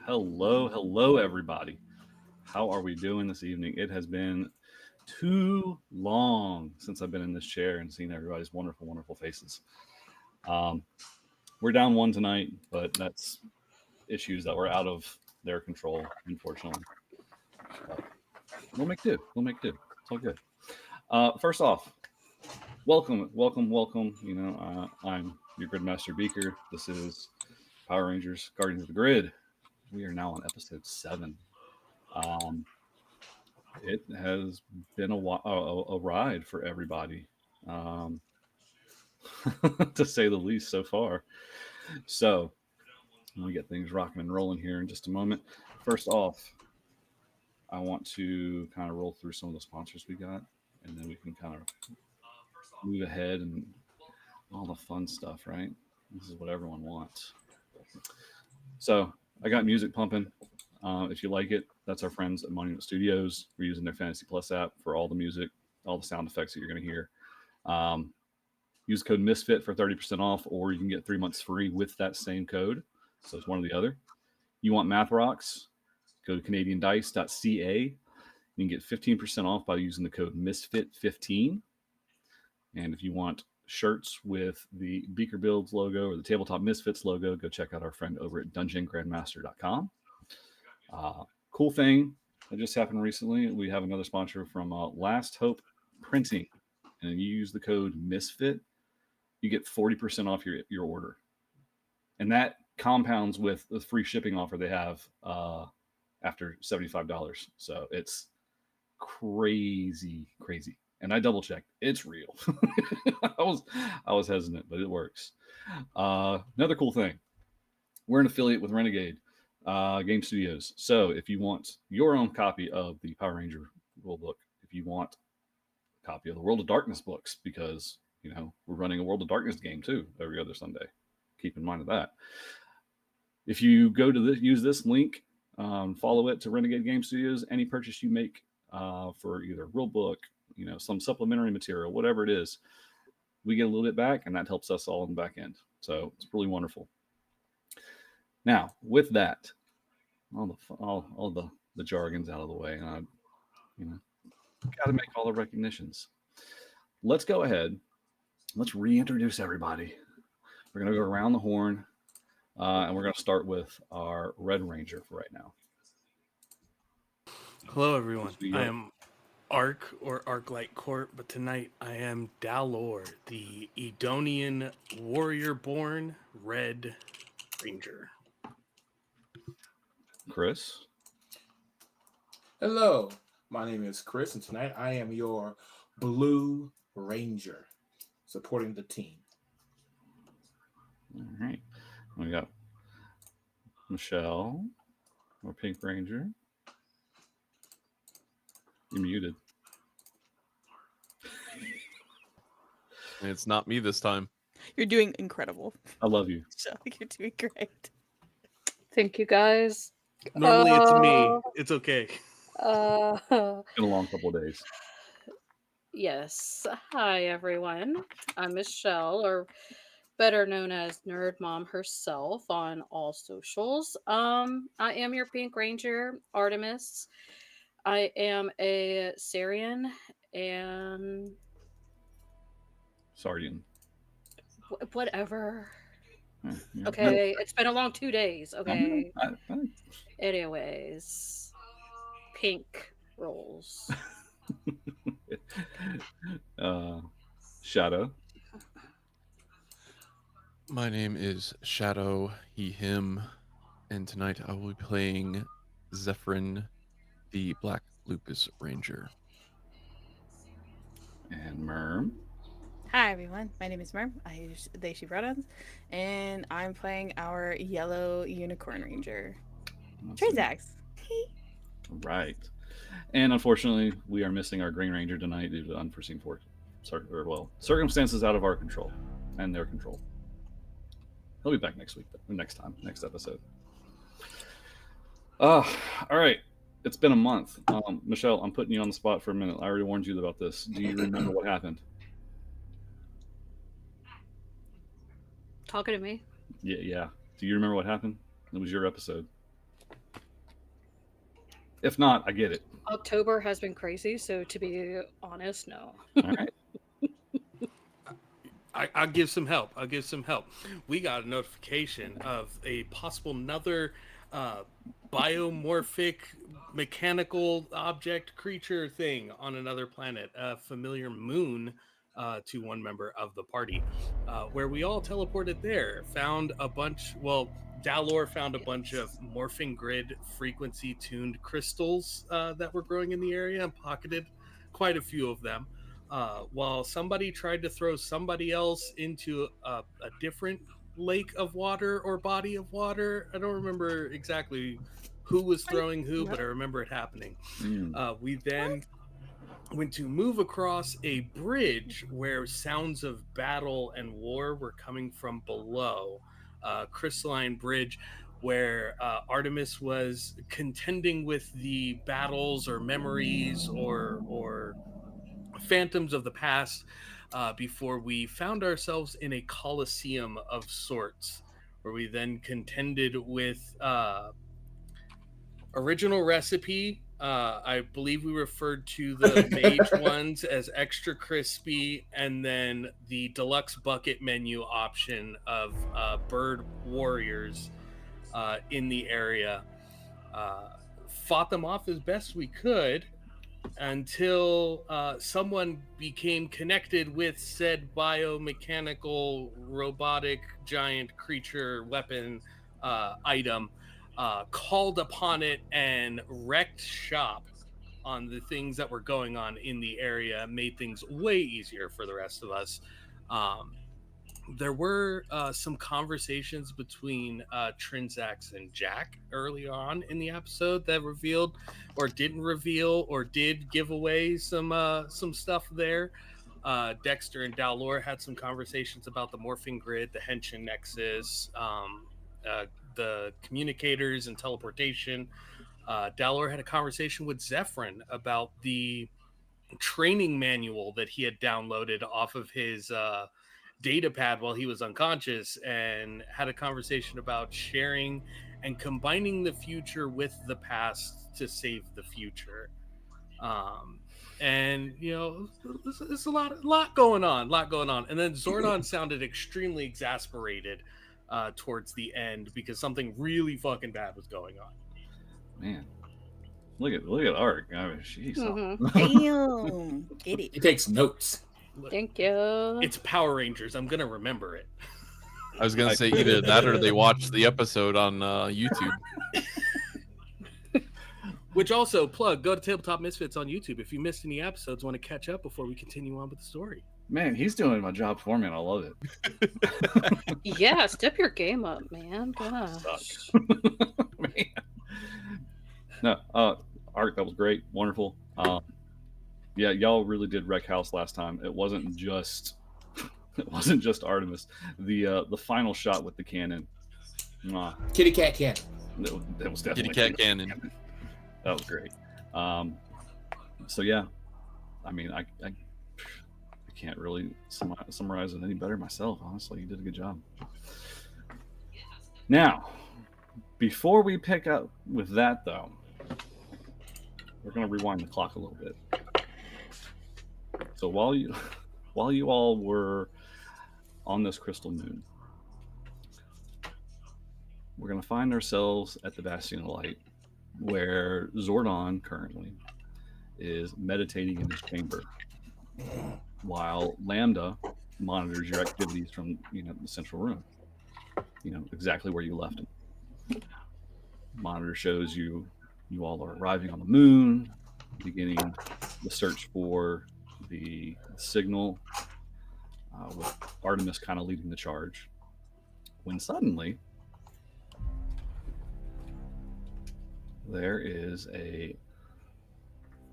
hello, everybody. How are we doing this evening? It has been too long since I've been in this chair and seen everybody's wonderful, wonderful faces. Um, we're down one tonight, but that's issues that were out of their control, unfortunately. But we'll make do. We'll make do. It's all good. First off, welcome. I'm your Gridmaster Beaker. This is Power Rangers Guardians of the Grid. We are now on episode 7. Um, it has been a ride for everybody, um, to say the least, so far. So, let me get things rocking and rolling here in just a moment. First off, I want to kind of roll through some of the sponsors we got, and then we can kind of move ahead and all the fun stuff, right? This is what everyone wants. So, I got music pumping. If you like it, that's our friends at Monument Studios. We're using their Fantasy Plus app for all the music, all the sound effects that you're going to hear. Um, use code Misfit for 30% off, or you can get 3 months free with that same code. So it's one or the other. You want Math Rocks? Go to CanadianDice.ca. You can get 15% off by using the code Misfit15. And if you want shirts with the Beaker Builds logo or the Tabletop Misfits logo, go check out our friend over at DungeonGrandmaster.com. Cool thing that just happened recently. We have another sponsor from Last Hope Printing, and you use the code Misfit, you get 40% off your order, and that compounds with the free shipping offer they have after $75. So it's crazy, and I double checked; it's real. I was hesitant, but it works. Another cool thing: we're an affiliate with Renegade Game Studios. So if you want your own copy of the Power Ranger rulebook, if you want a copy of the World of Darkness books, because we're running a World of Darkness game too every other Sunday. Keep in mind of that. If you go to use this link, follow it to Renegade Game Studios, any purchase you make for either rulebook, some supplementary material, whatever it is, we get a little bit back, and that helps us all in the back end. So it's really wonderful. Now, with that, all the jargon's out of the way, and I, got to make all the recognitions. Let's go ahead. Let's reintroduce everybody. We're going to go around the horn, and we're going to start with our Red Ranger for right now. Hello, everyone. I am Arc or Arclight Court, but tonight I am Dalor, the Edonian warrior-born Red Ranger. Chris. Hello, my name is Chris, and tonight I am your Blue Ranger, supporting the team. All right. We got Michelle, our Pink Ranger. You're muted. It's not me this time. You're doing incredible. I love you. So you're doing great. Thank you, guys. Normally it's me. It's okay. It's been a long couple of days. Yes. Hi, everyone. I'm Michelle, or better known as Nerd Mom herself on all socials. I am your Pink Ranger, Artemis. I am a Sarian and Sardian. whatever. Yeah. Okay, it's been a long 2 days. Okay. I Anyways, pink rolls. Shadow. My name is Shadow, he, him, and tonight I will be playing Zephyrin, the Black Lupus Ranger. And Merm. Hi, everyone. My name is Merm. I use they, she pronouns. And I'm playing our Yellow Unicorn Ranger. Trazax. Right. And unfortunately, we are missing our Green Ranger tonight due to unforeseen circumstances out of our control and their control. He'll be back next week, next episode. All right. It's been a month. Michelle, I'm putting you on the spot for a minute. I already warned you about this. Do you remember what happened? Talking to me? Yeah. Do you remember what happened? It was your episode. If not, I get it. October has been crazy, so to be honest, no. All right. I'll give some help. We got a notification of a possible another biomorphic mechanical object creature thing on another planet, a familiar moon to one member of the party, where we all teleported there. Found a bunch. Well, Dalor found a bunch of morphing grid frequency tuned crystals that were growing in the area and pocketed quite a few of them. While somebody tried to throw somebody else into a different lake of water or body of water. I don't remember exactly who was throwing who, but I remember it happening. We then went to move across a bridge where sounds of battle and war were coming from below. Crystalline bridge where Artemis was contending with the battles or memories or phantoms of the past before we found ourselves in a coliseum of sorts, where we then contended with original recipe. I believe we referred to the mage ones as extra crispy, and then the deluxe bucket menu option of bird warriors in the area. Fought them off as best we could until someone became connected with said biomechanical robotic giant creature weapon item, called upon it and wrecked shop on the things that were going on in the area, made things way easier for the rest of us. There were some conversations between Trinzax and Jack early on in the episode that revealed or didn't reveal or did give away some stuff there. Dexter and Dalor had some conversations about the morphing grid, the Henshin Nexus, the communicators and teleportation. Dalor had a conversation with Zephyrin about the training manual that he had downloaded off of his data pad while he was unconscious, and had a conversation about sharing and combining the future with the past to save the future. And you know, it's a lot going on. And then Zordon sounded extremely exasperated towards the end because something really fucking bad was going on. Man, look at Ark. I mean, jeez. Damn, get it. He takes notes. Thank you. It's Power Rangers. I'm gonna remember it. I was gonna say either that or they watched the episode on YouTube. Which also, plug, go to Tabletop Misfits on YouTube if you missed any episodes, want to catch up before we continue on with the story. Man, he's doing my job for me, and I love it. Yeah, step your game up, man. Gosh. Man. No, Art, that was great, wonderful. Yeah, y'all really did wreck house last time. It wasn't just Artemis. The final shot with the cannon. Kitty cat cannon. That was definitely Kitty cat cannon. That was great. So yeah, I mean, I can't really summarize it any better myself. Honestly, you did a good job. Now, before we pick up with that, though, we're going to rewind the clock a little bit. So while you all were on this crystal moon, we're going to find ourselves at the Bastion of Light, where Zordon currently is meditating in his chamber, while Lambda monitors your activities from the central room. Exactly where you left him. Monitor shows you all are arriving on the moon, beginning the search for the signal, with Artemis kind of leading the charge. When suddenly there is a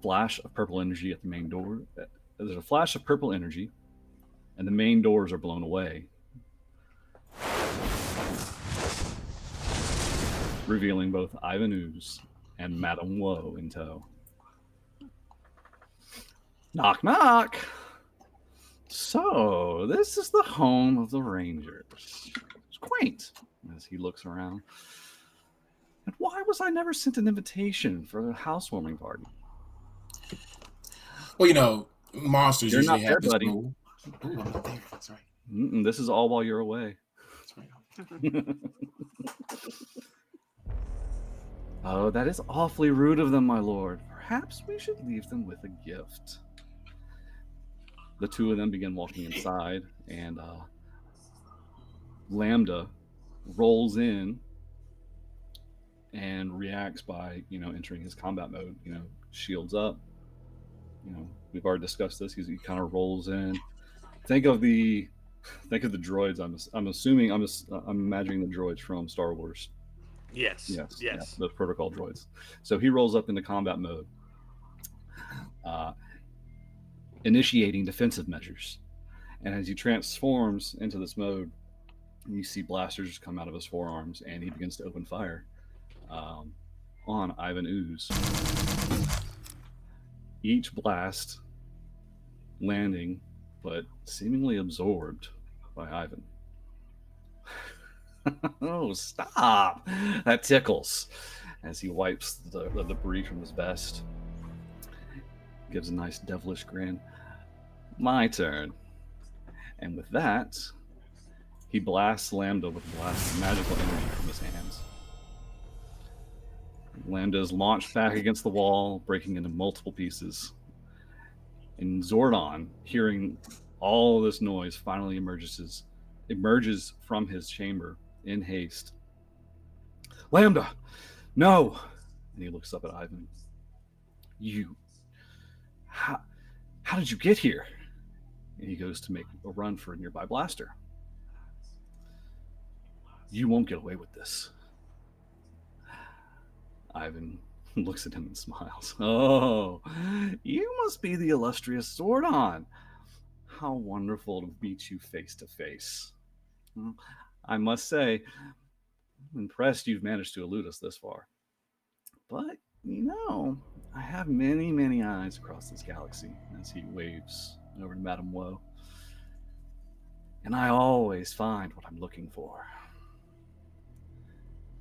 flash of purple energy at the main door. There's a flash of purple energy, and the main doors are blown away, revealing both Ivan Ooze and Madame Woe in tow. Knock, knock. So, this is the home of the Rangers. It's quaint as he looks around. And why was I never sent an invitation for a housewarming party? Well, you know, monsters You're usually not have there, this buddy. rule. Ooh, I'm not there. That's right. This is all while you're away. That's right. Oh, that is awfully rude of them, my lord. Perhaps we should leave them with a gift. The two of them begin walking inside, and Lambda rolls in and reacts by, entering his combat mode. Shields up. We've already discussed this. He kind of rolls in. Think of the droids. I'm assuming I'm imagining the droids from Star Wars. Yes. Yeah, those protocol droids. So he rolls up into combat mode, initiating defensive measures. And as he transforms into this mode, you see blasters come out of his forearms, and he begins to open fire on Ivan Ooze. Each blast landing, but seemingly absorbed by Ivan. Oh, stop! That tickles. As he wipes the debris from his vest, gives a nice devilish grin. My turn. And with that, he blasts Lambda with a blast of magical energy from his hands. Lambda is launched back against the wall, breaking into multiple pieces. And Zordon, hearing all this noise, finally emerges from his chamber in haste. Lambda, no! And he looks up at Ivan. How did you get here? And he goes to make a run for a nearby blaster. You won't get away with this. Ivan looks at him and smiles. Oh, you must be the illustrious Zordon. How wonderful to meet you face to face. I must say, I'm impressed you've managed to elude us this far. But, I have many, many eyes across this galaxy, as he waves over to Madame Woe. And I always find what I'm looking for.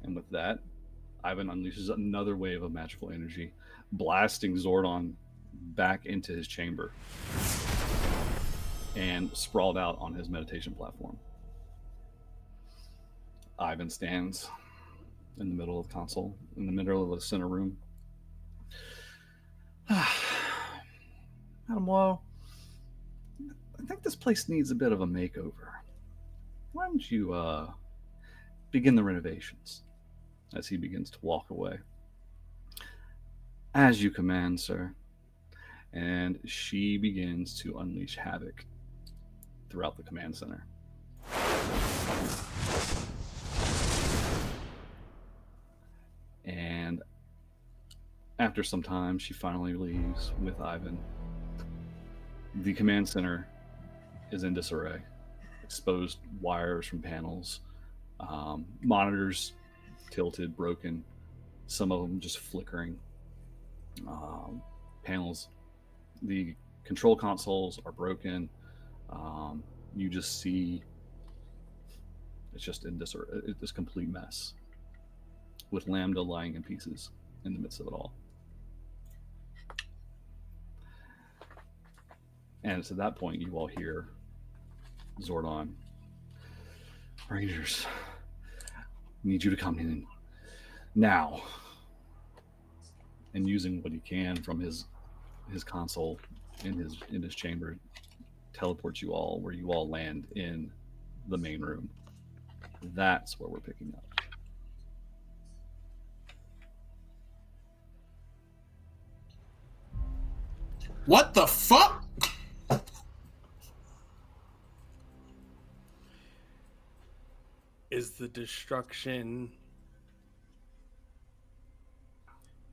And with that, Ivan unleashes another wave of magical energy, blasting Zordon back into his chamber and sprawled out on his meditation platform. Ivan stands in the middle of the console, in the middle of the center room. Madame Woe, I think this place needs a bit of a makeover. Why don't you begin the renovations? As he begins to walk away. As you command, sir. And she begins to unleash havoc throughout the command center. And after some time, she finally leaves with Ivan. The command center is in disarray. Exposed wires from panels, monitors tilted, broken, some of them just flickering. Panels, the control consoles are broken. You just see it's just in disarray. It's this complete mess, with Lambda lying in pieces in the midst of it all. And it's at that point you all hear Zordon. Rangers, need you to come in now. And using what he can from his console in his chamber, teleports you all where you all land in the main room. That's where we're picking up. What the fuck? Is the destruction...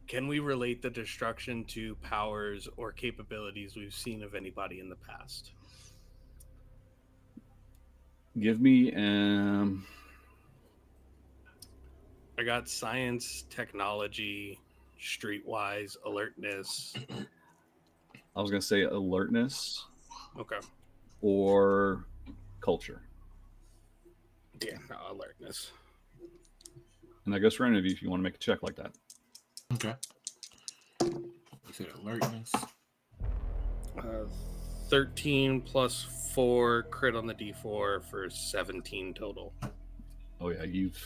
Can we relate the destruction to powers or capabilities we've seen of anybody in the past? Give me I got science, technology, streetwise, alertness. I was gonna say alertness Okay. or culture. Yeah, no, alertness. And that goes for any of you if you want to make a check like that. Okay. You said alertness. 13 plus 4 crit on the d4 for 17 total. Oh yeah, you've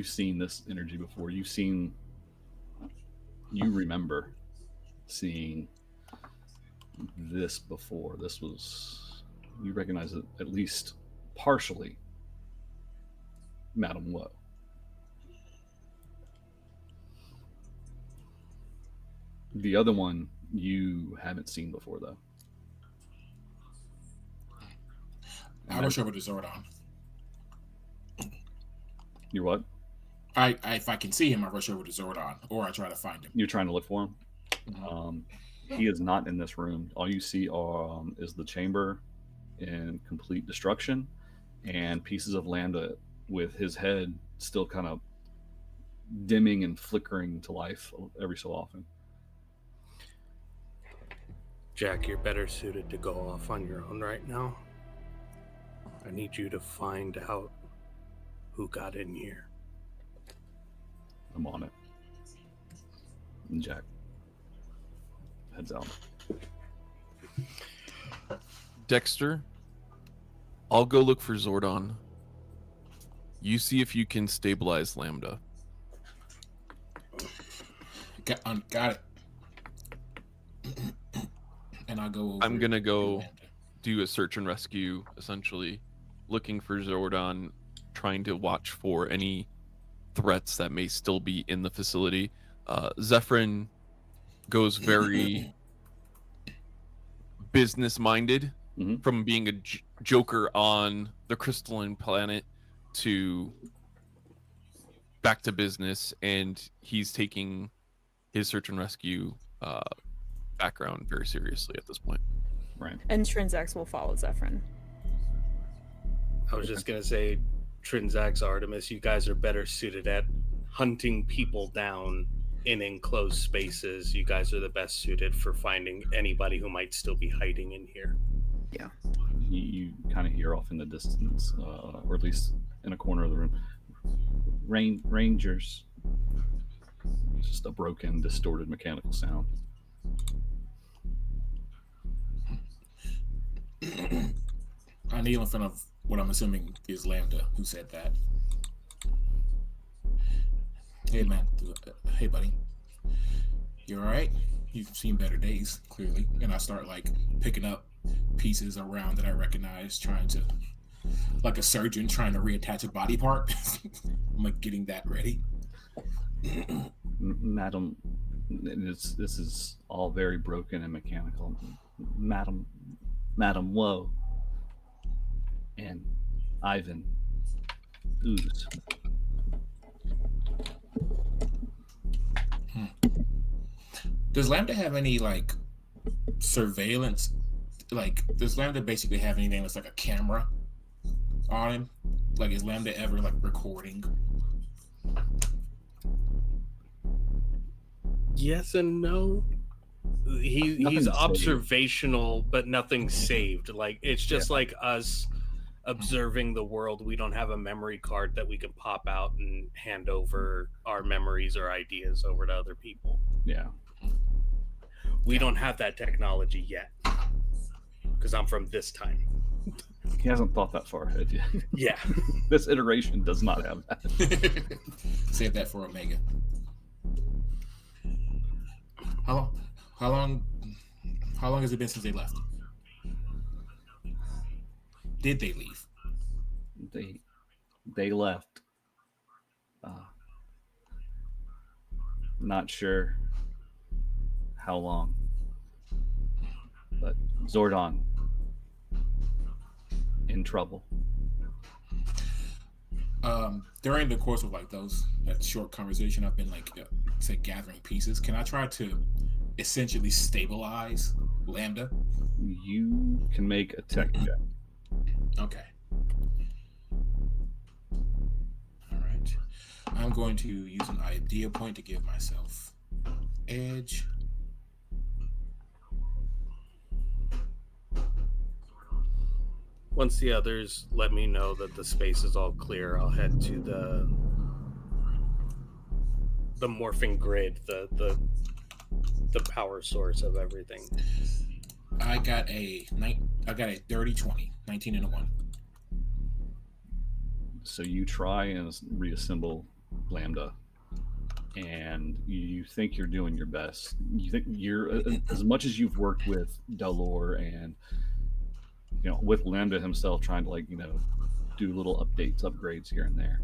seen this energy before. You remember seeing this before. You recognize it at least partially Madame Woe. The other one you haven't seen before, though. I rush over to Zordon. You're what? If I can see him, I rush over to Zordon, or I try to find him. You're trying to look for him? Mhm. He is not in this room. All you see is the chamber in complete destruction and pieces of Lambda with his head still kind of dimming and flickering to life every so often. Jack, you're better suited to go off on your own right now. I need you to find out who got in here. I'm on it. And Jack heads out. Dexter, I'll go look for Zordon. You see if you can stabilize Lambda. Got it. And I go over. I'm gonna go Lambda. do a search and rescue, essentially, looking for Zordon, trying to watch for any threats that may still be in the facility. Zephyrin goes very business-minded, from being a joker on the crystalline planet to back to business, and he's taking his search and rescue background very seriously at this point. Right. And Trinzax will follow Zephyrin. I was just going to say, Trinzax, Artemis, you guys are better suited at hunting people down in enclosed spaces. You guys are the best suited for finding anybody who might still be hiding in here. Yeah. You kind of hear off in the distance, or at least in a corner of the room, Rangers. It's just a broken, distorted mechanical sound. I kneel in front of what I'm assuming is Lambda, who said that. Hey, man. Hey, buddy. You all right? You've seen better days, clearly. And I start, picking up pieces around that I recognize, trying to, like a surgeon trying to reattach a body part. I'm, getting that ready. Madam, this is all very broken and mechanical. Madam Woe and Ivan Ooze. Does Lambda have any surveillance? Does Lambda basically have anything that's like a camera on him? Is Lambda ever recording? Yes and no. He's Nothing's observational, but nothing saved. It's just like us observing the world. We don't have a memory card that we can pop out and hand over our memories or ideas over to other people. Yeah. We don't have that technology yet, because I'm from this time. He hasn't thought that far ahead yet. Yeah. This iteration does not have that. Save that for Omega. How long has it been since they left? Did they leave? They left. Not sure how long, but Zordon in trouble. During the course of that short conversation, I've been gathering pieces. Can I try to essentially stabilize Lambda? You can make a tech check. Okay. All right. I'm going to use an idea point to give myself edge. Once the others let me know that the space is all clear, I'll head to the morphing grid, the power source of everything. I got a dirty 20, 19 and a 1. So you try and reassemble Lambda, and you think you're doing your best. You think you're as much as you've worked with Delor and with Lambda himself, trying to do little upgrades here and there.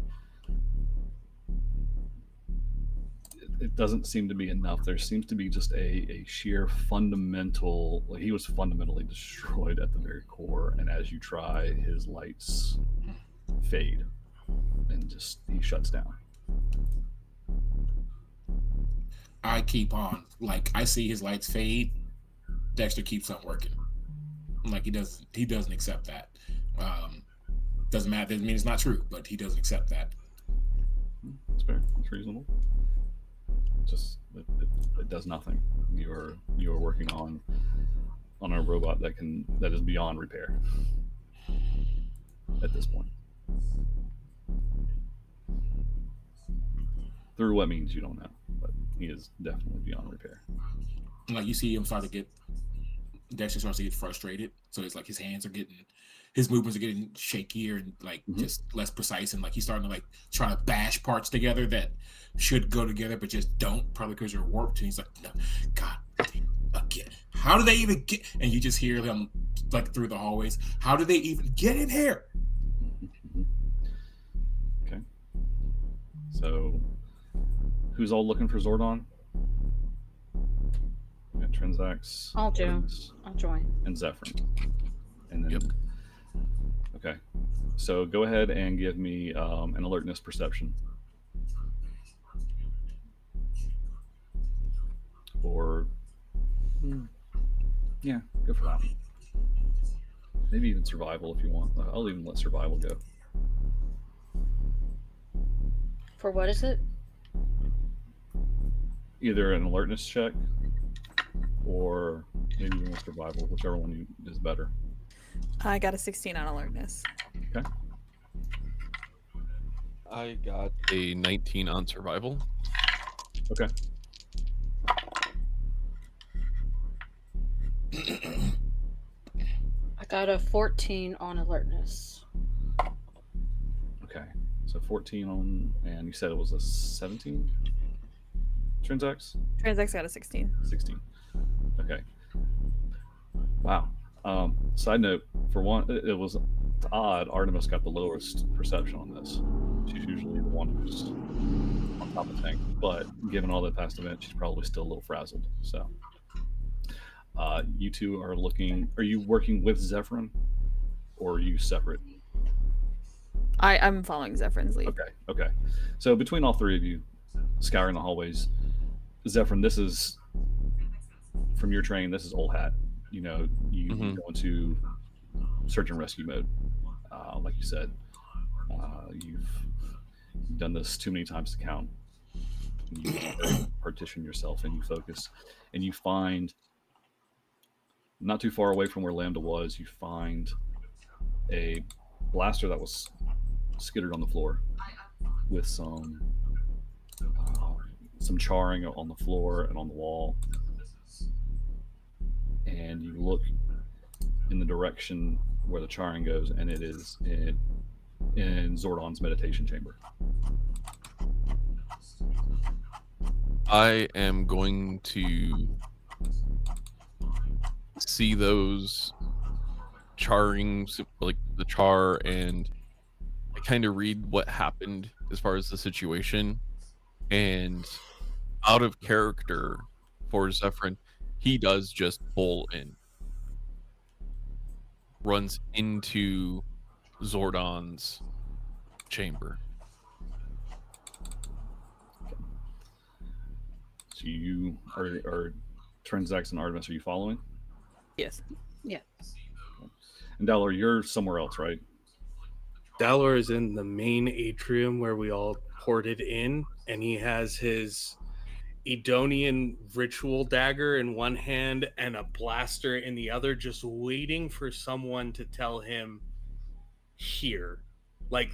It doesn't seem to be enough. There seems to be just a sheer fundamental. He was fundamentally destroyed at the very core, and as you try, his lights fade, and he shuts down. I keep on. I see his lights fade. Dexter keeps on working. He doesn't accept that. Doesn't matter. Doesn't mean it's not true, but he doesn't accept that. That's fair. That's reasonable. It does nothing. You're working on a robot that is beyond repair at this point. Through what means you don't know, but he is definitely beyond repair. You see him Dexter starts to get frustrated. So it's his hands are his movements are getting shakier and just less precise, and he's starting to try to bash parts together that should go together but just don't, probably because you're warped. And he's like, no, God, again, how do they even get? And you just hear them through the hallways. How do they even get in here? Okay. So, who's all looking for Zordon? We got Transax. I'll join. And Zephyrin. And then. Yep. Okay. So go ahead and give me an alertness perception. Or, yeah, go for that. Maybe even survival if you want. I'll even let survival go. For what is it? Either an alertness check or maybe even survival, whichever one is better. I got a 16 on alertness. Okay. I got a 19 on survival. Okay. I got a 14 on alertness. Okay. So 14 on, and you said it was a 17? Transax? Transax got a 16. 16. Okay. Wow. Side note, for one, it was odd. Artemis got the lowest perception on this. She's usually the one who's on top of things, but given all the past events, she's probably still a little frazzled. So, you two are looking. Are you working with Zephyrin, or are you separate? I'm following Zephyrин's lead. Okay. So between all three of you, scouring the hallways, Zephyrin, this is from your training. This is old hat. You go into search and rescue mode, like you said. You've done this too many times to count. You partition yourself and you focus, and you find, not too far away from where Lambda was, you find a blaster that was skittered on the floor with some charring on the floor and on the wall. And you look in the direction where the charring goes, and it is in Zordon's meditation chamber. I am going to see those charring, the char, and I kind of read what happened as far as the situation. And out of character for Zephyrin, he does just bowl in, runs into Zordon's chamber. So you are Transax and Artemis, are you following? Yes. Yes. And Dalor, you're somewhere else, right? Dalor is in the main atrium where we all ported in, and he has his Edonian ritual dagger in one hand and a blaster in the other, just waiting for someone to tell him here. Like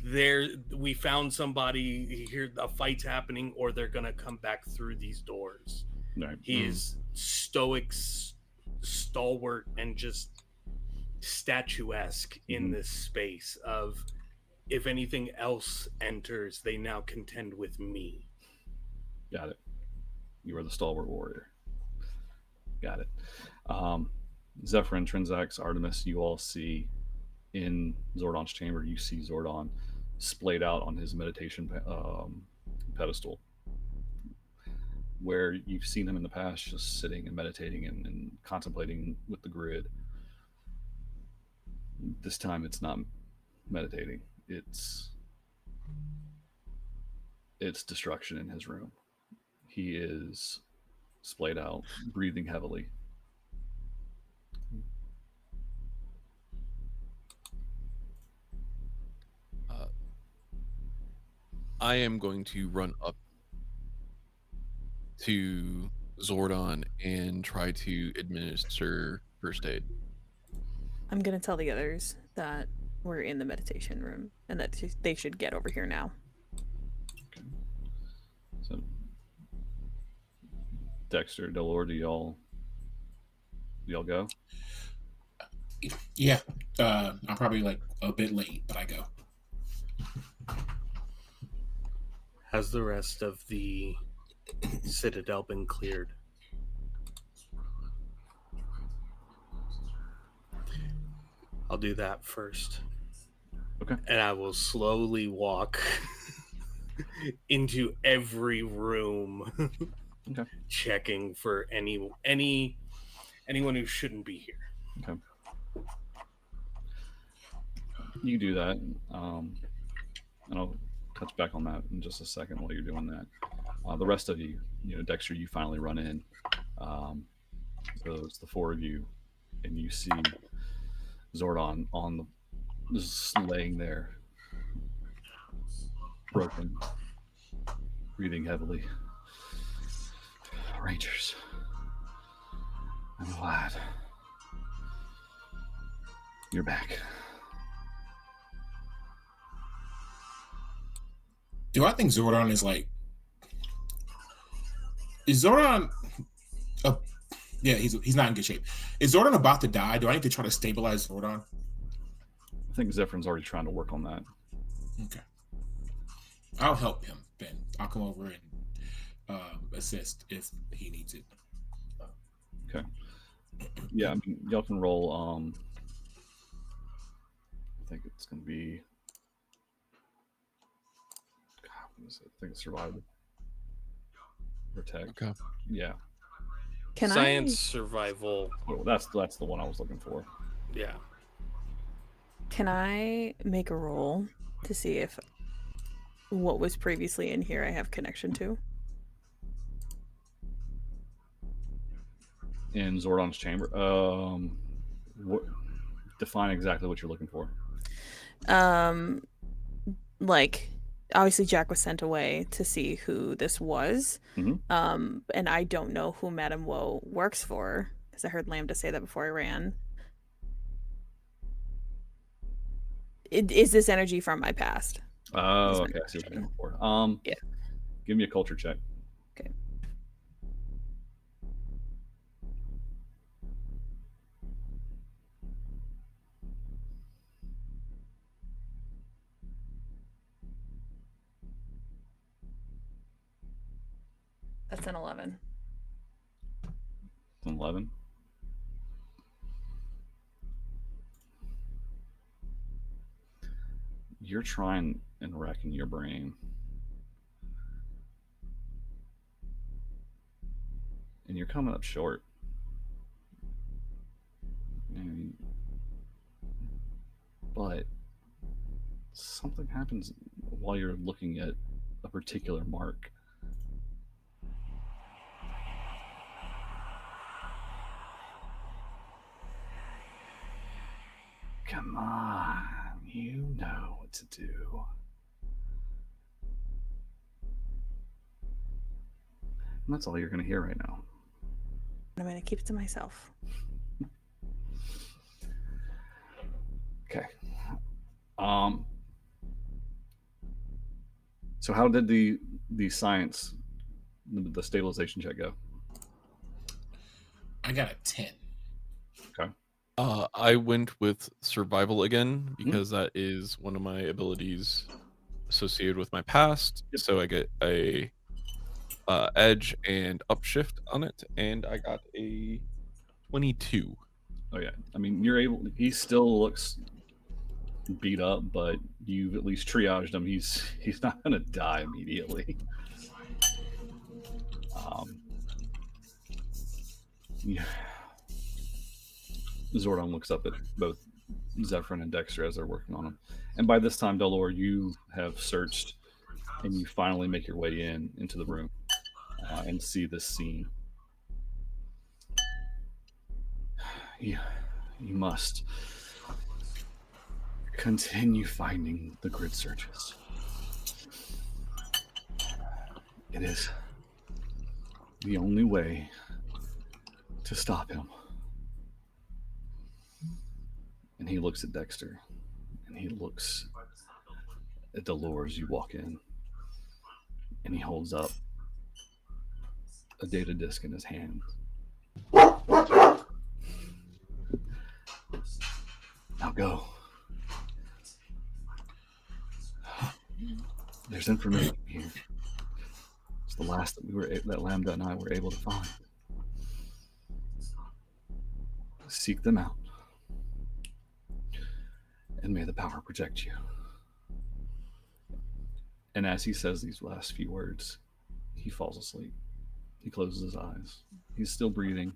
we found somebody here, a fight's happening, or they're gonna come back through these doors. Right. He is stoic, stalwart, and just statuesque in this space of, if anything else enters, they now contend with me. Got it. You are the stalwart warrior. Got it. Zephyr, Trinzax, Artemis, you all see in Zordon's chamber, you see Zordon splayed out on his meditation pedestal, where you've seen him in the past just sitting and meditating and contemplating with the grid. This time it's not meditating. It's destruction in his room. He is splayed out, breathing heavily. I am going to run up to Zordon and try to administer first aid. I'm gonna tell the others that we're in the meditation room and that they should get over here now. Okay. So, Dexter, Delor, do y'all go? Yeah. I'm probably like a bit late, but I go. Has the rest of the Citadel been cleared? I'll do that first. Okay. And I will slowly walk into every room, Okay. checking for anyone who shouldn't be here. Okay. You do that. And I'll touch back on that in just a second while you're doing that. The rest of you, Dexter, you finally run in. So it's the four of you, and you see Zordon just laying there, broken, breathing heavily. Rangers, I'm glad you're back. Do I think Zordon is like... Is Zordon... yeah, he's not in good shape. Is Zordon about to die? Do I need to try to stabilize Zordon? I think Zephyr's already trying to work on that. Okay. I'll help him, Ben. I'll come over and assist if he needs it. Okay. Yeah, I mean, y'all can roll. I think it's going to be... God, what is it? I think it's survival. Or tech. Okay. Yeah. Can Science survival. Oh, that's the one I was looking for. Yeah. Can I make a roll to see if what was previously in here I have connection to? In Zordon's chamber. Define exactly what you're looking for. Like, obviously Jack was sent away to see who this was. Mhm. And I don't know who Madame Woe works for, because I heard Lambda say that before I ran. Is this energy from my past? Oh, okay. I see what you're looking for. Yeah. Give me a culture check. Okay. That's an 11. It's an 11. You're trying and racking your brain. And you're coming up short. But something happens while you're looking at a particular mark. Come on, you know what to do. And that's all you're going to hear right now. I'm going to keep it to myself. Okay. Um. So how did the science, the stabilization check go? I got a 10. Okay. I went with survival again because that is one of my abilities associated with my past. Yep. So I get a edge and upshift on it, and I got a 22. Oh yeah. I mean, you're able. He still looks beat up, but you've at least triaged him. He's not gonna die immediately. Yeah. Zordon looks up at both Zephyrin and Dexter as they're working on him, and by this time, Delor, you have searched, and you finally make your way into the room and see this scene. You must continue finding the grid searches. It is the only way to stop him. And he looks at Dexter, and he looks at Delor as you walk in, and he holds up a data disk in his hand. Now go. There's information here. It's the last that Lambda and I were able to find. Seek them out, and may the power protect you. And as he says these last few words, he falls asleep. He closes his eyes. He's still breathing.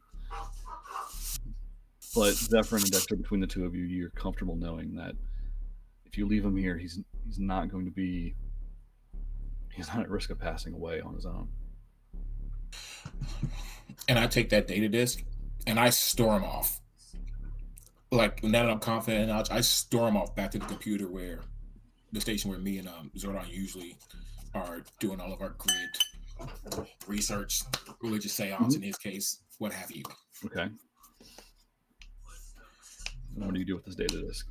But Zephyrin and Dexter, between the two of you, you're comfortable knowing that if you leave him here, he's not at risk of passing away on his own. And I take that data disk and I storm off. Like, now that I'm confident, I storm off back to the computer the station where me and Zordon usually are doing all of our grid research, religious seance in his case, what have you. Okay. And what do you do with this data disk?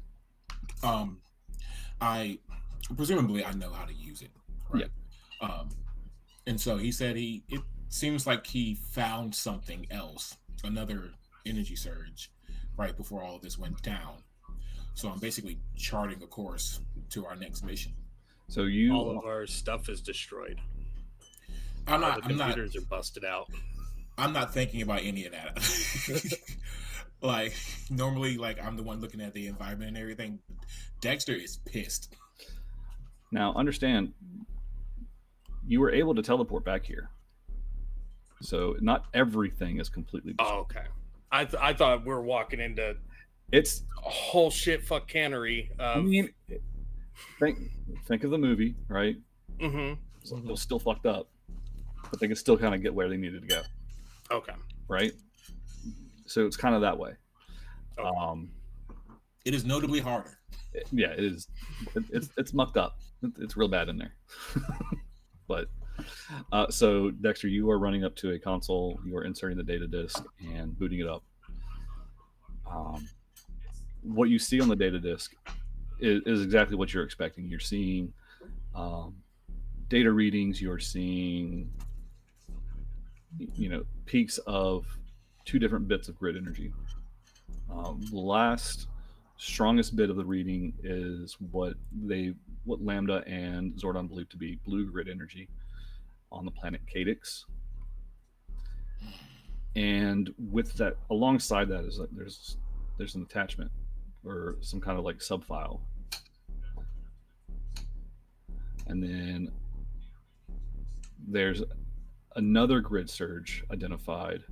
I presumably I know how to use it, right? Yeah. And so he said it seems like he found something else, another energy surge, right before all of this went down. So I'm basically charting a course to our next mission. So all of our stuff is destroyed. The computers are busted out. I'm not thinking about any of that. Like, normally, like, I'm the one looking at the environment and everything. Dexter is pissed. Now, understand, you were able to teleport back here. So not everything is completely destroyed. Oh, okay. I thought we were walking into it's a whole shit fuck cannery. I mean, think of the movie, right? Mm-hmm. So they're still fucked up, but they can still kind of get where they needed to go. Okay. Right? So it's kind of that way. Okay. It is notably harder. Yeah, it is. It's mucked up. It's real bad in there. But so Dexter, you are running up to a console. You are inserting the data disk and booting it up. What you see on the data disk is exactly what you're expecting. You're seeing data readings. You're seeing, peaks of 2 different bits of grid energy. The last strongest bit of the reading is what Lambda and Zordon believe to be blue grid energy on the planet Cadix. And with that, alongside that is like there's an attachment or some kind of like subfile. And then there's another grid surge identified.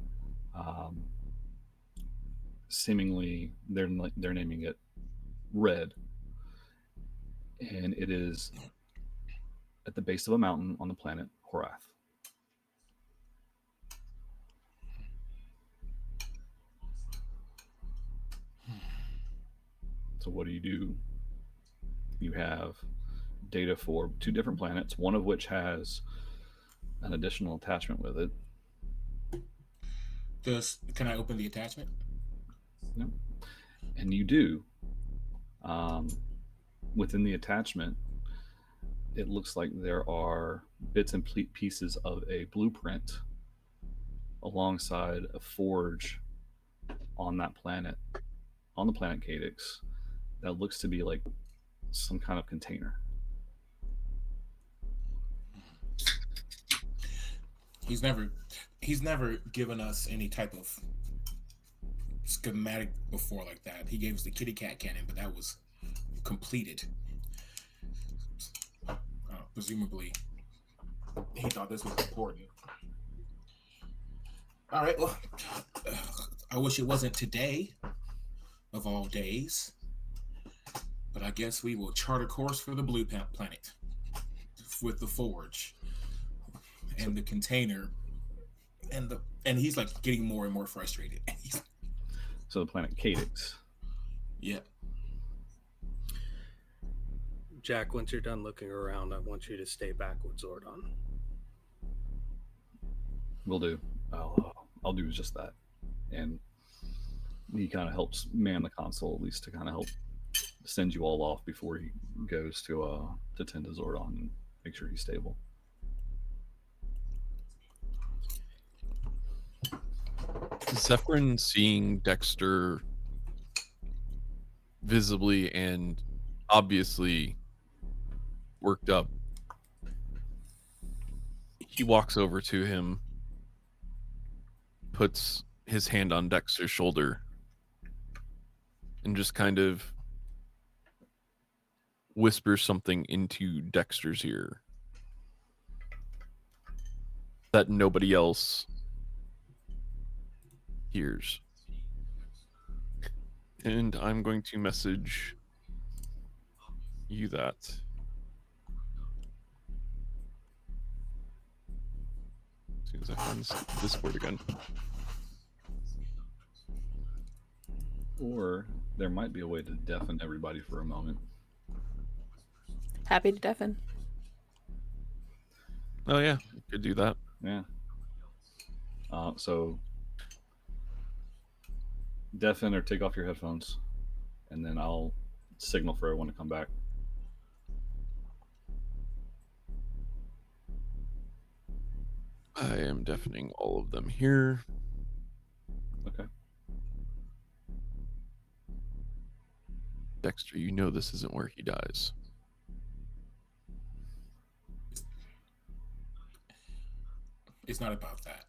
Seemingly they're naming it red, and it is at the base of a mountain on the planet Horath. So what do? You have data for 2 different planets, one of which has an additional attachment with it. Can I open the attachment? No. And you do. within the attachment, it looks like there are bits and pieces of a blueprint alongside a forge on that planet, on the planet Cadix, that looks to be like some kind of container. He's never given us any type of schematic before like that. He gave us the kitty cat cannon, but that was completed. Presumably, he thought this was important. All right, well, I wish it wasn't today, of all days, but I guess we will chart a course for the blue planet with the forge and the container, and he's like getting more and more frustrated. So the planet Cadix. Yeah. Jack, once you're done looking around, I want you to stay back with Zordon. Will do. I'll do just that. And he kind of helps man the console, at least to kind of help send you all off before he goes to tend to Zordon and make sure he's stable. Zephyrin, seeing Dexter visibly and obviously worked up, he walks over to him, puts his hand on Dexter's shoulder, and just kind of whispers something into Dexter's ear that nobody else hears. And I'm going to message you that. As soon as I find this Discord again. Or there might be a way to deafen everybody for a moment. Happy to deafen. Oh yeah, you could do that. Yeah. So deafen or take off your headphones, and then I'll signal for everyone to come back. I am deafening all of them here. Okay. Dexter, you know this isn't where he dies. It's not about that.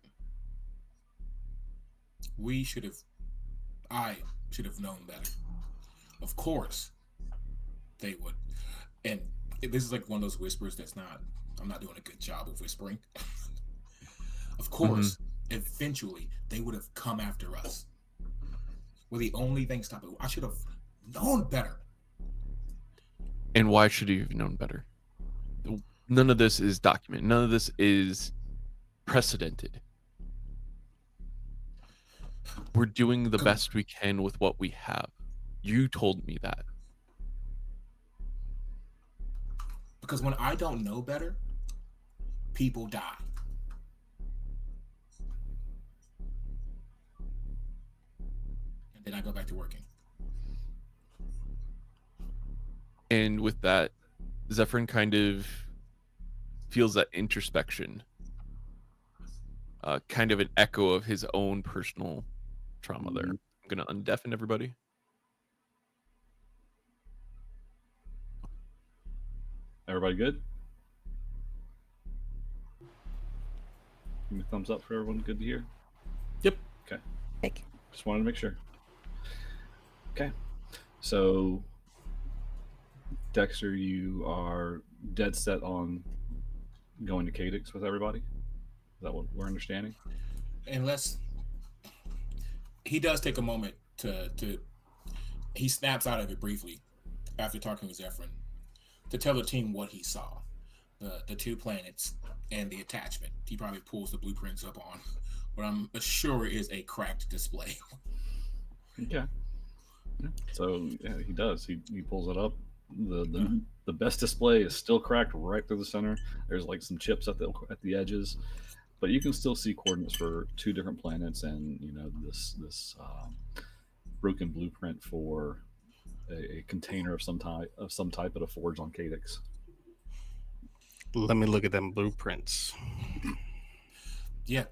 I should have known better. Of course, they would. And this is like one of those whispers I'm not doing a good job of whispering. Of course, eventually they would have come after us. We're the only thing stopping. I should have known better. And why should you have known better? None of this is documented. None of this is precedented. We're doing the best we can with what we have. You told me that. Because when I don't know better, people die. And then I go back to working. And with that, Zephyrin kind of feels that introspection, kind of an echo of his own personal trauma there. I'm going to undeafen everybody. Everybody good? Give me a thumbs up for everyone. Good to hear. Yep. Okay. Thank you. Just wanted to make sure. Okay. So, Dexter, you are dead set on going to Cadix with everybody? Is that what we're understanding? Unless he does take a moment to he snaps out of it briefly after talking with Zephyrin to tell the team what he saw. The two planets and the attachment. He probably pulls the blueprints up on what I'm sure is a cracked display. Okay. Yeah. So yeah, he does. He pulls it up. The best display is still cracked right through the center. There's like some chips at the edges, but you can still see coordinates for two different planets, and this broken blueprint for a container of some type at a forge on Cadix. Let me look at them blueprints. Yeah,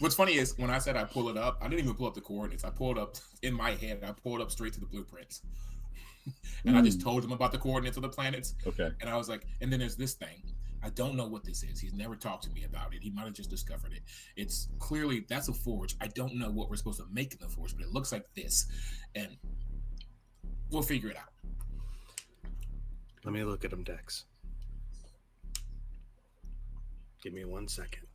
What's funny is when I said I pull it up, I didn't even pull up the coordinates. I pulled up in my head. I pulled up straight to the blueprints, and I just told him about the coordinates of the planets. Okay. And I was like, and then there's this thing. I don't know what this is. He's never talked to me about it. He might have just discovered it. It's clearly that's a forge. I don't know what we're supposed to make in the forge, but it looks like this, and we'll figure it out. Let me look at them, Dex. Give me 1 second.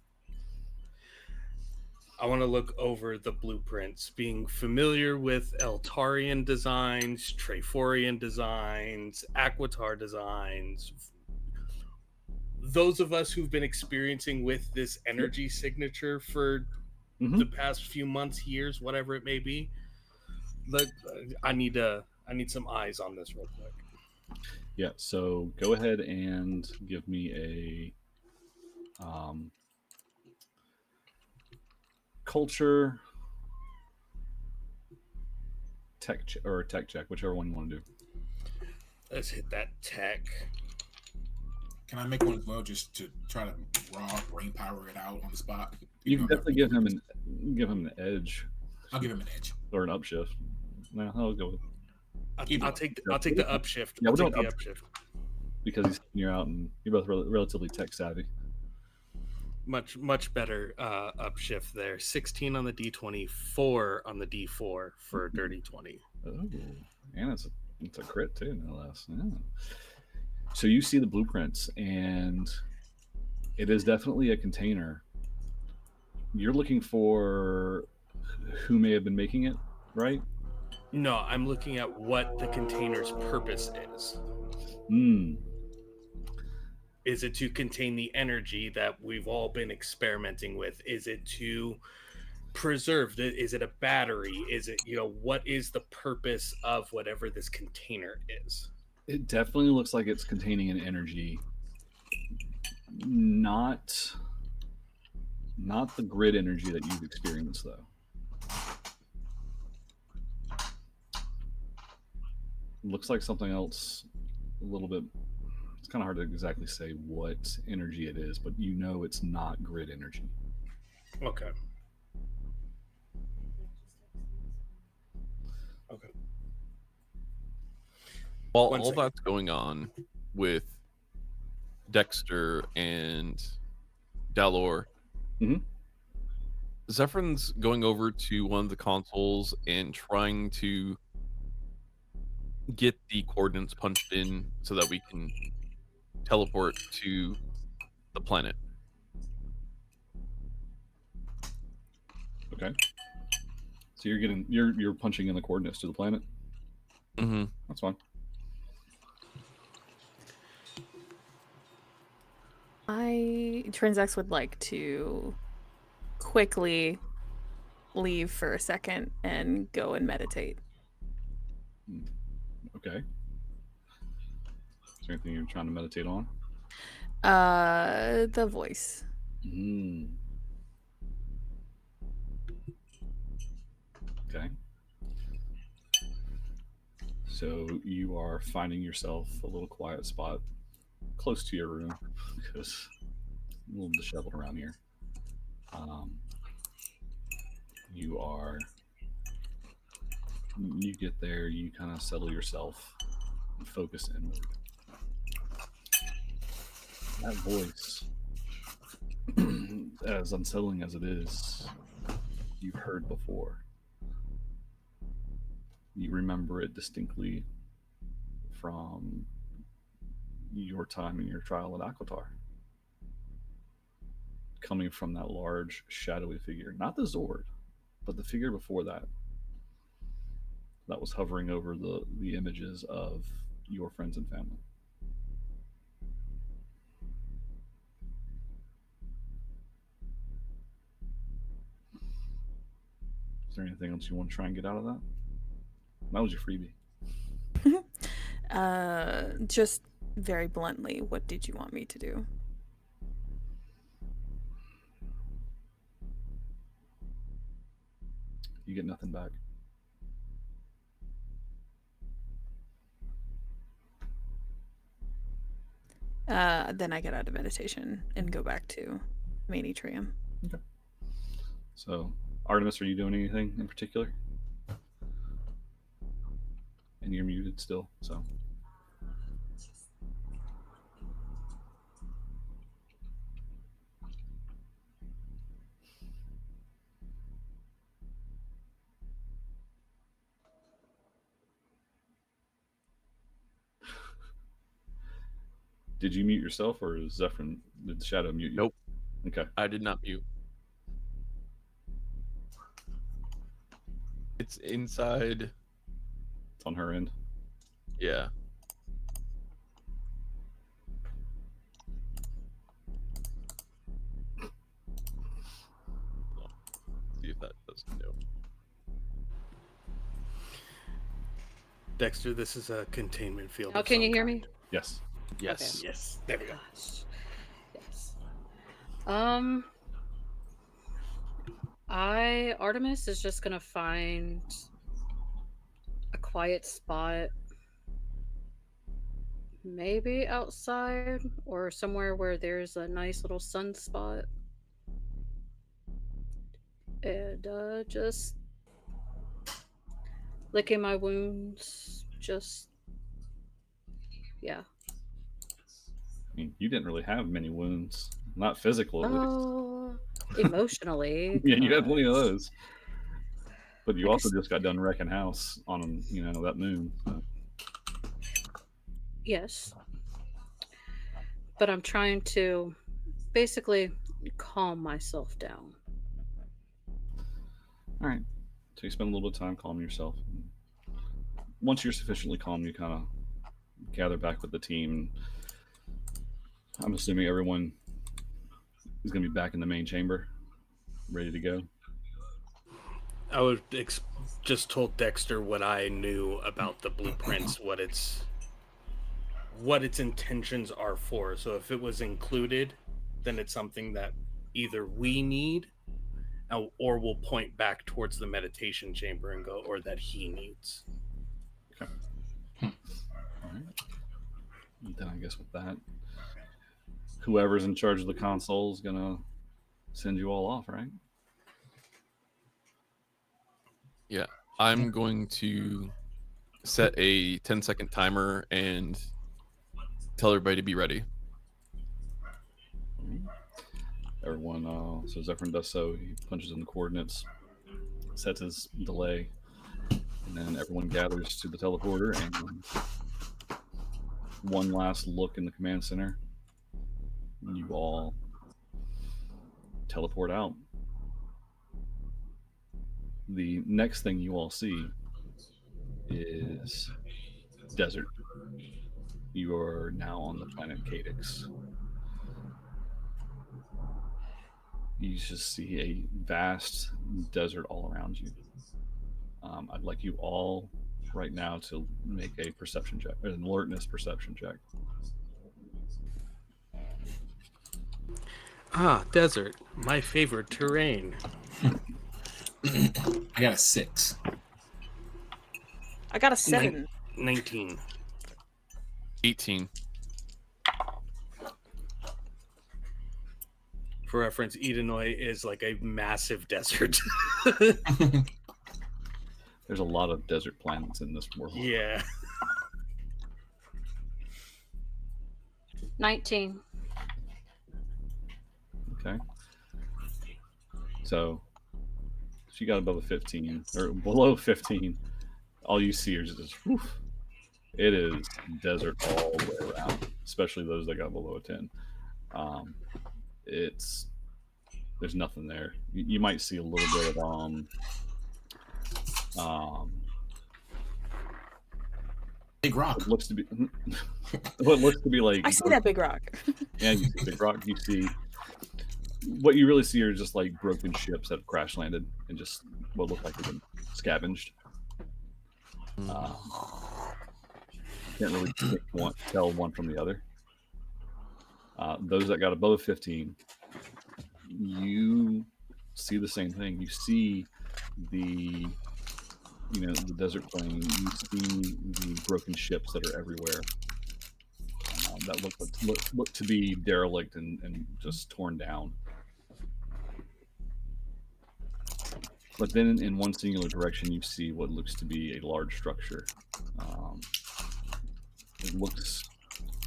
I want to look over the blueprints, being familiar with Eltarian designs, Treforian designs, Aquitar designs. Those of us who've been experiencing with this energy signature for the past few months, years, whatever it may be, I need some eyes on this real quick. Yeah. So go ahead and give me a culture tech check, whichever one you want to do. Let's hit that tech. Can I make one as well, just to try to raw brain power it out on the spot? You can definitely give him an edge. I'll give him an edge or an upshift. No, I'll go with. I'll take the upshift. Yeah, I'll we'll take do the an upshift. Because he's you're out and you're both relatively tech savvy. Much better upshift there. 16 on the D20, 4 on the D4 for a dirty 20. Oh, and it's a crit too, no less. Yeah. So you see the blueprints, and it is definitely a container. You're looking for who may have been making it, right? No, I'm looking at what the container's purpose is. Is it to contain the energy that we've all been experimenting with? Is it to preserve? Is it a battery? Is it, what is the purpose of whatever this container is? It definitely looks like it's containing an energy. Not the grid energy that you've experienced, though. Looks like something else a little bit. It's kind of hard to exactly say what energy it is, but it's not grid energy. Okay. While all that's going on with Dexter and Dalor, Zephyrn's going over to one of the consoles and trying to get the coordinates punched in so that we can teleport to the planet. Okay. So you're punching in the coordinates to the planet? Mm-hmm. That's fine. Transax would like to quickly leave for a second and go and meditate. Okay. Is there anything you're trying to meditate on? The voice. Okay. So you are finding yourself a little quiet spot close to your room because it's a little disheveled around here. You get there, you kind of settle yourself and focus inward. That voice, as unsettling as it is, you've heard before. You remember it distinctly from your time in your trial at Aquitar. Coming from that large, shadowy figure. Not the Zord, but the figure before that. That was hovering over the images of your friends and family. Is there anything else you want to try and get out of that? That was your freebie. Just very bluntly, what did you want me to do? You get nothing back. then I get out of meditation and go back to main atrium. Okay. So, Artemis, are you doing anything in particular? And you're muted still, so. Did you mute yourself, or is Zephyrin, did Shadow mute you? Nope. Okay. I did not mute. It's inside. It's on her end. Yeah. See if that does no. Dexter, this is a containment field. Now, of can some you hear kind. me? Yes. Yes. Okay. Yes. There we go. Gosh. Yes. Artemis is just gonna find a quiet spot, maybe outside or somewhere where there's a nice little sunspot, and just licking my wounds. Just yeah. I mean, you didn't really have many wounds. Not physical, at least. Oh, emotionally. Yeah, you had plenty of gosh. those. But you I also guess- just got done wrecking house on, that moon. So. Yes. But I'm trying to basically calm myself down. All right. So you spend a little bit of time calming yourself. Once you're sufficiently calm, you kind of gather back with the team. I'm assuming everyone is going to be back in the main chamber, ready to go. I would just told Dexter what I knew about the blueprints, what its intentions are for. So if it was included, then it's something that either we need, or we'll point back towards the meditation chamber and go, or that he needs. Okay. All right. Then I guess with that, whoever's in charge of the console is going to send you all off, right? Yeah. I'm going to set a 10-second timer and tell everybody to be ready. Everyone, so Zephyrin does so. He punches in the coordinates, sets his delay, and then everyone gathers to the teleporter and one last look in the command center. You all teleport out. The next thing you all see is desert. You are now on the planet Cadix. You just see a vast desert all around you. I'd like you all right now to make a perception check, an alertness perception check. Ah, desert, my favorite terrain. I got a 6. I got a 7. 19. 18. For reference, Edenoi is like a massive desert. There's a lot of desert planets in this world. Yeah. 19. Okay. So, if you got above a 15 or below 15, all you see is just, whew, it is desert all the way around, especially those that got below a 10. There's nothing there. You might see a little bit of Big rock. what looks to be like. I see that big rock. Yeah, you see big rock. You see what you really see are just like broken ships that have crash landed and just what look like they've been scavenged. Can't really tell one from the other. Those that got above 15, you see the same thing. You see the desert plain. You see the broken ships that are everywhere. that look to be derelict and just torn down. But then in one singular direction, you see what looks to be a large structure.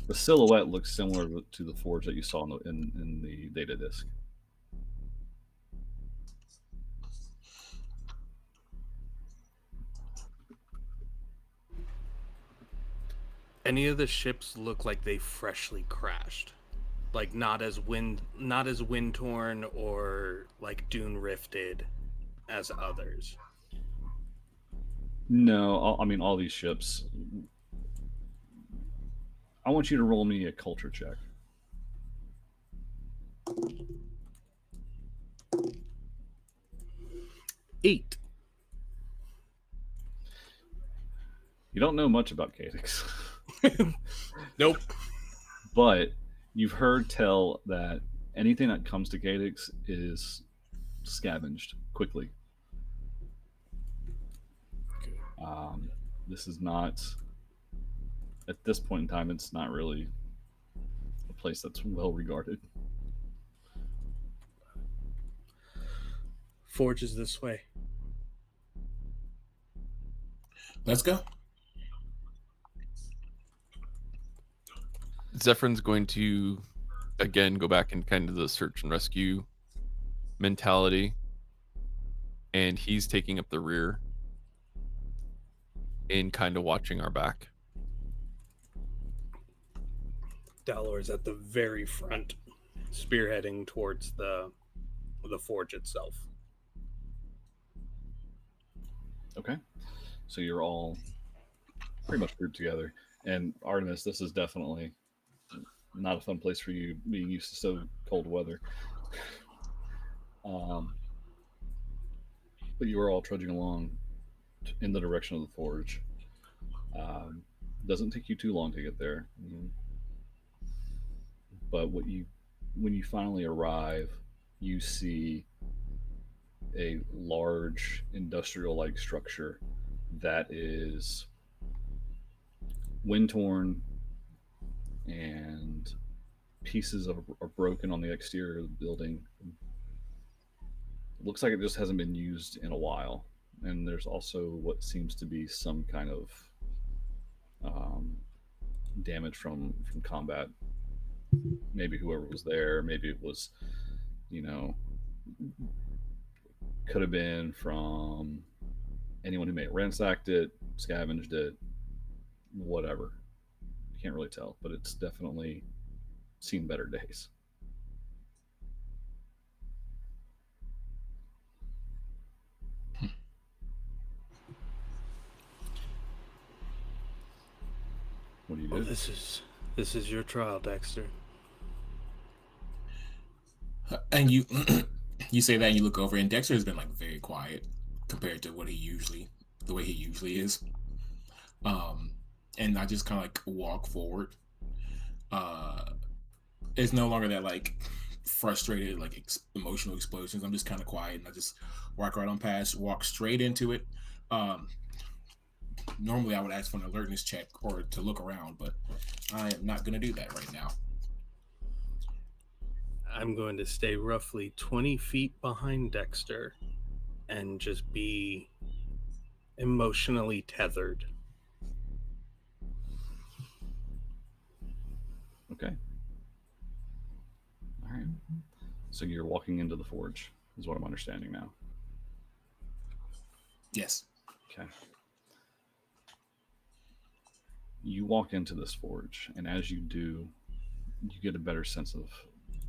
The silhouette looks similar to the forge that you saw in the data disk. Any of the ships look like they freshly crashed, like not as wind torn or like dune rifted as others. No, I mean all these ships. I want you to roll me a culture check. Eight. You don't know much about Cadix. Nope. But you've heard tell that anything that comes to Cadix is scavenged quickly. This is not, at this point in time, it's not really a place that's well regarded. Forge is this way. Let's go. Zephyrn's going to again go back in kind of the search and rescue mentality, and he's taking up the rear and kind of watching our back. Dalor is at the very front, spearheading towards the forge itself. Okay, so you're all pretty much grouped together. And Artemis, this is definitely not a fun place for you, being used to so cold weather. But you are all trudging along in the direction of the forge. Doesn't take you too long to get there. But when you finally arrive, you see a large industrial-like structure that is wind-torn, and pieces are broken on the exterior of the building. It looks like it just hasn't been used in a while. And there's also what seems to be some kind of damage from combat. Maybe whoever was there, maybe it was, could have been from anyone who may have ransacked it, scavenged it, whatever. You can't really tell, but it's definitely seen better days. What do you do? Well, this is your trial, Dexter. And you you say that and you look over, and Dexter has been like very quiet compared to the way he usually is. And I just kind of like walk forward. It's no longer that like frustrated, like emotional explosions. I'm just kind of quiet, and I just walk right on past, walk straight into it. Normally I would ask for an alertness check or to look around, but I am not going to do that right now. I'm going to stay roughly 20 feet behind Dexter and just be emotionally tethered. Okay. All right. So you're walking into the forge, is what I'm understanding now. Yes. Okay. You walk into this forge, and as you do, you get a better sense of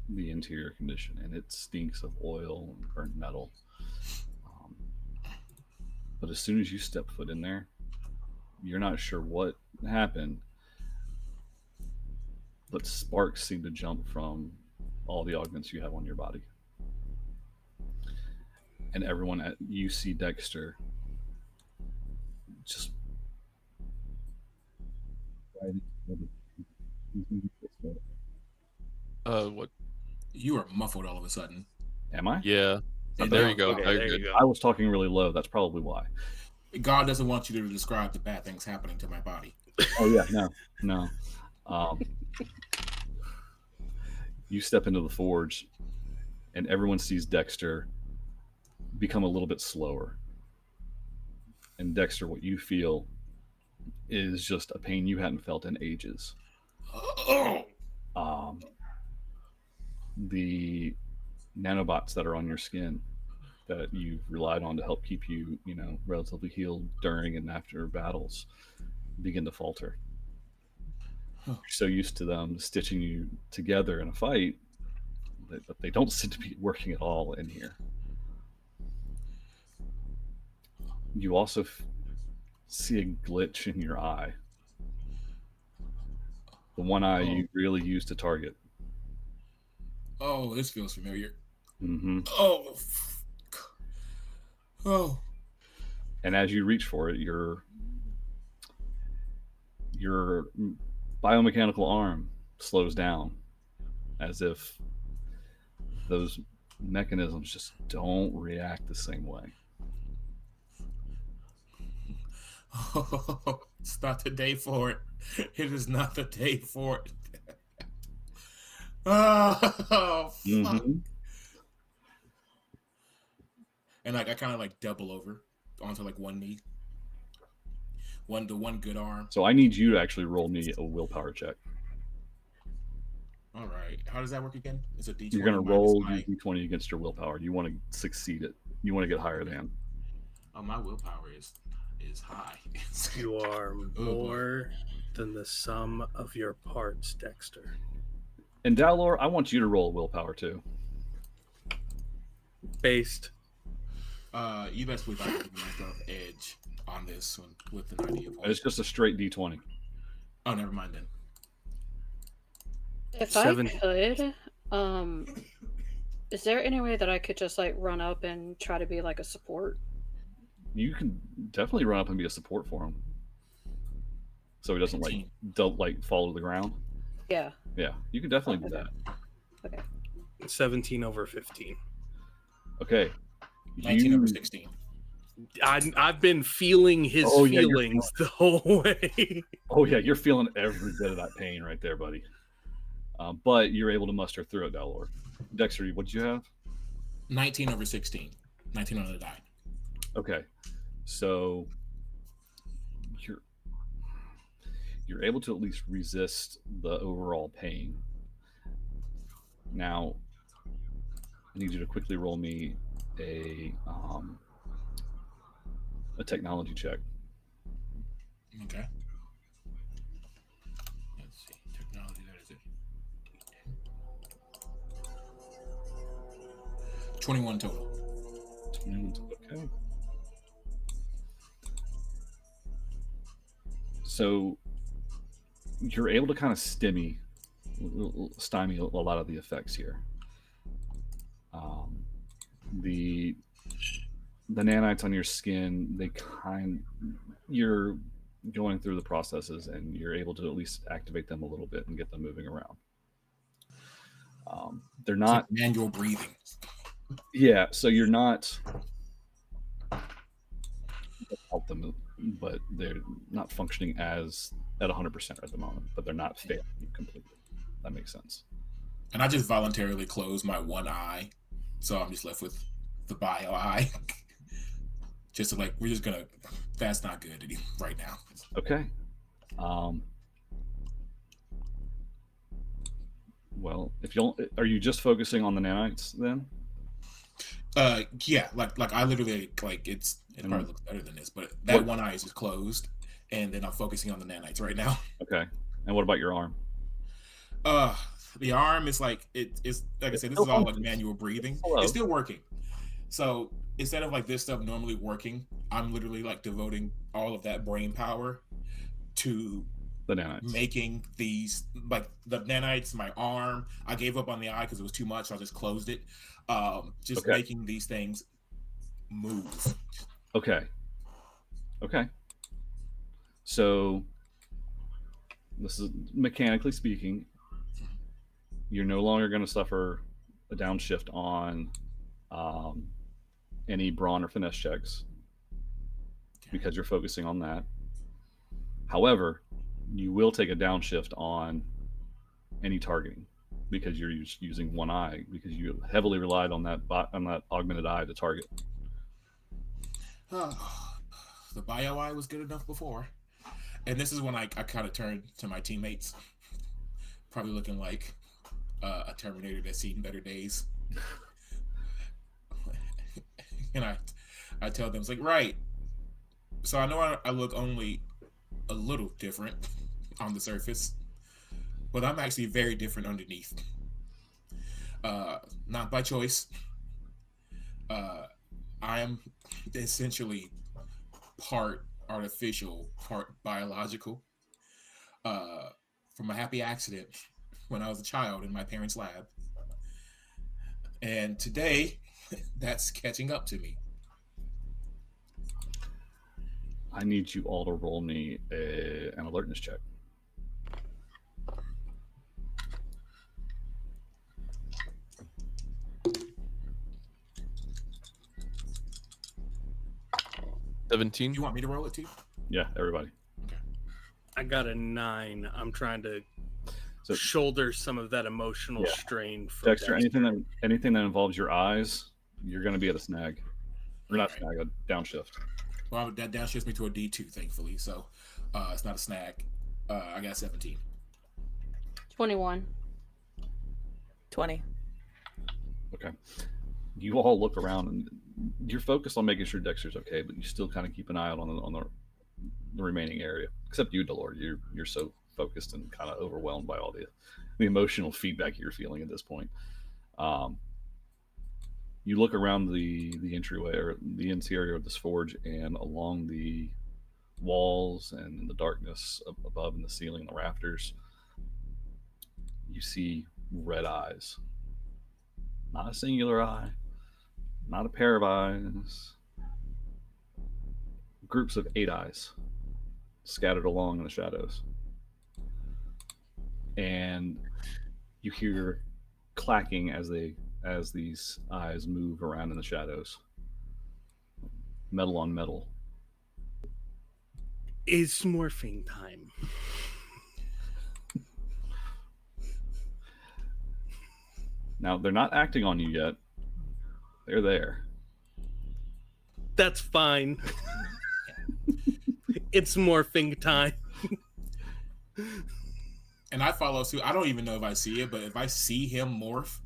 the interior condition, and it stinks of oil and burnt metal. But as soon as you step foot in there, you're not sure what happened, but sparks seem to jump from all the augments you have on your body. And everyone you see Dexter just What? You are muffled all of a sudden. Am I? Yeah. Okay, There you go. Okay, Now you're there you good. go. I was talking really low. That's probably why. God doesn't want you to describe the bad things happening to my body. Oh yeah, no. You step into the forge, and everyone sees Dexter become a little bit slower. And Dexter, what you feel is just a pain you hadn't felt in ages. The nanobots that are on your skin that you've relied on to help keep you, relatively healed during and after battles begin to falter. You're so used to them stitching you together in a fight that they don't seem to be working at all in here. You also see a glitch in your eye. The one eye you really use to target. Oh, this feels familiar. Mm-hmm. Oh. And as you reach for it, your biomechanical arm slows down, as if those mechanisms just don't react the same way. Oh, it's not the day for it. It is not the day for it. Oh, fuck. Mm-hmm. And like I kind of like double over onto like one knee. One good arm. So I need you to actually roll me a willpower check. All right. How does that work again? It's a D20. You're going to roll your D20 against your willpower. You want to succeed it. You want to get higher than. Oh, my willpower is high. You are more than the sum of your parts, Dexter. And Dalor, I want you to roll willpower too. Based. You best believe I can give myself edge on this one with the 90 of It's just a straight D20. Oh, never mind then. If 7. I could, is there any way that I could just like run up and try to be like a support? You can definitely run up and be a support for him, so he doesn't like fall to the ground. Yeah. Yeah, you can definitely do that. Okay. 17 over 15. Okay. 19 over 16. I've been feeling his feelings the whole way. Oh yeah, you're feeling every bit of that pain right there, buddy. But you're able to muster through it, Dalor. Dexter, what'd you have? 19 over 16. 19 on the die. Okay, so you're able to at least resist the overall pain. Now, I need you to quickly roll me a technology check. Okay. Let's see. Technology, that is it. 21 total. 21 total. Okay. So you're able to kind of stymie a lot of the effects here. The nanites on your skin, you're going through the processes and you're able to at least activate them a little bit and get them moving around. They're not like manual breathing. Yeah, so you're not help them, but they're not functioning as at 100% at the moment, but they're not failing completely. That makes sense. And I just voluntarily closed my one eye, so I'm just left with the bio eye. Just to we're just gonna. That's not good right now. Okay. Well, are you just focusing on the nanites then? Yeah, like I literally it probably looks better than this, but that one eye is just closed, and then I'm focusing on the nanites right now. Okay. And what about your arm? The arm is it's like I said, this is all like manual breathing. Hello. It's still working. So instead of this stuff normally working, I'm literally devoting all of that brain power to the nanites, making these the nanites. My arm, I gave up on the eye because it was too much, so I just closed it. Making these things move. Okay. So this is mechanically speaking, you're no longer going to suffer a downshift on any brawn or finesse checks because you're focusing on that. However, you will take a downshift on any targeting because you're using one eye because you heavily relied on that augmented eye to target. The bio eye was good enough before. And this is when I kind of turned to my teammates, probably looking like a Terminator that's seen better days. And I tell them, it's like, right. So I know I look only a little different on the surface, but I'm actually very different underneath. Not by choice. I am essentially part artificial, part biological. From a happy accident when I was a child in my parents' lab. And today, that's catching up to me. I need you all to roll me an alertness check. You 17. want me to roll it too? Yeah, everybody. I got a 9. I'm trying to So shoulder some of that emotional Yeah. strain from Dexter, anything that involves your eyes, you're going to be at a snag. Or not Right. snag, a downshift. Well, that downshifts me to a D2, thankfully. So it's not a snag. I got 17. 21. 20. Okay. You all look around and you're focused on making sure Dexter's okay, but you still kind of keep an eye out on the remaining area. Except you, Delore. You're so focused and kind of overwhelmed by all the emotional feedback you're feeling at this point. You look around the entryway or the interior of this forge, and along the walls and in the darkness above in the ceiling and the rafters, you see red eyes. Not a singular eye, not a pair of eyes. Groups of 8 eyes scattered along in the shadows. And you hear clacking as these eyes move around in the shadows. Metal on metal. It's morphing time. Now, they're not acting on you yet. They're there. That's fine. It's morphing time. And I follow suit. I don't even know if I see it, but if I see him morph,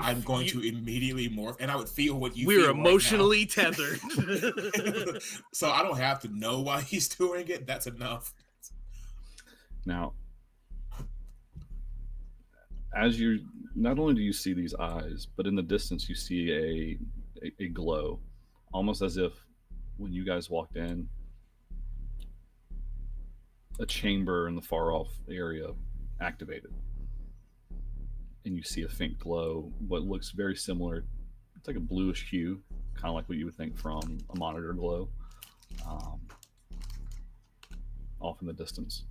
I'm going to immediately morph, and I would feel what you feel. We're emotionally tethered. So I don't have to know why he's doing it. That's enough. Now, as you not only do you see these eyes, but in the distance you see a glow, almost as if when you guys walked in, a chamber in the far off area activated, and you see a faint glow, what looks very similar. It's like a bluish hue, kind of like what you would think from a monitor glow, off in the distance.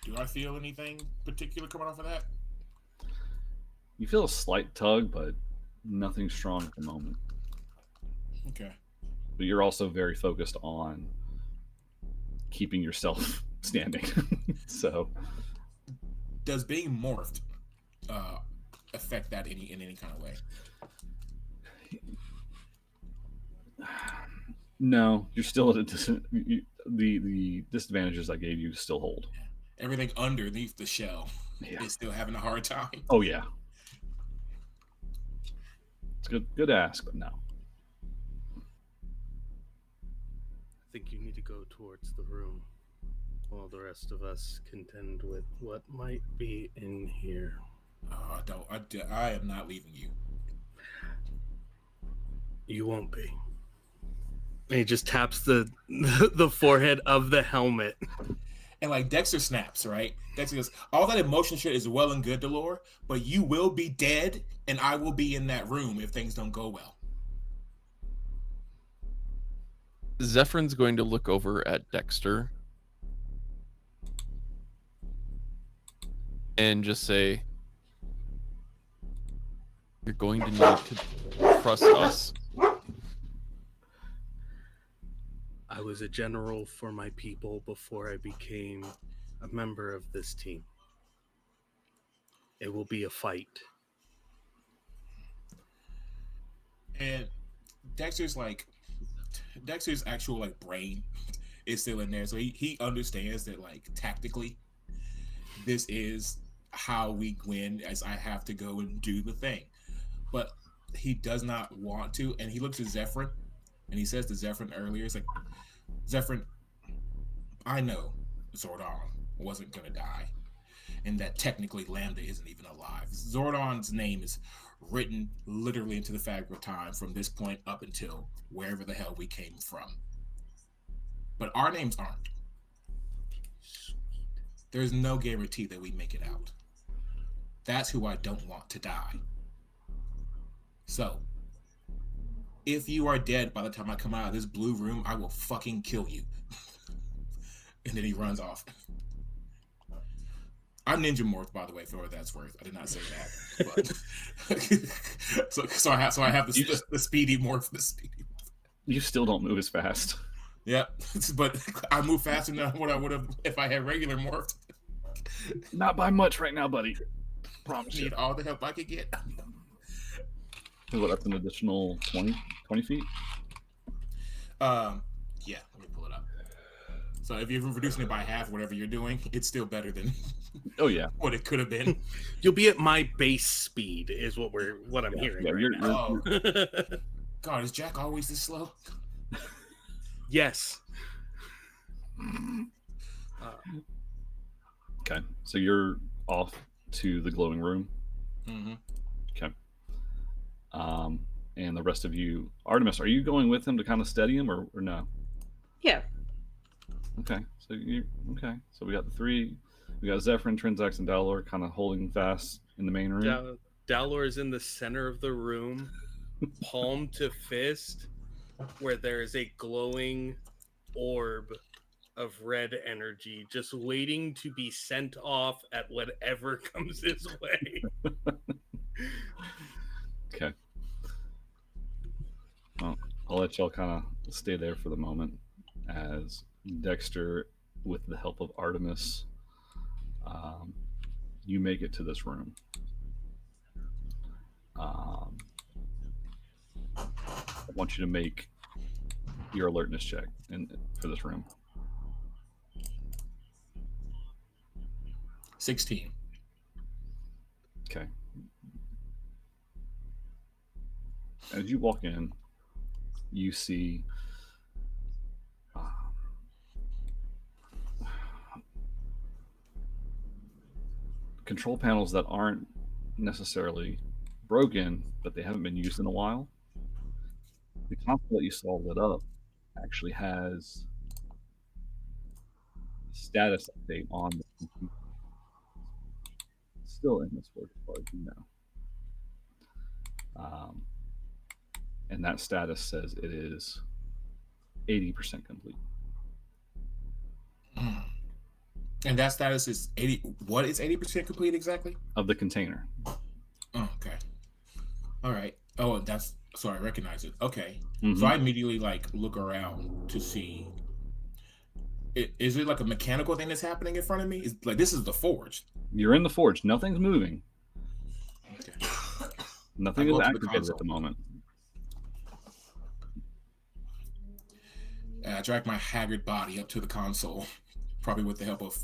Do I feel anything particular coming off of that? You feel a slight tug, but nothing strong at the moment. Okay. But you're also very focused on keeping yourself standing. So, does being morphed affect that in any kind of way? No, you're still at a the disadvantages I gave you still hold. Everything underneath the shell is still having a hard time. Oh yeah, it's good to ask, but no. I think you need to go towards the room while the rest of us contend with what might be in here. I am not leaving you. You won't be. And he just taps the forehead of the helmet. And like Dexter snaps, right? Dexter goes, all that emotion shit is well and good, Delore, but you will be dead, and I will be in that room if things don't go well. Zephyrn's going to look over at Dexter and just say, "You're going to need to trust us." I was a general for my people before I became a member of this team. It will be a fight. And Dexter's actual like brain is still in there, so he understands that like tactically this is how we win, as I have to go and do the thing. But he does not want to, and he looks at Zephyrin and he says to Zephyrin earlier, it's like, Zephyrin, I know Zordon wasn't gonna die, and that technically Lambda isn't even alive. Zordon's name is written literally into the fabric of time from this point up until wherever the hell we came from. But our names aren't. There's no guarantee that we make it out. That's who I don't want to die. So, if you are dead by the time I come out of this blue room, I will fucking kill you. And then he runs off. I'm Ninja Morph, by the way, for what that's worth. I did not say that. But so I have the speedy morph. You still don't move as fast. Yeah, but I move faster than what I would have if I had regular morph. Not by much right now, buddy. Promise you. Need all the help I could get. What, that's an additional 20 feet? Yeah, let me pull it up. So if you're reducing it by half, whatever you're doing, it's still better than Oh yeah, what it could have been. You'll be at my base speed, is what I'm hearing. Yeah, right you're- now. God, is Jack always this slow? Yes. Okay, so you're off to the glowing room. Mm-hmm. Okay. And the rest of you, Artemis, are you going with him to kind of steady him, or no? Yeah. Okay, so So we got the three. We got Zephyrin, Trinzax, and Dalor kind of holding fast in the main room. Dalor is in the center of the room, palm to fist, where there is a glowing orb of red energy just waiting to be sent off at whatever comes his way. Okay. Well, I'll let y'all kind of stay there for the moment as Dexter, with the help of Artemis, you make it to this room. I want you to make your alertness check for this room. 16. Okay. As you walk in, you see control panels that aren't necessarily broken, but they haven't been used in a while. The console that you saw lit up actually has a status update on the computer. It's still in this work as far as you know. And that status says it is 80% complete. And that status is 80. What is 80% complete exactly? Of the container. Oh, okay. All right. Oh, that's so I recognize it. Okay. Mm-hmm. So I immediately like look around to see. Is it like a mechanical thing that's happening in front of me? Is like this is the forge. You're in the forge. Nothing's moving. Okay. Nothing is activated at the moment. I drag my haggard body up to the console, probably with the help of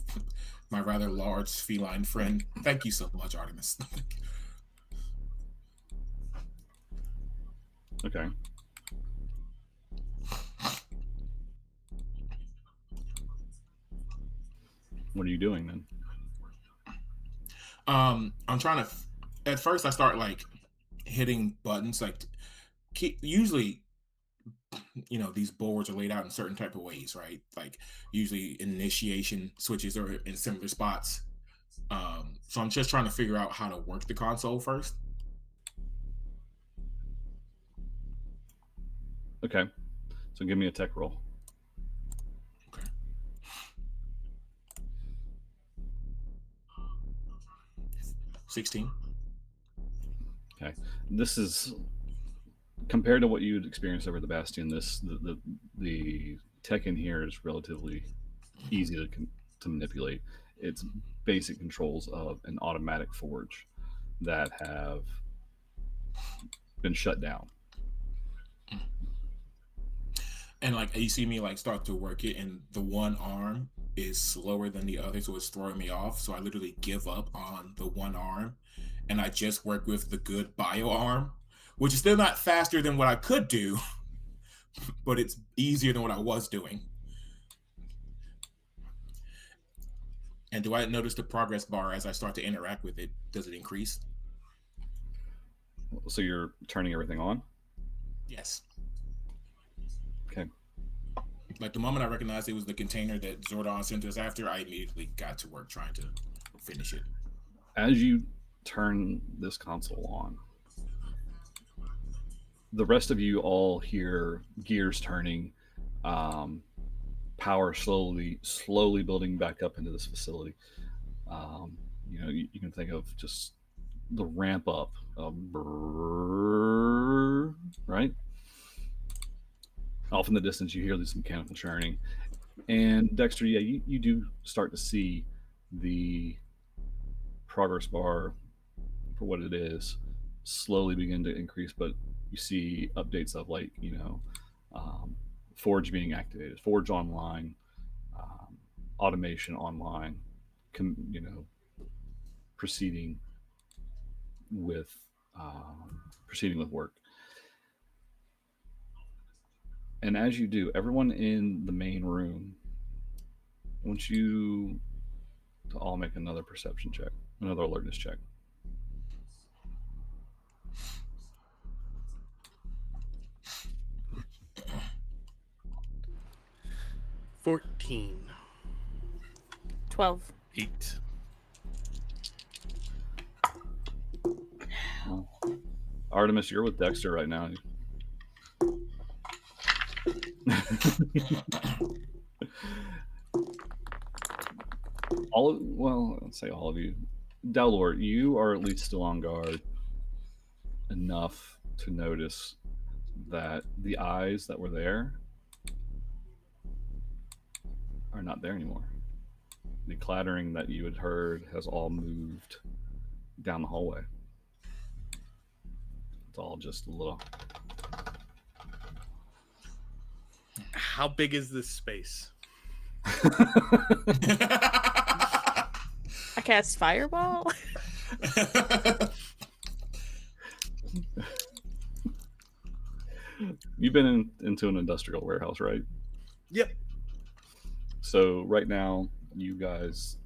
my rather large feline friend. Thank you so much, Artemis. Okay. What are you doing then? I'm trying to. At first, I start like hitting buttons. Like, usually, these boards are laid out in certain type of ways, right? Like, usually initiation switches are in similar spots. So I'm just trying to figure out how to work the console first. Okay. So give me a tech roll. Okay. $16. Okay. This is compared to what you'd experienced over the Bastion. The tech in here is relatively easy to manipulate. It's basic controls of an automatic forge that have been shut down. And like you see me like start to work it, and the one arm is slower than the other, so it's throwing me off. So I literally give up on the one arm, and I just work with the good bio arm, which is still not faster than what I could do, but it's easier than what I was doing. And do I notice the progress bar as I start to interact with it? Does it increase? So you're turning everything on? Yes. Okay. Like the moment I recognized it was the container that Zordon sent us after, I immediately got to work trying to finish it. As you turn this console on, the rest of you all hear gears turning, power slowly building back up into this facility. You know, you can think of just the ramp up of brrr, right? Off in the distance, you hear this mechanical churning. And Dexter, yeah, you do start to see the progress bar for what it is slowly begin to increase, but you see updates of like, you know, Forge being activated, Forge online, automation online, you know, proceeding with work. And as you do, everyone in the main room, I want you to all make another perception check, another alertness check. $14. 12. 8. Well, Artemis, you're with Dexter right now. Let's say all of you. Dalor, you are at least still on guard enough to notice that the eyes that were there are not there anymore. The clattering that you had heard has all moved down the hallway. It's all just a little. How big is this space? I cast Fireball. You've been into an industrial warehouse, right? Yep. So right now, you guys,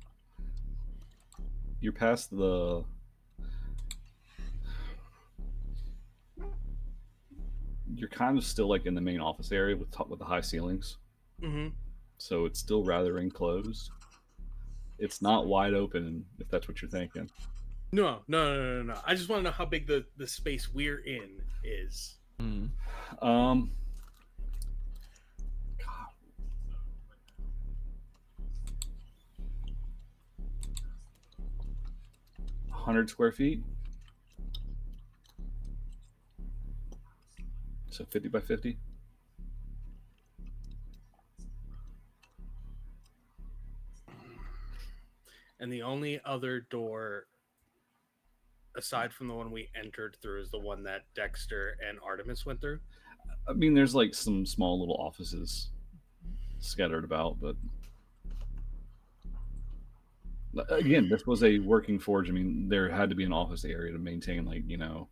you're past you're kind of still like in the main office area with the high ceilings. Mm-hmm. So it's still rather enclosed. It's not wide open, if that's what you're thinking. No. I just want to know how big the space we're in is. Mm. God. 100 square feet. So 50 by 50. And the only other door aside from the one we entered through is the one that Dexter and Artemis went through. I mean, there's like some small little offices scattered about, but again, this was a working forge. I mean, there had to be an office area to maintain, like, you know,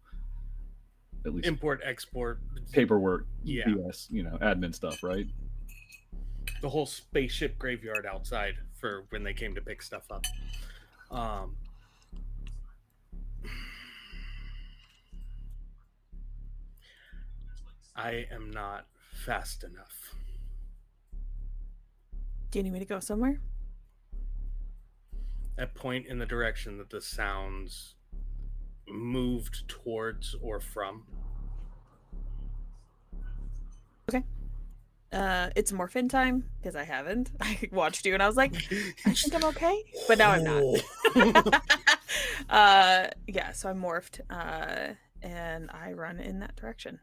at least import, export, paperwork, yeah, BS, you know, admin stuff, right? The whole spaceship graveyard outside for when they came to pick stuff up. I am not fast enough. Do you need me to go somewhere? At point in the direction that the sounds moved towards or from. Okay. It's morphin time because I haven't. I watched you and I was like, I think I'm okay, but now I'm not. Yeah, so I'm morphed, and I run in that direction.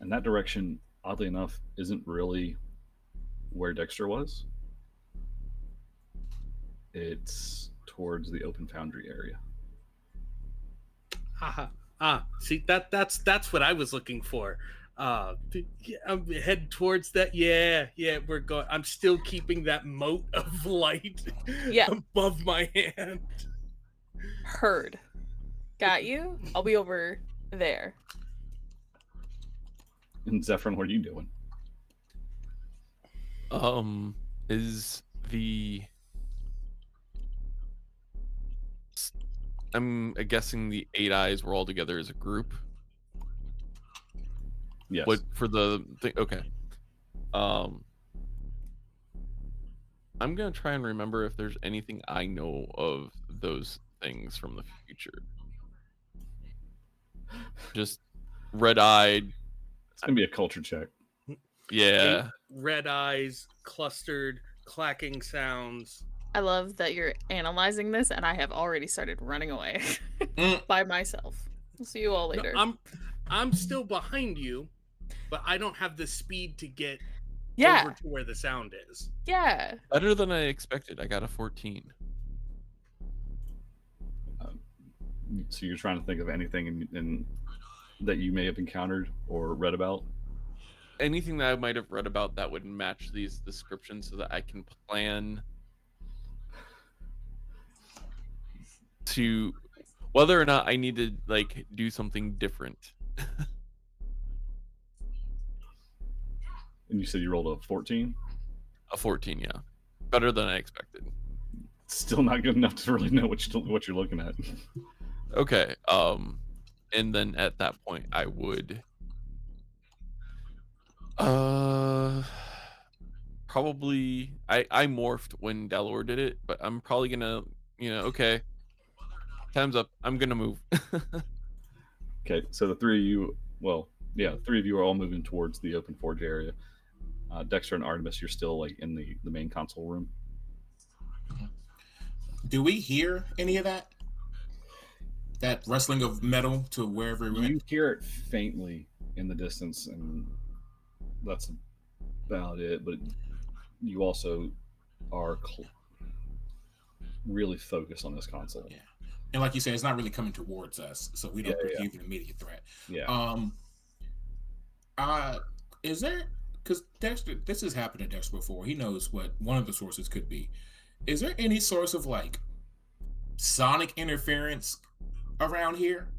And that direction, oddly enough, isn't really where Dexter was. It's towards the open foundry area. See, that's what I was looking for. Yeah, I'm heading towards that. Yeah, we're going. I'm still keeping that moat of light Yeah. above my hand. Heard. Got you. I'll be over there. And Zephyrin, what are you doing? Is the I'm guessing the 8 eyes were all together as a group. Yes. What for the thing? Okay. I'm gonna try and remember if there's anything I know of those things from the future. Just red-eyed. It's gonna be a culture check. Yeah. Red eyes, clustered, clacking sounds. I love that you're analyzing this, and I have already started running away by myself. We'll see you all No, later. I'm still behind you, but I don't have the speed to get Yeah. over to where the sound is. Yeah. Better than I expected. I got a 14. So you're trying to think of anything in that you may have encountered or read about? Anything that I might have read about that would match these descriptions so that I can plan to whether or not I need to like do something different. And you said you rolled a 14? A 14, yeah. Better than I expected. Still not good enough to really know what you're looking at. Okay. And then at that point I would probably I morphed when Dalor did it, but I'm probably gonna, okay. Time's up. I'm gonna move. Okay, so the three of you, three of you are all moving towards the open forge area. Dexter and Artemis, you're still like in the main console room. Do we hear any of that? That rustling of metal to wherever it You went? hear it faintly in the distance, and that's about it. But you also are really focused on this console. Yeah. And like you said, it's not really coming towards us, so we don't perceive an immediate threat. Yeah. Is there, because Dexter, this has happened to Dexter before. He knows what one of the sources could be. Is there any source of like sonic interference around here?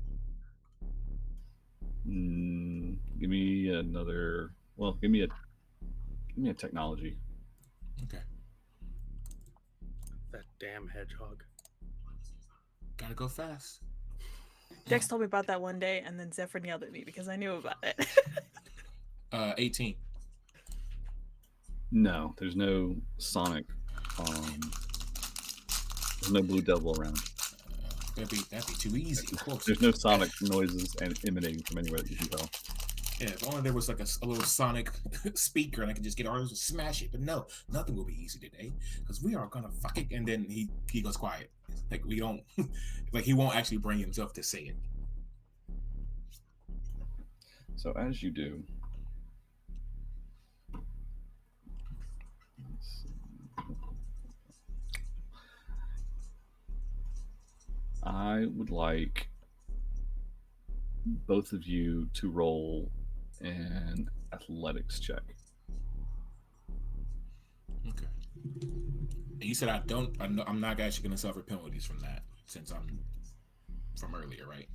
Give me another. Well, give me a technology. Okay. That damn hedgehog. Gotta go fast. Dex told me about that one day, and then Zephyrin yelled at me because I knew about it. 18. No, there's no sonic. There's no Blue Devil around. That'd be too easy. Of course. There's no sonic noises emanating from anywhere that you can tell. Yeah, if only there was like a little sonic speaker and I could just get ours to smash it. But no, nothing will be easy today because we are gonna fuck it. And then he goes quiet. Like we don't, like he won't actually bring himself to say it. So as you do, I would like both of you to roll an athletics check. Okay. And you said I'm not actually going to suffer penalties from that since I'm from earlier, right?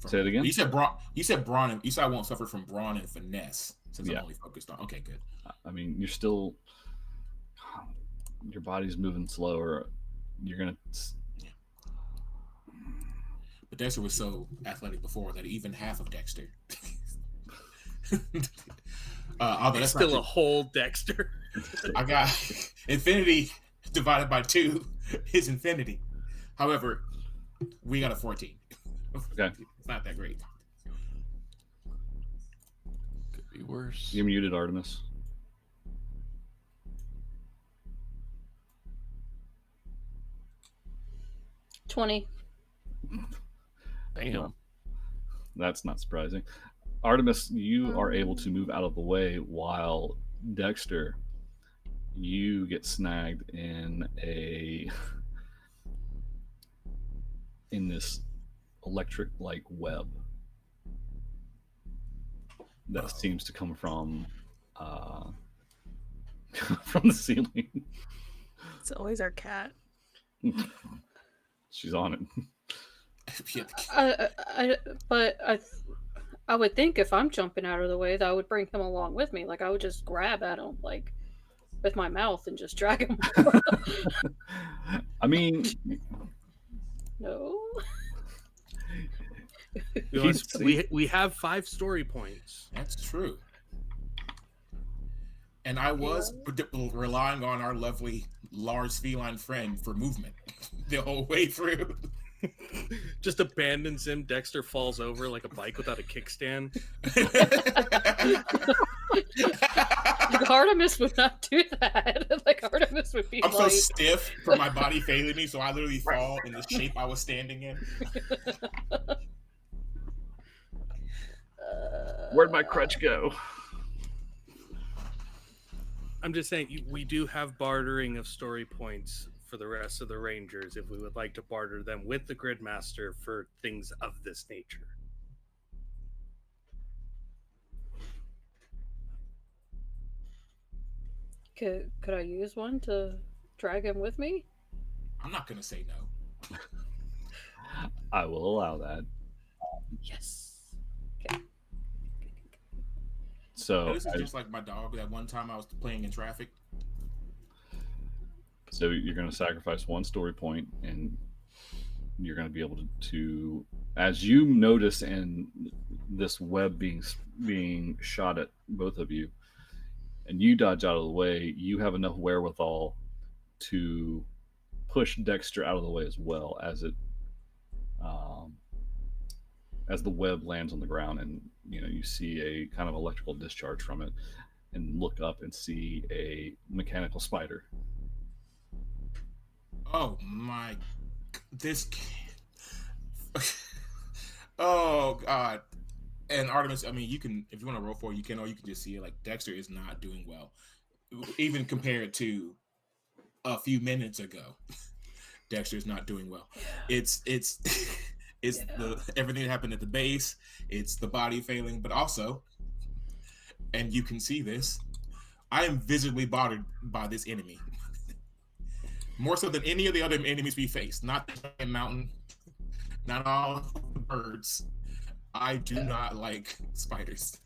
Say it again. You said brawn. You said I won't suffer from brawn and finesse since I'm only focused on. Okay, good. I mean, you're still, your body's moving slower. You're gonna. But Dexter was so athletic before that even half of Dexter. Although that's still a whole Dexter. I got infinity divided by 2 is infinity. However, we got a 14. Okay. It's not that great. Could be worse. You're muted, Artemis. $20. Damn. That's not surprising. Artemis, you are able to move out of the way, while Dexter, you get snagged in this electric-like web that seems to come from from the ceiling. It's always our cat. She's on it. I would think if I'm jumping out of the way, that I would bring him along with me. Like I would just grab at him, like with my mouth, and just drag him. I mean, no. We have 5 story points. That's true. And I was relying on our lovely large feline friend for movement the whole way through. Just abandons him. Dexter falls over like a bike without a kickstand. Like, Artemis would not do that. Like Artemis would be. I'm so stiff from my body failing me, so I literally fall in the shape I was standing in. Where'd my crutch go? I'm just saying, we do have bartering of story points for the rest of the Rangers if we would like to barter them with the Gridmaster for things of this nature. Could I use one to drag him with me? I'm not gonna say no. I will allow that. Yes. Okay. So this is just like my dog. That one time I was playing in traffic. So you're going to sacrifice 1 story point, and you're going to be able to, as you notice in this web being shot at both of you, and you dodge out of the way, you have enough wherewithal to push Dexter out of the way as well, as the web lands on the ground, and you see a kind of electrical discharge from it, and look up and see a mechanical spider. Oh my! Oh God! And Artemis, I mean, you can, if you want to roll for it, you can, or you can just see it. Like Dexter is not doing well, even compared to a few minutes ago. Dexter is not doing well. It's the everything that happened at the base. It's the body failing, but also, and you can see this, I am visibly bothered by this enemy. More so than any of the other enemies we faced. Not the giant mountain, not all the birds. I do not like spiders.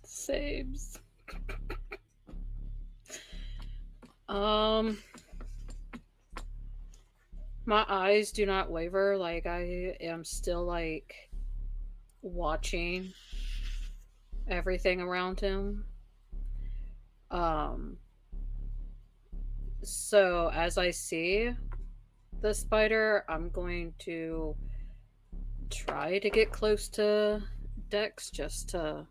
Saves. My eyes do not waver. Like I am still like watching everything around him. So as I see the spider, I'm going to try to get close to Dex just to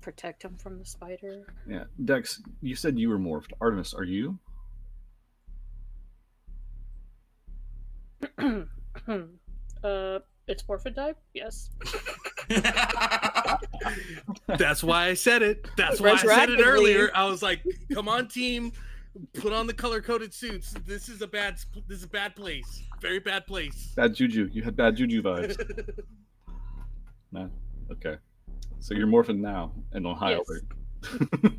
protect him from the spider. Yeah, Dex, you said you were morphed. Artemis, are you? It's morphin type? Yes. That's why I said it. That's why I said it earlier. I was like, "Come on, team, put on the color-coded suits. This is a bad place. Very bad place." Bad juju. You had bad juju vibes. No. Okay. So you're morphing now and on high alert.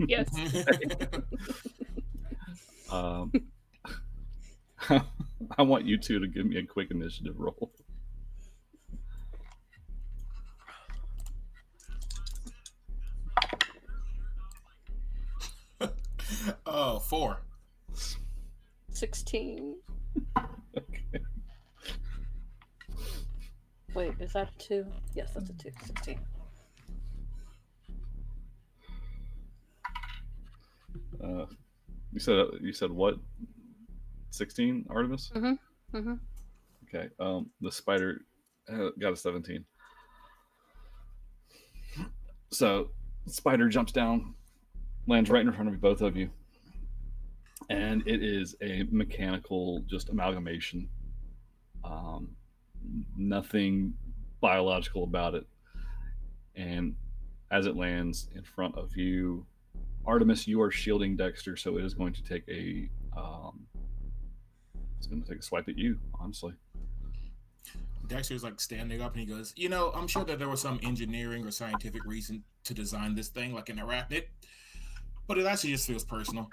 Yes. I want you two to give me a quick initiative roll. Oh, 4. 16. Okay. Wait, is that a 2? Yes, that's a 2. 16. You said what? 16, Artemis? Mm-hmm. Mm-hmm. Okay. The spider got a 17. So the spider jumps down, lands right in front of both of you, and it is a mechanical just amalgamation Um, Nothing biological about it. And as it lands in front of you, Artemis, you are shielding Dexter, so it is going to take a it's going to take a swipe at you. Honestly, Dexter's like standing up and he goes, I'm sure that there was some engineering or scientific reason to design this thing like an arachnid, but it actually just feels personal.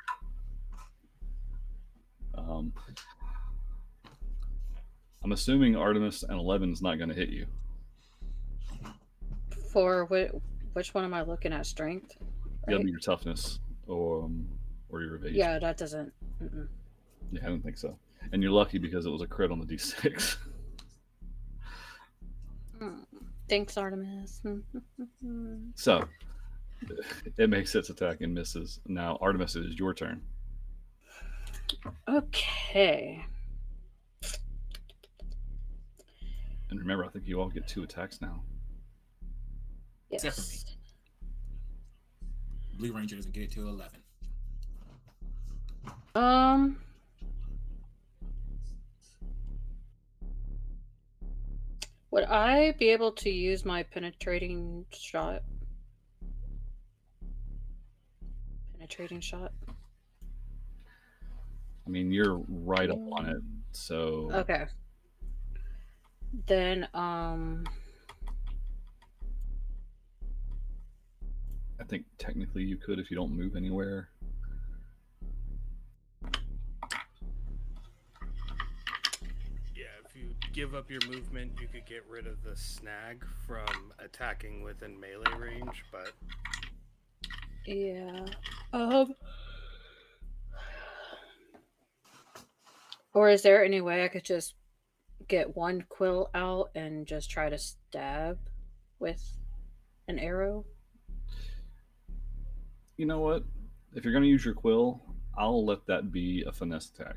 I'm assuming Artemis and 11 is not going to hit you. For which one am I looking at? Strength? That'll Right? be your toughness or your evasion. Yeah, that doesn't. Mm-mm. Yeah, I don't think so. And you're lucky because it was a crit on the D6. Thanks, Artemis. So it makes its attack and misses. Now, Artemis, it is your turn. Okay. And remember, I think you all get 2 attacks now. Except for Yes. Blue Ranger doesn't get it till 11. Would I be able to use my penetrating shot? Penetrating shot? I mean, you're right up on it. So Okay. Then, I think technically you could if you don't move anywhere. Yeah, if you give up your movement, you could get rid of the snag from attacking within melee range, but yeah. Or is there any way I could just get one quill out and just try to stab with an arrow? You know what? If you're going to use your quill, I'll let that be a finesse attack.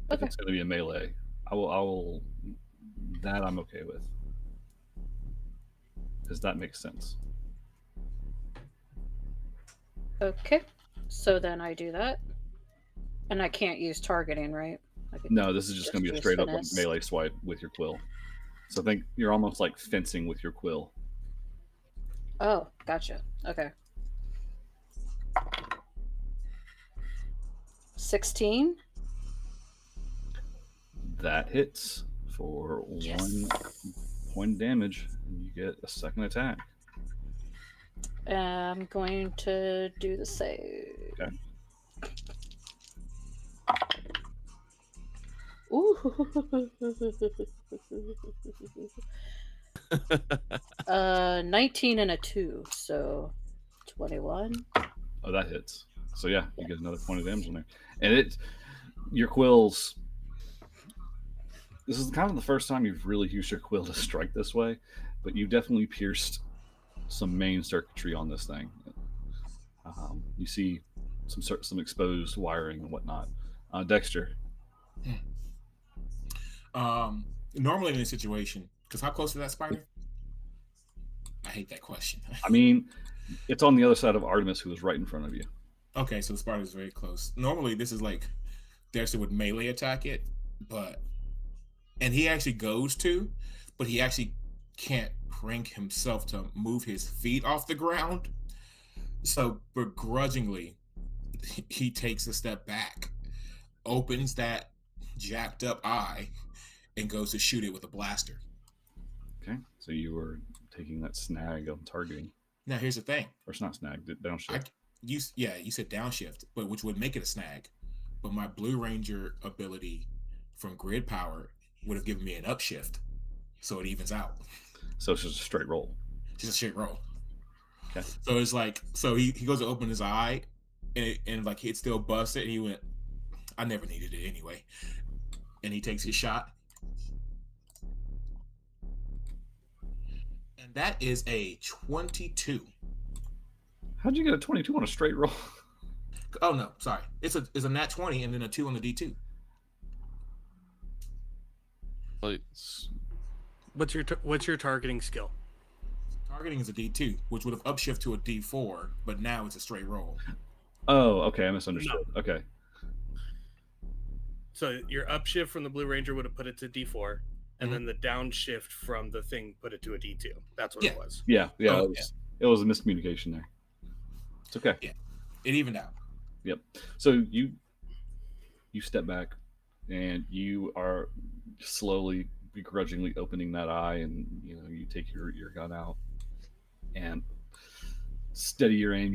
If Okay. it's going to be a melee, I will. That I'm okay with. Because that makes sense. Okay. So then I do that. And I can't use targeting, right? I could No, this is just going to be a use straight up finesse. melee swipe with your quill. So I think you're almost like fencing with your quill. Oh, gotcha. Okay. 16? That hits for 1 point damage. And you get a second attack. I'm going to do the same. Okay. Ooh. 19 and a 2, so 21. Oh, that hits. So yeah, you get another point of damage in there. And your quills. This is kind of the first time you've really used your quill to strike this way, but you definitely pierced some main circuitry on this thing. You see some exposed wiring and whatnot. Dexter. Normally in this situation, because how close to that spider? I hate that question. I mean, it's on the other side of Artemis, who is right in front of you. Okay, so the spider is very close. Normally, this is like Dexter would melee attack it, and he actually goes to, but he actually can't bring himself to move his feet off the ground. So begrudgingly, he takes a step back, opens that jacked up eye, and goes to shoot it with a blaster. Okay, so you were taking that snag on targeting. Now here's the thing. Or it's not snag, downshift. You said downshift, but which would make it a snag. But my Blue Ranger ability from grid power would have given me an upshift, so it evens out. So it's just a straight roll. Just a straight roll. Okay. So it's like, so he goes to open his eye, and like it still busted, and he went, I never needed it anyway. And he takes his shot. And that is a 22. How'd you get a 22 on a straight roll? Oh no, sorry. It's a nat 20 and then a 2 on the D2. Like, what's your targeting skill? Targeting is a D2, which would have upshift to a D4, but now it's a straight roll. Oh, okay. I misunderstood. Okay. So your upshift from the Blue Ranger would have put it to D4, and then the downshift from the thing put it to a D2. That's what it was. Yeah, Oh, it was a miscommunication there. It's okay. Yeah, it evened out. Yep. So you step back, and you are slowly, begrudgingly opening that eye, and you take your gun out and steady your aim.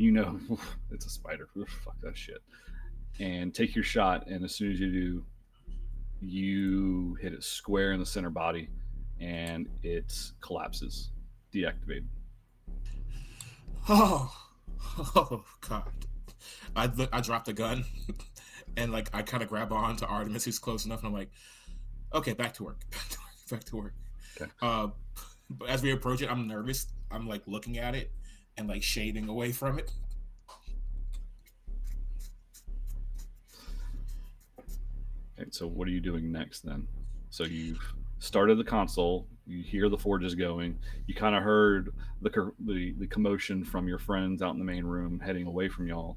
It's a spider. Fuck that shit. And take your shot, and as soon as you do, you hit it square in the center body, and it collapses, deactivated. Oh God! I dropped the gun, and like I kind of grab on to Artemis, who's close enough, and I'm like, okay, back to work. Back to work. Okay. But as we approach it, I'm nervous. I'm like looking at it and like shading away from it. Okay, so what are you doing next then? So you've started the console. You hear the forges going. You kind of heard the commotion from your friends out in the main room heading away from y'all.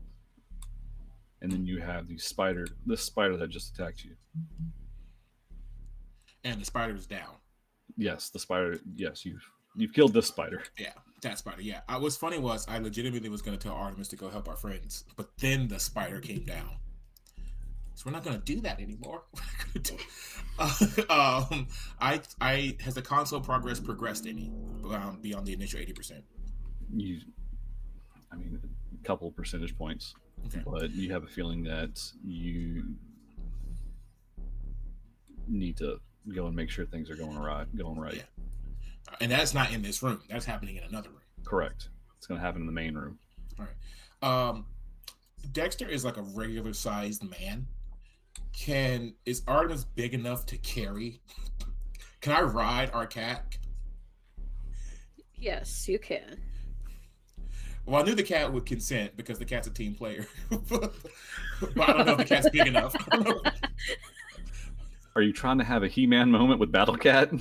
And then you have this spider that just attacked you. And the spider is down. Yes, the spider. Yes, you've killed this spider. Yeah, that spider. Yeah. What's funny was I legitimately was going to tell Artemis to go help our friends, but then the spider came down. So we're not going to do that anymore. Has the console progressed any beyond the initial 80%? A couple of percentage points, okay. But you have a feeling that you need to go and make sure things are going right. Yeah. And that's not in this room. That's happening in another room. Correct. It's going to happen in the main room. All right. Dexter is like a regular sized man. Is Artemis big enough to carry? Can I ride our cat? Yes, you can. Well, I knew the cat would consent because the cat's a team player. But I don't know if the cat's big enough. Are you trying to have a He-Man moment with Battle Cat?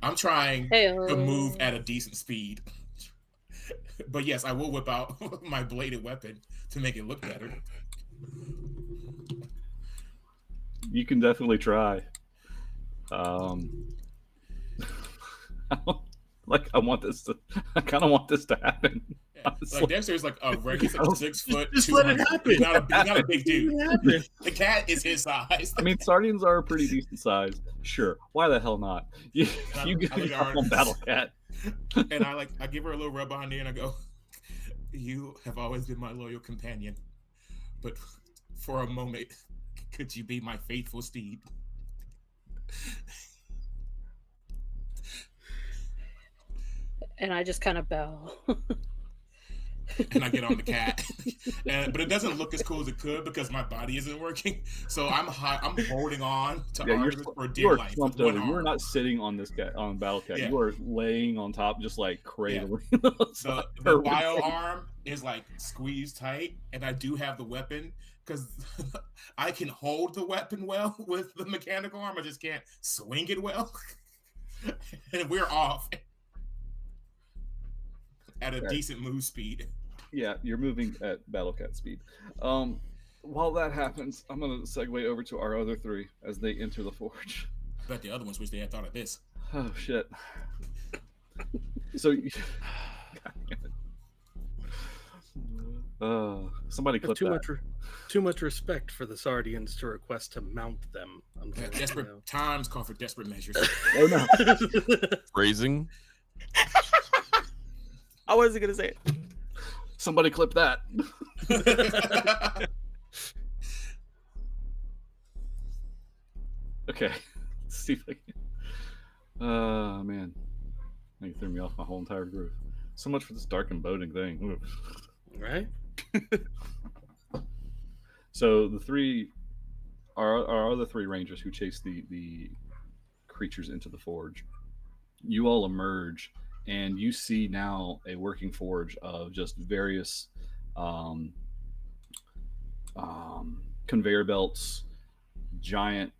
I'm trying to move at a decent speed. But yes, I will whip out my bladed weapon to make it look better. You can definitely try. I kind of want this to happen. Yeah. Like Dexter's like a regular 6 foot. Just let it happen. He's not a big dude. The cat is his size. I mean, Sardians are a pretty decent size. Sure, why the hell not? You get on Battle Cat. And I give her a little rub behind the ear and I go, "You have always been my loyal companion, but for a moment, could you be my faithful steed?" And I just kind of bow. And I get on the cat, but it doesn't look as cool as it could because my body isn't working. So I'm holding on to Artemis for dear life. Slumped over. You are not sitting on this cat on Battle Cat. Yeah. You are laying on top, just like cradling. Yeah. The bio arm is like squeezed tight, and I do have the weapon because I can hold the weapon well with the mechanical arm. I just can't swing it well, and we're off at a decent move speed. Yeah, you're moving at Battle Cat speed. While that happens, I'm going to segue over to our other three as they enter the forge. I bet the other ones wish they had thought of this. Oh, shit. So, somebody clip that. Too much respect for the Sardians to request to mount them. Desperate times call for desperate measures. Oh, no. Phrasing. I wasn't going to say it. Somebody clip that. Okay. Let's see if I can. Man. You threw me off my whole entire groove. So much for this dark and boding thing. Oof. Right? So the three are other three rangers who chase the creatures into the forge. You all emerge, and you see now a working forge of just various conveyor belts, giant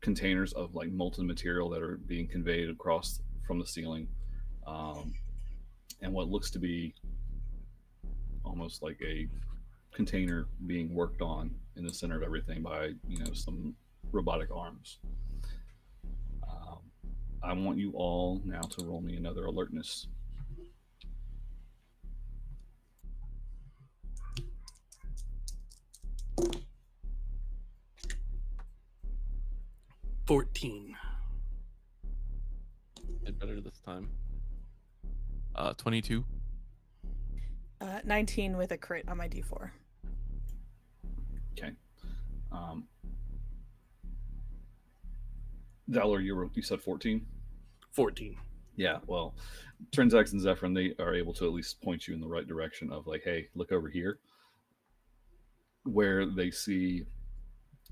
containers of like molten material that are being conveyed across from the ceiling, and what looks to be almost like a container being worked on in the center of everything by some robotic arms. I want you all now to roll me another alertness. $14. Did better this time. 22. 19 with a crit on my D4. Okay. Valor, you said 14? 14. Yeah, well, Trinzax and Zephyrin, they are able to at least point you in the right direction of like, hey, look over here, where they see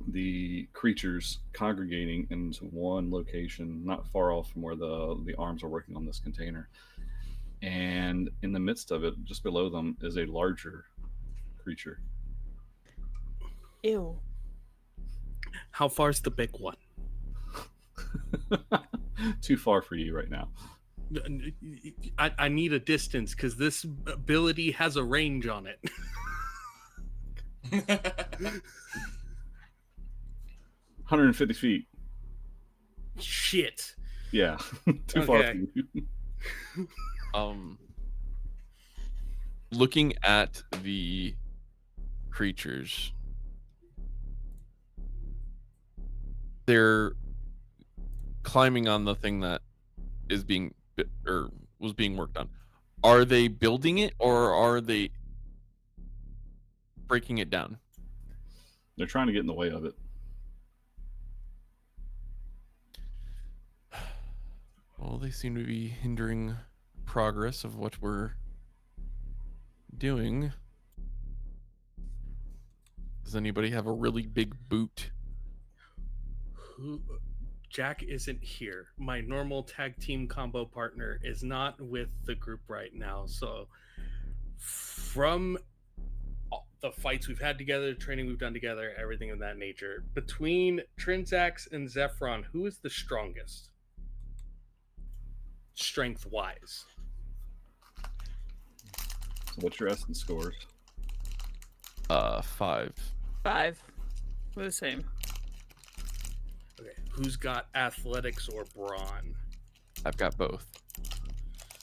the creatures congregating into one location, not far off from where the arms are working on this container. And in the midst of it, just below them, is a larger creature. Ew. How far's the big one? Too far for you right now. I need a distance because this ability has a range on it. 150 feet. Shit. Yeah, too far for Okay. you. Looking at the creatures, they're climbing on the thing that is was being worked on. Are they building it or are they breaking it down? They're trying to get in the way of it. Well, they seem to be hindering progress of what we're doing. Does anybody have a really big boot? Jack isn't here. My normal tag team combo partner is not with the group right now. So from the fights we've had together, training we've done together, everything of that nature, between Trinzax and Zephyron, who is the strongest? Strength-wise. So what's your essence scores? 5. 5. We're the same. Okay, who's got athletics or brawn? I've got both.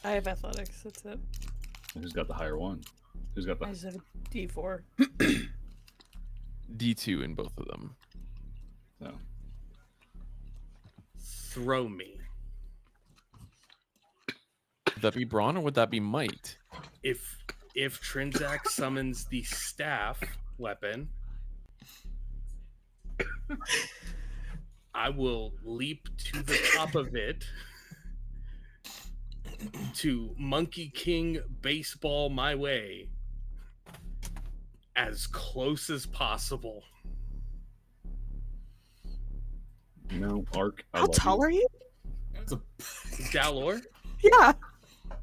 I have athletics. That's it. And who's got the higher one? Who's got I the just have a D4. D2 in both of them. no? Throw me. Would that be brawn or would that be might? If Trinzax summons the staff weapon, I will leap to the top of it to Monkey King baseball my way as close as possible. Arc. I How love tall you. are you? That's a Dalor? Yeah.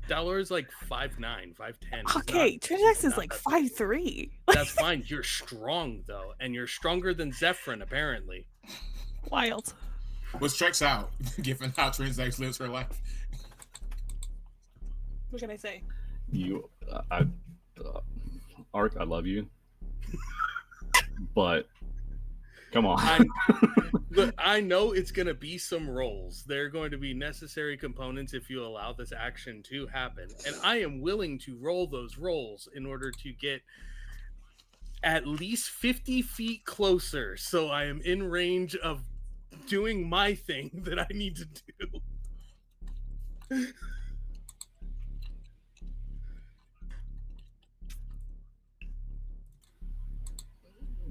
Dalor is like 5'9", 5'10". Okay, Trinzax is not like that- 5'3". That's fine. You're strong though, and you're stronger than Zephyrin apparently. Wild. which checks out, given how Transax lives her life. What can I say? Arc, I love you, but come on. Look, I know it's going to be some rolls. They're going to be necessary components if you allow this action to happen. And I am willing to roll those rolls in order to get at least 50 feet closer. So I am in range of doing my thing that I need to do.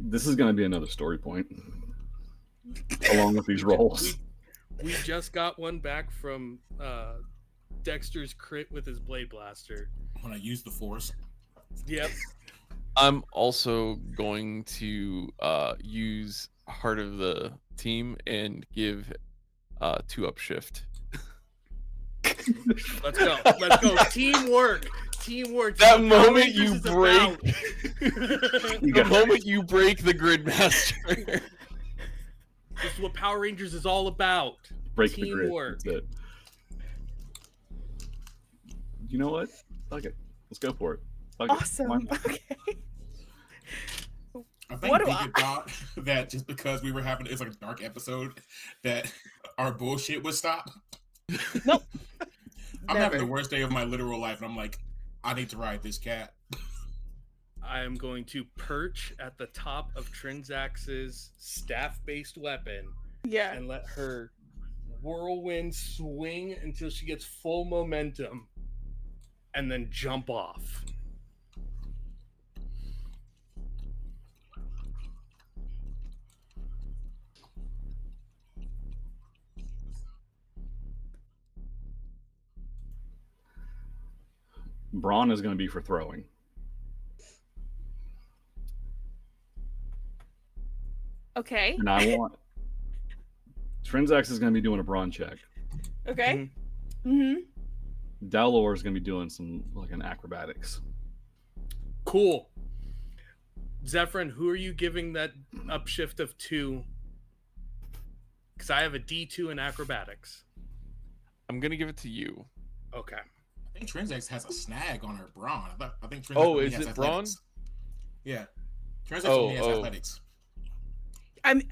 This is going to be another story point along with these rolls. We just got one back from Dexter's crit with his blade blaster. When I use the force. Yep. I'm also going to use Heart of the Team and give 2-up shift. Let's go. Let's go. Teamwork. Teamwork. That Power moment Rangers you is break, about. the moment you break the Gridmaster. This is what Power Rangers is all about. Break the grid. Teamwork. That's it. You know what? Fuck it. Let's go for it. Fuck it. Why Awesome. not? Okay. I think What do Deacon thought that just because we were having it's like a dark episode that our bullshit would stop. Nope. I'm having the Never. worst day of my literal life, and I'm like, I need to ride this cat. I am going to perch at the top of Trinzax's staff-based weapon Yeah. and let her whirlwind swing until she gets full momentum and then jump off. Brawn is going to be for throwing. Okay. And I want Trinzax is going to be doing a brawn check. Okay. Mm-hmm. Dalor is going to be doing some like an acrobatics. Cool. Zephyrin, who are you giving that upshift of 2? Because I have a D2 in acrobatics. I'm gonna give it to you. Okay. I think Trinzax has a snag on her brawn. I think Trinzax Oh, only is has it brawn? athletics. Yeah. Trinzax Oh, only has oh. athletics. I'm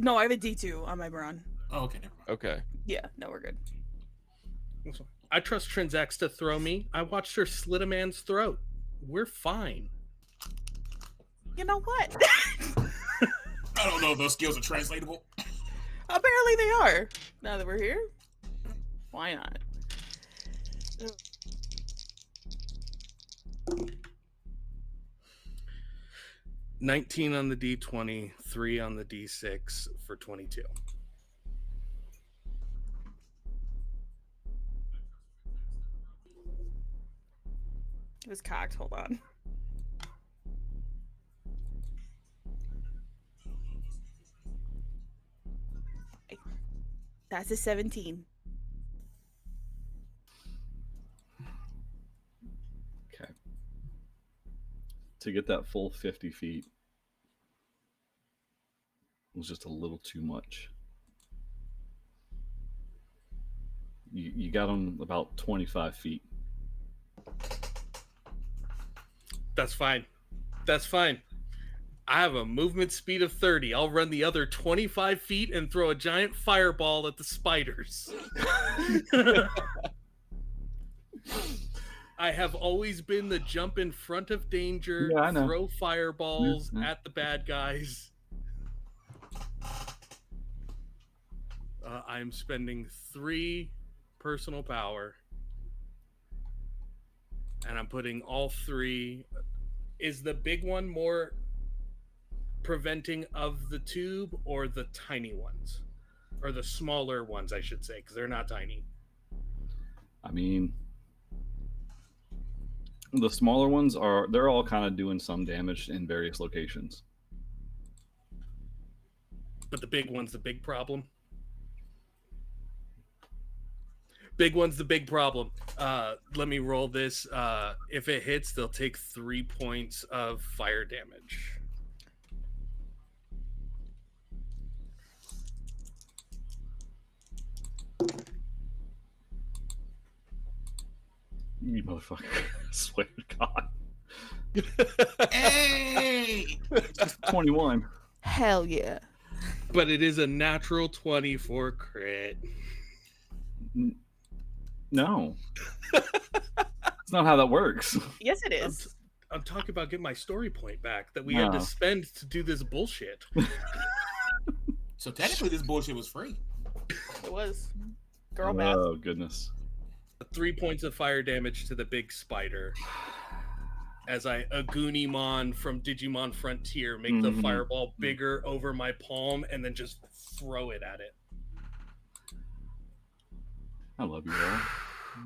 no, I have a D2 on my brawn. Oh, okay, never mind. Okay. Yeah, no, we're good. I trust Trinzax to throw me. I watched her slit a man's throat. We're fine. You know what? I don't know if those skills are translatable. Apparently they are. Now that we're here, why not? 19 on the D20, 3 on the D6 for 22. It was cocked. Hold on. That's a 17. Okay. To get that full 50 feet was just a little too much. You got him about 25 feet. That's fine. That's fine. I have a movement speed of 30. I'll run the other 25 feet and throw a giant fireball at the spiders. I have always been the jump in front of danger, Yeah, I know. throw fireballs Yeah. at the bad guys. I'm spending 3 personal power. And I'm putting all 3. Is the big one more preventing of the tube or the tiny ones? Or the smaller ones, I should say, because they're not tiny. I mean, the smaller ones they're all kind of doing some damage in various locations. But the big one's the big problem. Big one's the big problem. Let me roll this. If it hits, they'll take 3 points of fire damage. You motherfucker. I swear to God. Hey! 21. Hell yeah. But it is a natural 20 for crit. No. That's not how that works. Yes, it is. I'm talking about getting my story point back that we had to No. spend to do this bullshit. So technically, this bullshit was free. It was. Girl math. Oh, goodness. 3 points of fire damage to the big spider. As I Agunimon from Digimon Frontier make the Mhm. fireball bigger over my palm and then just throw it at it. I love you all.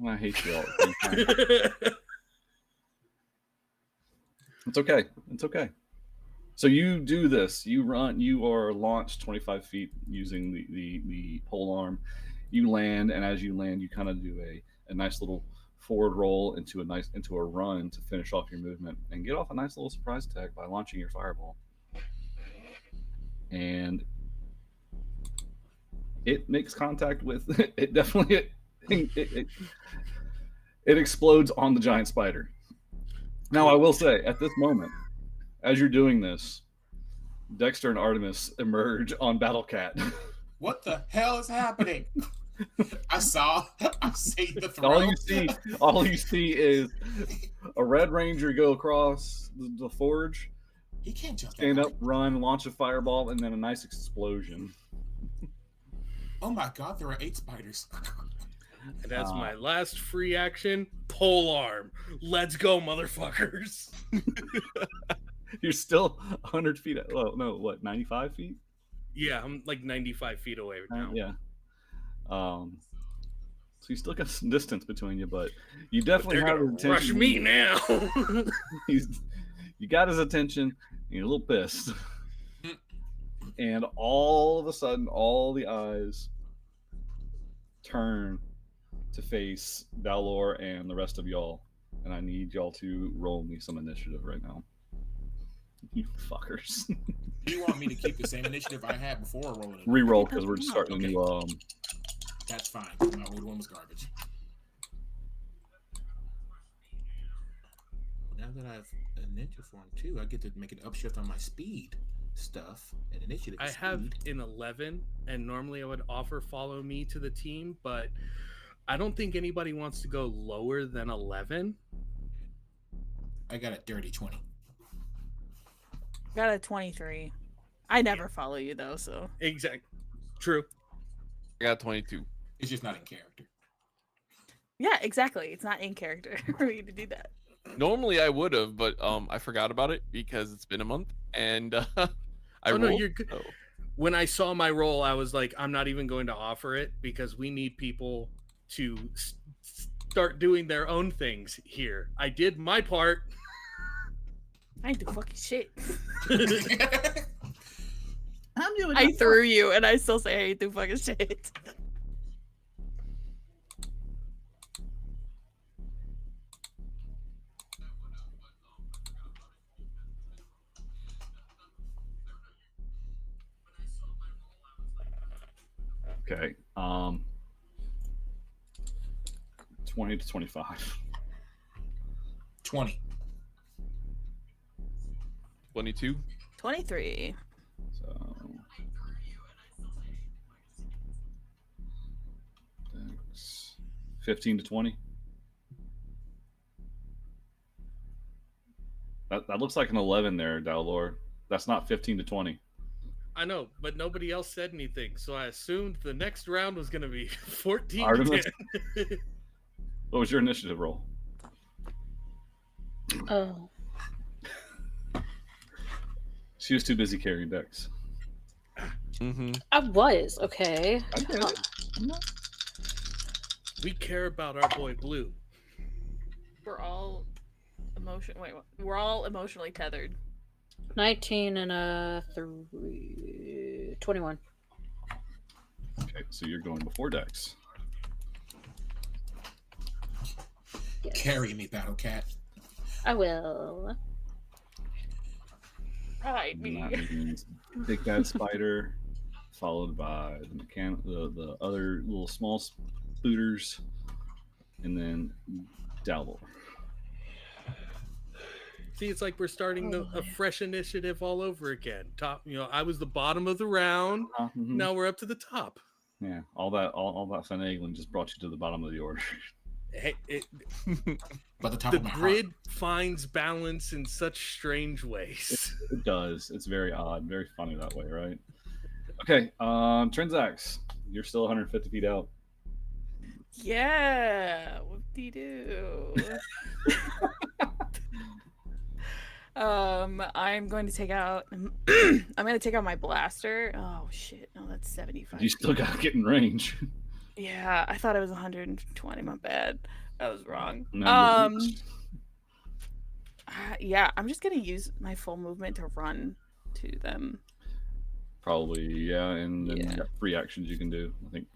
I hate you all. At the same time. It's okay. It's okay. So you do this. You run. You are launched 25 feet using the pole arm. You land, and as you land, you kind of do a nice little forward roll into a run to finish off your movement and get off a nice little surprise attack by launching your fireball. And it makes contact with it. Definitely it explodes on the giant spider. Now I will say, at this moment, as you're doing this, Dexter and Artemis emerge on Battle Cat. What the hell is happening? I see the throw. all you see is a Red Ranger go across the forge, He can't jump that stand up, high. run, launch a fireball, and then a nice explosion. Oh my god, there are 8 spiders. And as my last free action, pole arm. Let's go, motherfuckers. You're still 100 feet. Well, no, what, 95 feet? Yeah, I'm like 95 feet away now. Yeah. So you still got some distance between you, but you definitely They're have his gonna attention. rush me now. You got his attention, and you're a little pissed. And all of a sudden, all the eyes turn to face Valor and the rest of y'all. And I need y'all to roll me some initiative right now. You fuckers. Do you want me to keep the same initiative I had before rolling it? Reroll, because we're just starting a new That's fine. My old one was garbage. Now that I've a ninja form too, I get to make an upshift on my speed stuff and initiative. I speed. have an 11, and normally I would offer follow me to the team, but I don't think anybody wants to go lower than 11. I got a dirty 20. Got a 23. I never follow you though, so Exactly. True. I got 22. It's just not in character. yeah, exactly. It's not in character for me to do that. Normally I would have, but I forgot about it because it's been a month, and I Oh, no, rolled, you're good. so- When I saw my role, I was like, I'm not even going to offer it because we need people to start doing their own things here. I did my part. I ain't do fucking shit. I'm doing I threw you, and I still say I ain't do fucking shit. Okay. 20 to 25. 20. 22. 23. So. Dex, 15 to 20. That looks like an 11 there, Dalor. That's not 15 to 20. I know, but nobody else said anything, so I assumed the next round was going to be 14 Artemis? to 10. What was your initiative roll? Oh, She was too busy carrying Dex. Mm-hmm. I was okay. I get it. We care about our boy Blue. We're all we're all emotionally tethered. 19 and a 21. Okay, so you're going before Dex. Yes. Carry me, Battle Cat. I will. Right, And me. that means Big Bad Spider, followed by the other little small spooters, and then Dalvor. See, it's like we're starting a fresh initiative all over again. I was the bottom of the round. Mhm. Now we're up to the top. Yeah, all that finagling just brought you to the bottom of the order. Hey, By the top the of my grid finds balance in such strange ways. It does. It's very odd, very funny that way, right? Okay, Transax, you're still 150 feet out. Yeah, whoop-de-doo. I'm going to take out. I'm going to take out my blaster. Oh shit! No, that's 75. You still got to get in range. Yeah, I thought it was 120. My bad. I was wrong. No, Yeah, I'm just gonna use my full movement to run to them. probably, yeah, and then you Yeah. got free actions you can do. I think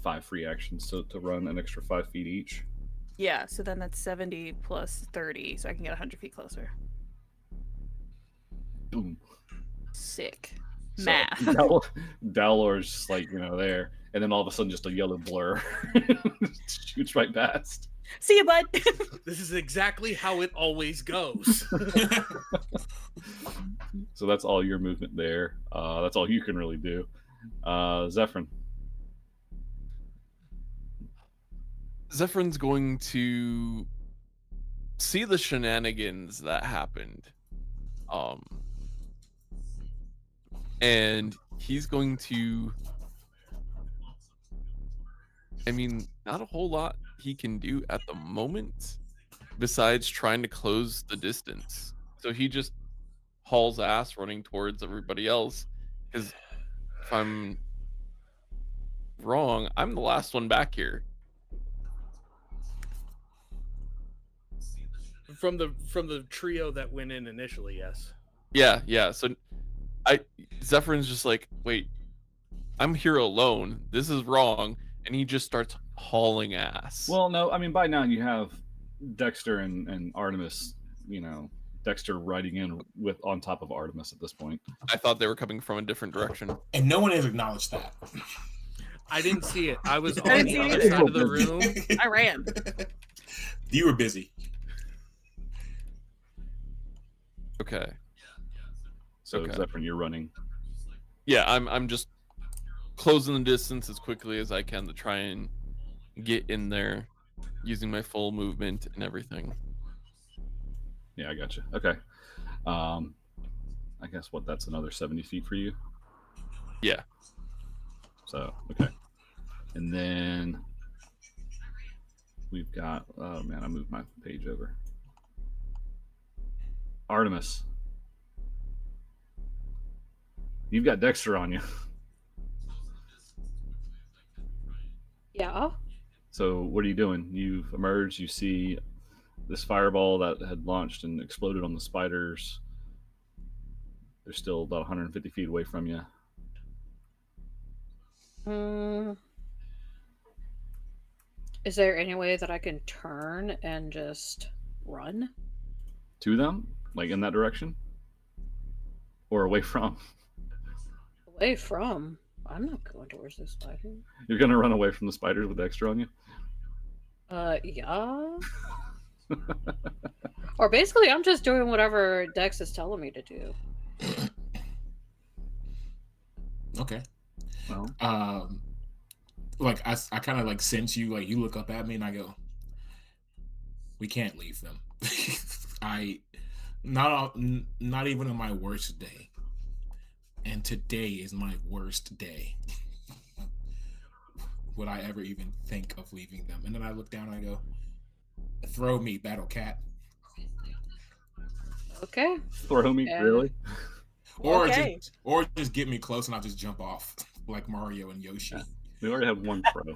5 free actions to run an extra 5 feet each. Yeah, so then that's 70 plus 30, so I can get 100 feet closer. Boom. Sick. So, Math. Dalor's just like, there, and then all of a sudden just a yellow blur shoots right past. See you, bud. This is exactly how it always goes. So that's all your movement there. That's all you can really do. Zephyrin. Zephyr's going to see the shenanigans that happened. And he's going to, I mean, not a whole lot he can do at the moment besides trying to close the distance. So he just hauls ass running towards everybody else. Because if I'm wrong, I'm the last one back here. From the trio that went in initially, yes. Yeah. So Zephyr's just like, wait, I'm here alone. This is wrong. And he just starts hauling ass. Well, no, I mean, by now you have Dexter and Artemis, Dexter riding in on top of Artemis at this point. I thought they were coming from a different direction. And no one has acknowledged that. I didn't see it. I was I on didn't the see it other either. side of the room. I ran. You were busy. Okay. So Okay. Zephyrin, you're running. Yeah, I'm just closing the distance as quickly as I can to try and get in there using my full movement and everything. Yeah, I got you. Okay. I guess that's another 70 feet for you. Yeah. So, okay. And then we've got, oh man, I moved my page over. Artemis. You've got Dexter on you. Yeah. So what are you doing? You've emerged, you see this fireball that had launched and exploded on the spiders. They're still about 150 feet away from you. Is there any way that I can turn and just run? To them? Like in that direction? Or away from? Away from. I'm not going towards this spider. You're going to run away from the spiders with Dexter on you? Yeah. Or basically, I'm just doing whatever Dex is telling me to do. Okay. Well, Like I kind of like sense you, like you look up at me and I go, we can't leave them. Not even on my worst day. And today is my worst day. Would I ever even think of leaving them? And then I look down and I go, throw me, Battle Cat. Okay. throw me, Yeah. really? Or Okay. just get me close and I'll just jump off like Mario and Yoshi. Yeah. We already have one throw.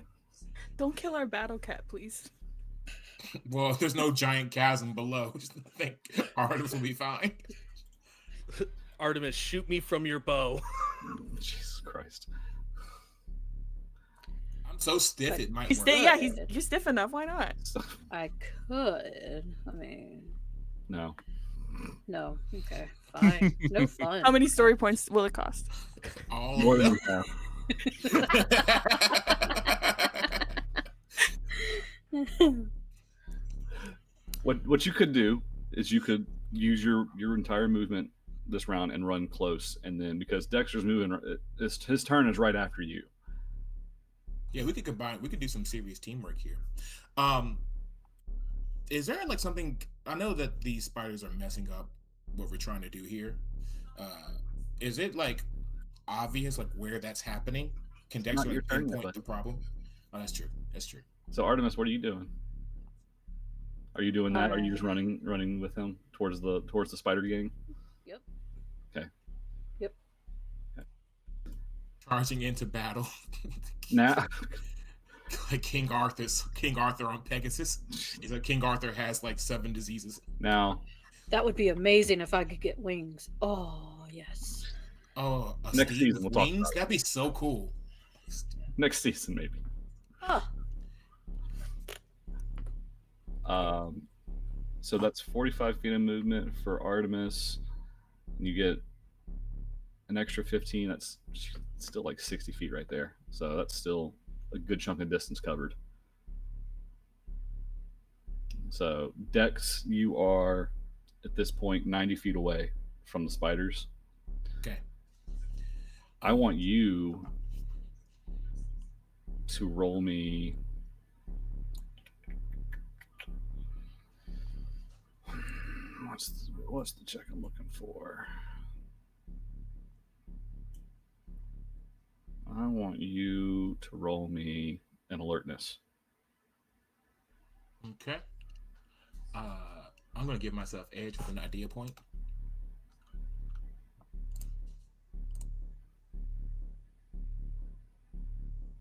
Don't kill our battle cat, please. Well, if there's no giant chasm below, just think Artemis will be fine. Artemis, shoot me from your bow. Jesus Christ. I'm so stiff it might He's work. you're stiff enough. Why not? I could. I mean, No. no. Okay. Fine. No fun. How many story points will it cost? All More of than them. half. What you could do is you could use your entire movement this round and run close, and then because Dexter's moving, his turn is right after you. Yeah, we could combine. We could do some serious teamwork here. Is there like something? I know that these spiders are messing up what we're trying to do here. Is it like obvious like where that's happening? Can Dexter your like turn yet, pinpoint buddy. the problem? Oh, that's true. That's true. So Artemis, what are you doing? Are you doing that? Are you just running with him towards the spider gang? Yep. Okay. Yep. Charging into battle, Now, like King Arthur on Pegasus. He's like King Arthur has like 7 diseases. now, That would be amazing if I could get wings. Oh, yes. Oh, a Next steed season with we'll talk wings? about it. That'd be so cool. next season maybe. Ah, So that's 45 feet of movement for Artemis. And you get an extra 15. That's still like 60 feet right there. So that's still a good chunk of distance covered. So Dex, you are at this point 90 feet away from the spiders. Okay. I want you to roll me. What's the check I'm looking for? I want you to roll me an alertness. Okay. I'm gonna give myself edge with an idea point.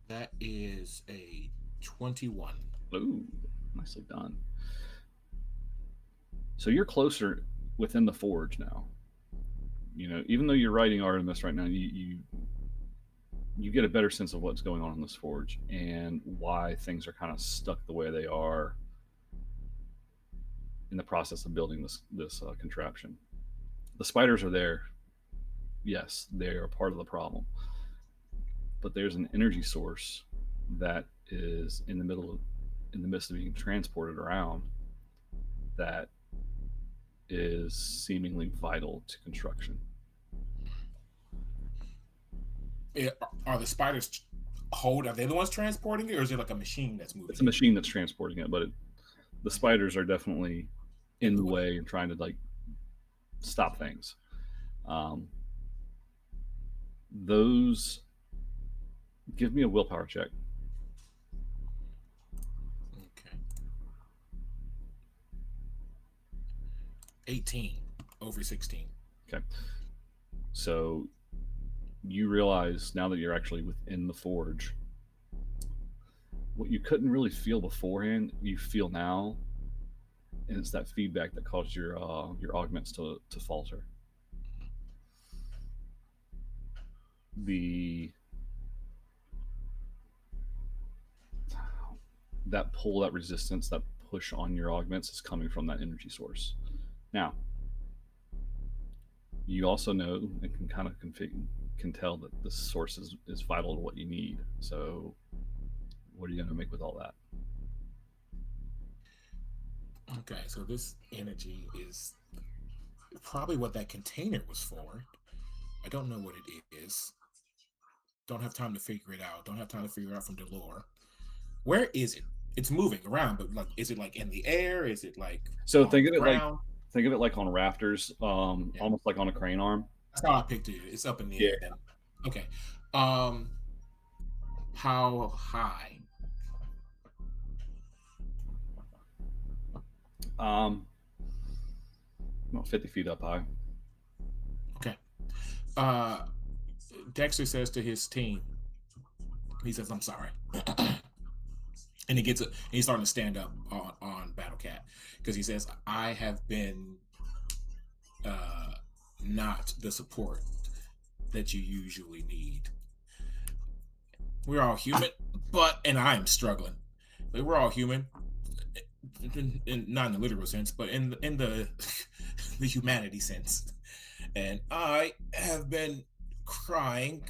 That is a 21. Ooh, nicely done. So you're closer within the forge now. You know, even though you're writing Artemis right now, you get a better sense of what's going on in this forge and why things are kind of stuck the way they are in the process of building this contraption. The spiders are there. Yes, they are part of the problem. But there's an energy source that is in the midst of being transported around that is seemingly vital to construction. Are the spiders are they the ones transporting it, or is it like a machine that's moving? It's a machine that's transporting it, but the spiders are definitely in the way and trying to like stop things. Those, give me a willpower check. Okay. 18 over 16. Okay. So you realize now that you're actually within the forge, what you couldn't really feel beforehand, you feel now, and it's that feedback that caused your augments to falter. That pull, that resistance, that push on your augments is coming from that energy source. Now, you also know and can kind of can tell that this source is vital to what you need. So what are you going to make with all that? Okay, so this energy is probably what that container was for. I don't know what it is. Don't have time to figure it out. Don't have time to figure it out from Delore. Where is it? It's moving around, but like, is it like in the air? Is it like so think of it like on rafters, almost like on a crane arm. That's how I pictured it. It's up in the air then. Okay. How high? About 50 feet up high. Okay. Dexter says to his team, he says, "I'm sorry." And he's starting to stand up on Battlecat because he says, "I have been not the support that you usually need. We're all human, and I am struggling. But we're all human, not in the literal sense, but in the the humanity sense. And I have been crying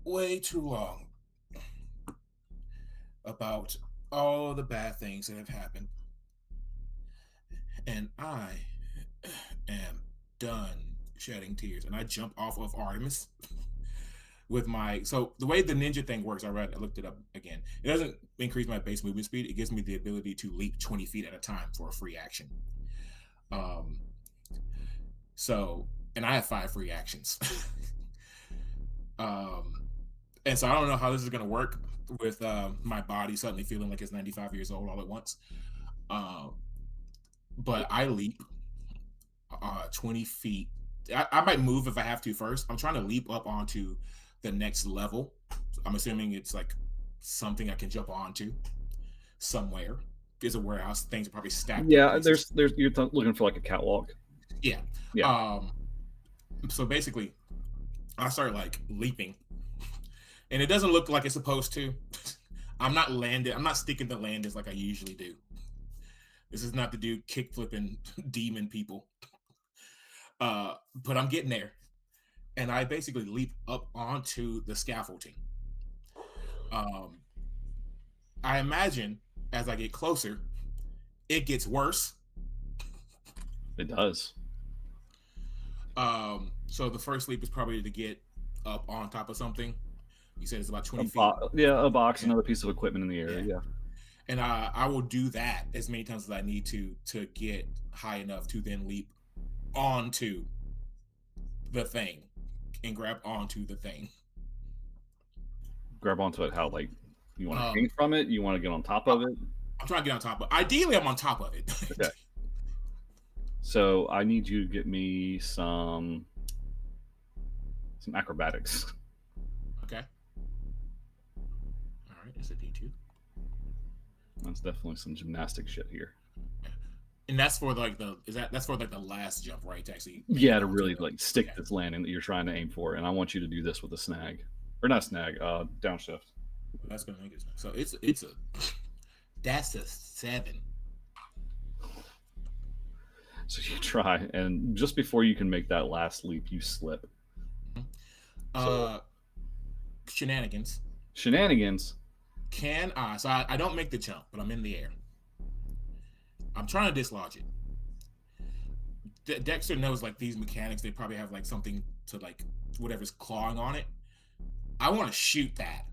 way too long about all the bad things that have happened. And I am done shedding tears." And I jump off of Artemis with so the way the ninja thing works, I looked it up again. It doesn't increase my base movement speed. It gives me the ability to leap 20 feet at a time for a free action. And I have 5 free actions. And so I don't know how this is going to work with my body suddenly feeling like it's 95 years old all at once. But I leap 20 feet. I might move if I have to first. I'm trying to leap up onto the next level. I'm assuming it's like something I can jump onto somewhere. There's a warehouse. Things are probably stacked. Yeah, there's you're looking for like a catwalk. Yeah. Yeah. So basically, I start like leaping, and it doesn't look like it's supposed to. I'm not sticking the landings like I usually do. This is not to do kick flipping demon people. But I'm getting there. And I basically leap up onto the scaffolding. I imagine as I get closer, it gets worse. It does. So the first leap is probably to get up on top of something. You said it's about 20 feet. A box, Yeah. another piece of equipment in the area. Yeah. And I will do that as many times as I need to get high enough to then leap onto the thing and grab onto the thing. Grab onto it. How, like, you want to hang from it? You want to get on top of it? I'm trying to get on top of it. Ideally, I'm on top of it. Okay. So I need you to get me some acrobatics. Okay. All right, it's a D2. That's definitely some gymnastic shit here. And that's for like that's for like the last jump, right? To actually to really like stick this landing that you're trying to aim for, and I want you to do this with a snag, or not snag, downshift. That's gonna make it. So it's a that's a 7. So you try, and just before you can make that last leap, you slip. Shenanigans. Can I? So I don't make the jump, but I'm in the air. I'm trying to dislodge it. Dexter knows like these mechanics. They probably have like something to like whatever's clawing on it. I want to shoot that.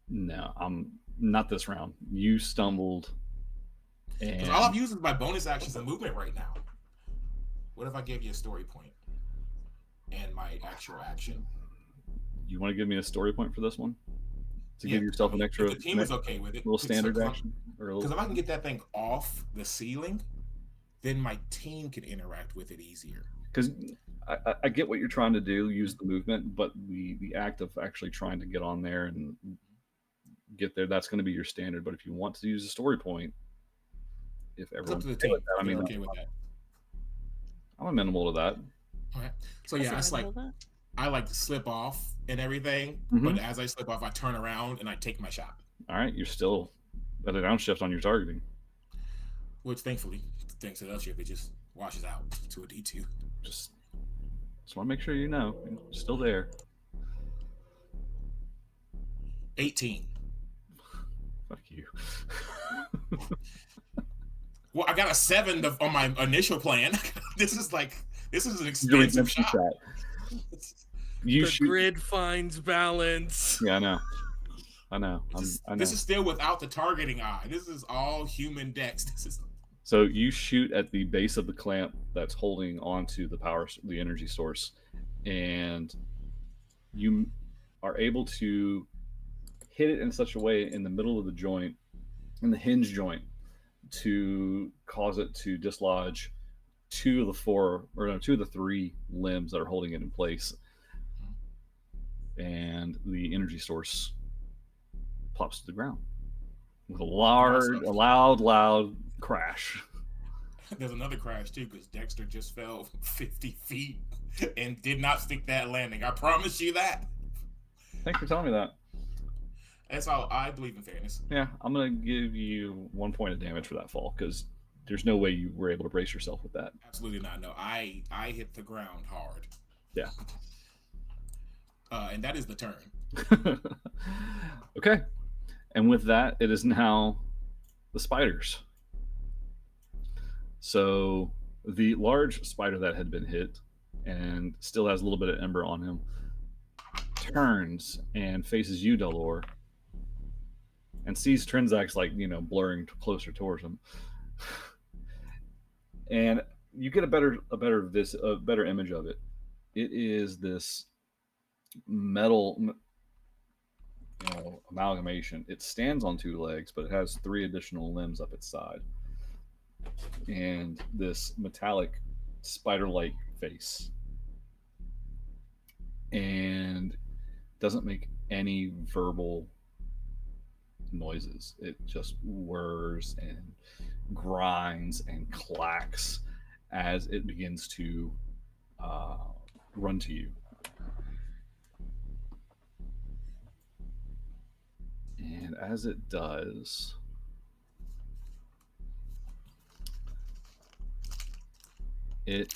No, I'm not this round. You stumbled, and all I've used is my bonus actions and movement right now. What if I gave you a story point and my actual action? You want to give me a story point for this one? To give yourself an extra. If the team is okay with it. Little standard action. Because if I can get that thing off the ceiling, then my team can interact with it easier. Because I get what you're trying to do, use the movement, but the act of actually trying to get on there and get there, that's going to be your standard. But if you want to use a story point, if everyone's okay with that, I mean, okay with that. I'm amenable to that. All right. So yeah, it's like I like to slip off and everything, but as I slip off, I turn around and I take my shot. All right, you're still at a downshift on your targeting. Which thankfully, thanks to that shift, it just washes out to a D2. Just want to make sure you know, you're still there. 18. Fuck you. Well, I got a 7 on my initial plan. This is an expensive shot. The grid finds balance. Yeah, I know. This is still without the targeting eye. This is all human dex. So you shoot at the base of the clamp that's holding onto the energy source, and you are able to hit it in such a way in the middle of the joint, in the hinge joint, to cause it to dislodge 2 of the 3 limbs that are holding it in place, and the energy source plops to the ground with a loud crash. There's another crash too, because Dexter just fell 50 feet and did not stick that landing. I promise you that. Thanks for telling me that. That's how I believe in fairness. Yeah, I'm gonna give you 1 point of damage for that fall, because there's no way you were able to brace yourself with that. Absolutely not. No, I hit the ground hard. Yeah. And that is the turn. Okay. And with that, it is now the spiders. So the large spider that had been hit and still has a little bit of ember on him turns and faces you, Delor, and sees Trinzax blurring closer towards him. And you get a better image of it. It is this metal amalgamation. It stands on 2 legs, but it has 3 additional limbs up its side, and this metallic spider-like face, and doesn't make any verbal noises. It just whirs and grinds and clacks as it begins to run to you. And as it does, it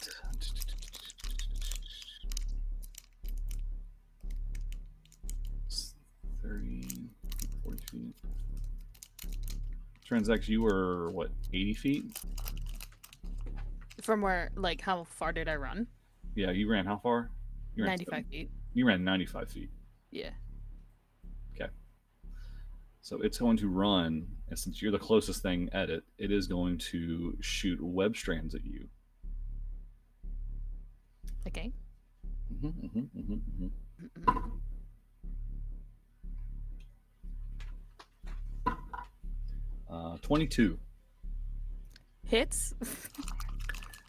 30, 40 feet. Transax, you were what, 80 feet? From where, like, how far did I run? Yeah, you ran how far? You ran 95 feet. You ran 95 feet. Yeah. Okay. So it's going to run, and since you're the closest thing at it, it is going to shoot web strands at you. Okay. 22. Hits.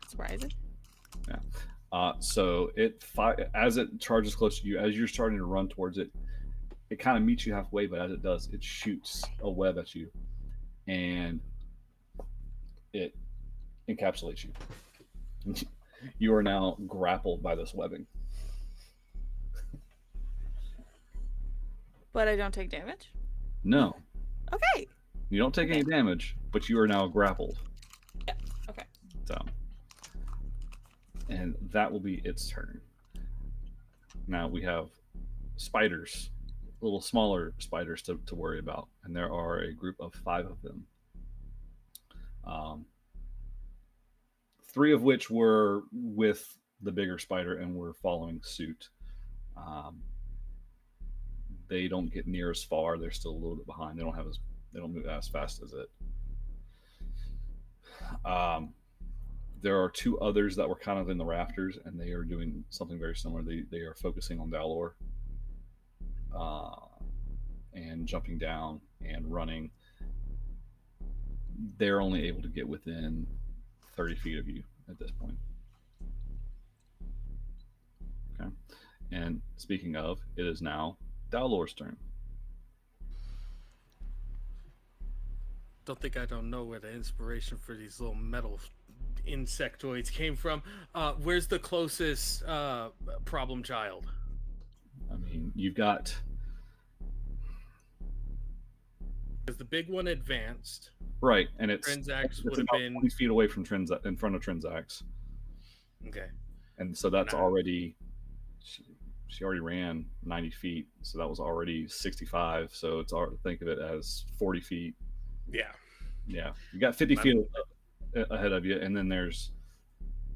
Surprising. Yeah. So as it charges close to you, as you're starting to run towards it, it kind of meets you halfway, but as it does, it shoots a web at you, and it encapsulates you. You are now grappled by this webbing. But I don't take damage? No, Okay. you don't take any damage, but you are now grappled. Yeah. Okay. So, and that will be its turn. Now we have spiders, little smaller spiders to worry about, and there are a group of 5 of them. 3 of which were with the bigger spider and were following suit. They don't get near as far. They're still a little bit behind. They don't move as fast as it. There are 2 others that were kind of in the rafters, and they are doing something very similar. They are focusing on Dalor, and jumping down and running. They're only able to get within 30 feet of you at this point. Okay. And speaking of, it is now Dalor's turn. Don't think I don't know where the inspiration for these little metal insectoids came from. Where's the closest problem child? I mean, you've got... Because the big one advanced. Right, and it's Transax would have about been 20 feet away from in front of Transax. okay. And so that's Nah. already... She already ran 90 feet, so that was already 65. So it's think of it as 40 feet. Yeah. Yeah, you got 50 feet ahead of you, and then there's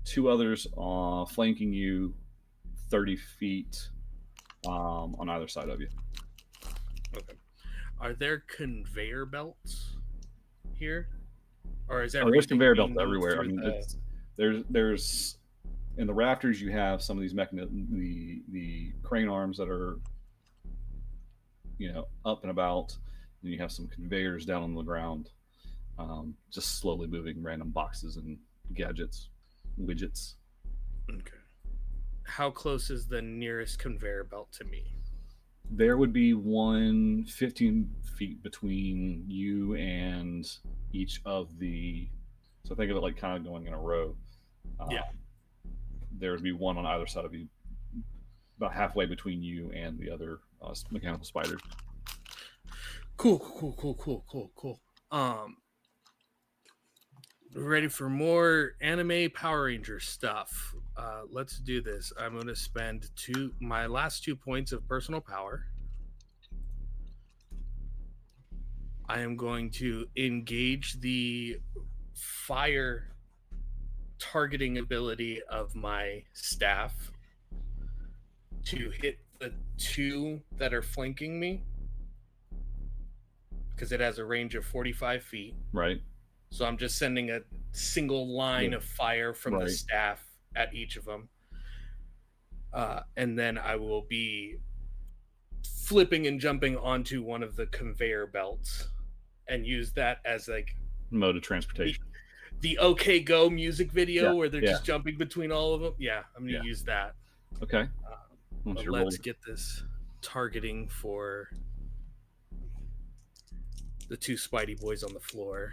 2 others flanking you 30 feet on either side of you. Okay. Are there conveyor belts here, or is There's everything conveyor being belts moved everywhere. I through mean, the- there's in the rafters you have some of these the crane arms that are up and about, and you have some conveyors down on the ground, just slowly moving random boxes and gadgets, widgets. Okay. How close is the nearest conveyor belt to me? There would be 15 feet between you and each of the. So think of it like kind of going in a row. Yeah. There would be one on either side of you, about halfway between you and the other mechanical spiders. Cool. Ready for more anime Power Ranger stuff. Let's do this. I'm going to spend my last 2 points of personal power. I am going to engage the fire targeting ability of my staff to hit the 2 that are flanking me, because it has a range of 45 feet. Right. So I'm just sending a single line of fire from the staff at each of them. And then I will be flipping and jumping onto one of the conveyor belts and use that as like mode of transportation. The OK Go music video where they're yeah. just jumping between all of them. Yeah, I'm going to use that. Okay. But let's get this targeting for the 2 Spidey boys on the floor.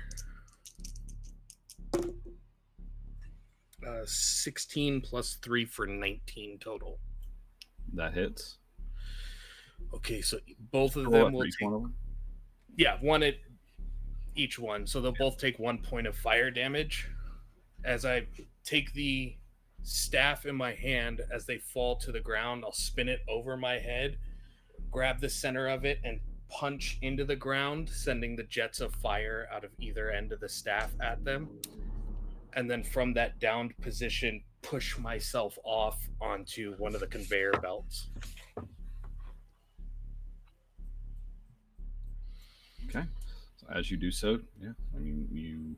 16 plus 3 for 19 total. That hits. Okay, so both of them will take... One of them? Yeah, one at each one. So they'll both take 1 point of fire damage. As I take the staff in my hand, as they fall to the ground, I'll spin it over my head, grab the center of it, and punch into the ground, sending the jets of fire out of either end of the staff at them. and then from that downed position, push myself off onto one of the conveyor belts. Okay. So as you do so, yeah, I mean, you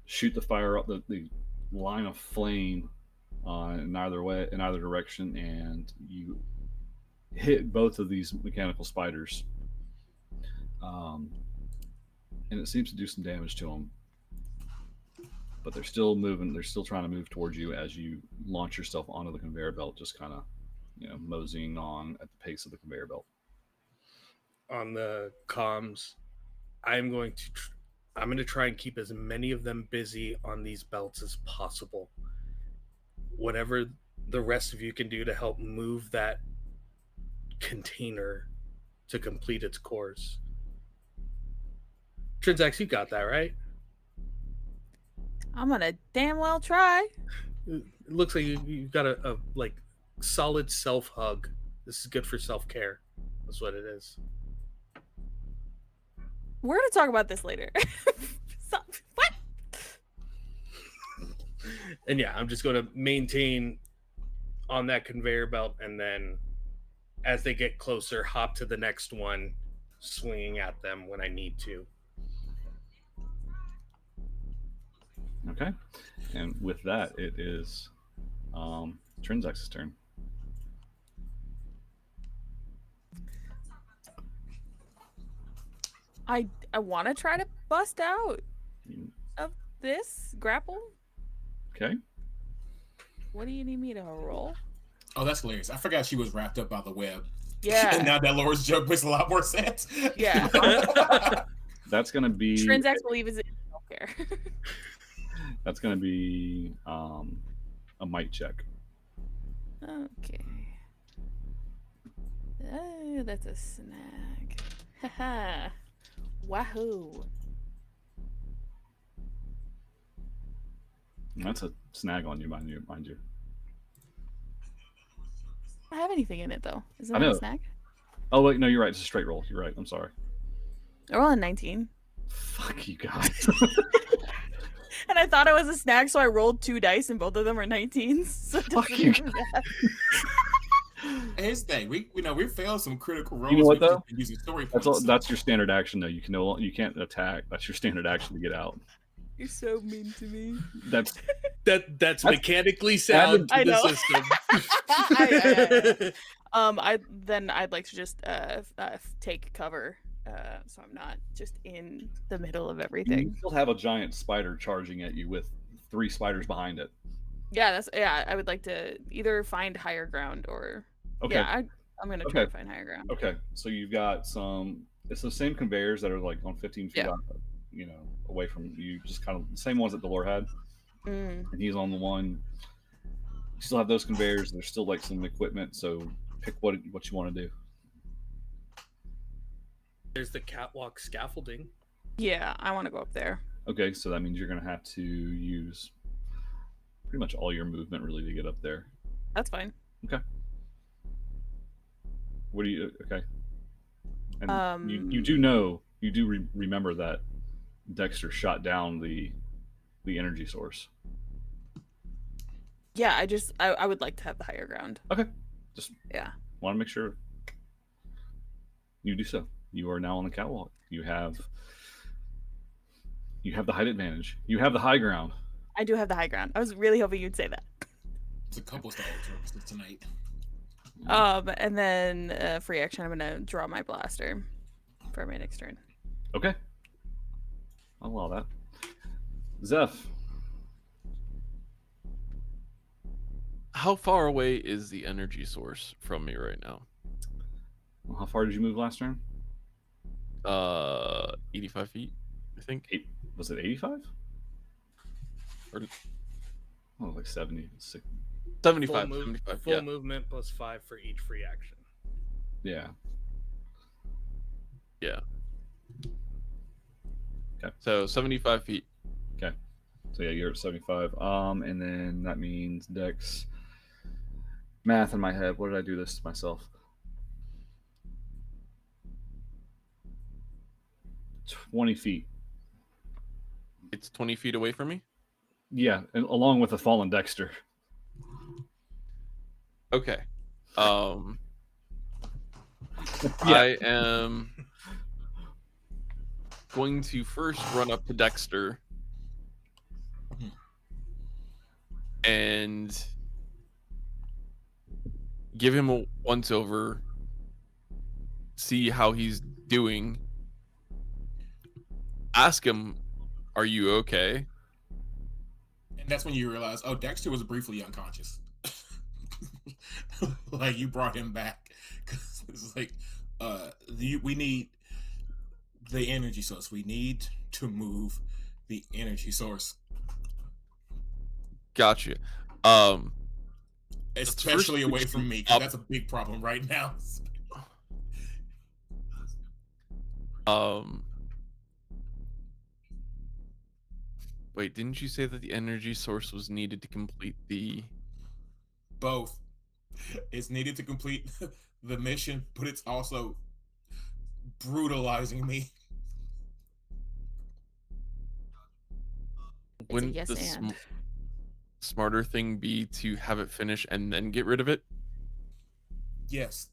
shoot the fire up the line of flame in either direction, and you hit both of these mechanical spiders. And it seems to do some damage to them. But they're still moving. They're still trying to move towards you as you launch yourself onto the conveyor belt, just kind of, moseying on at the pace of the conveyor belt. On the comms, I'm going to try and keep as many of them busy on these belts as possible. Whatever the rest of you can do to help move that container to complete its course. Trinzax, you got that, right? I'm gonna damn well try. It looks like you got a like solid self hug. This is good for self care. That's what it is. We're gonna talk about this later. What? And yeah, I'm just going to maintain on that conveyor belt, and then as they get closer, hop to the next one, swinging at them when I need to. Okay. And with that, it is Trinzax's turn. I want to try to bust out You- of this grapple. Okay. What do you need me to roll? Oh, that's hilarious. I forgot she was wrapped up by the web. And Yeah, now that Laura's joke makes a lot more sense. yeah. That's going to be Trinzax believe is in self-care. that's going to be a might check. Okay. Oh, that's a snag. Haha. Wahoo. And that's a snag on you, mind you. I don't have anything in it though. Is I that know. a snag? Oh wait, no, you're right. It's a straight roll. You're right. I'm sorry. I rolled a 19. Fuck you guys. And I thought it was a snag, so I rolled 2 dice and both of them are 19s. So it Fuck doesn't you even matter. Here's the thing. We failed some critical rolls. You know what, We've though? just been using story That's points. that's your standard action though. You can't attack. That's your standard action to get out. You're so mean to me. That's That's mechanically sound I to the know. system. I'd like to just take cover, so I'm not just in the middle of you everything. still have a giant spider charging at you with 3 spiders behind it. Yeah, I would like to either find higher ground or Okay. yeah, I'm gonna try Okay. to find higher ground. Okay. So you've got some. It's the same conveyors that are like on 15 feet, Yeah. out, away from you. Just kind of the same ones that Delore had, Mm, and he's on the one. You still have those conveyors. There's still like some equipment. So pick what you want to do. There's the catwalk scaffolding. yeah, I want to go up there. Okay. So that means you're gonna have to use pretty much all your movement really to get up there. That's fine. What do you? Okay. And you Um, do remember that Dexter shot down the energy source. Yeah, I would like to have the higher ground. Okay. Just Yeah. want to make sure you do so. You are now on the catwalk. You have the height advantage. You have the high ground. I do have the high ground. I was really hoping you'd say that. It's a couple Star Wars references tonight. And then free action, I'm gonna draw my blaster for my next turn. Okay. I'll allow that. Zeph. How far away is the energy source from me right now? How far did you move last turn? 85 feet, I think. Was it 85? Or Oh, like 70. 75. Full 75. Full Yeah. movement plus 5 for each free action. Yeah. Yeah. Okay. So 75 feet. So yeah, you're at 75. And then that means Dex. Math in my head. What did I do this to myself? 20 feet. It's 20 feet away from me? Yeah, and along with a fallen Dexter. Okay. Yeah. I am going to first run up to Dexter and give him a once over, see how he's doing. Ask him, "Are you okay?" And that's when you realize, oh, Dexter was briefly unconscious. Like you brought him back because it's like, we need the energy source. We need to move the energy source, Gotcha. especially away from me, because up. that's a big problem right now. Wait, didn't you say that the energy source was needed to complete the... Both. It's needed to complete the mission, but it's also brutalizing me. It's a Wouldn't yes the and. smarter thing be to have it finish and then get rid of it? Yes.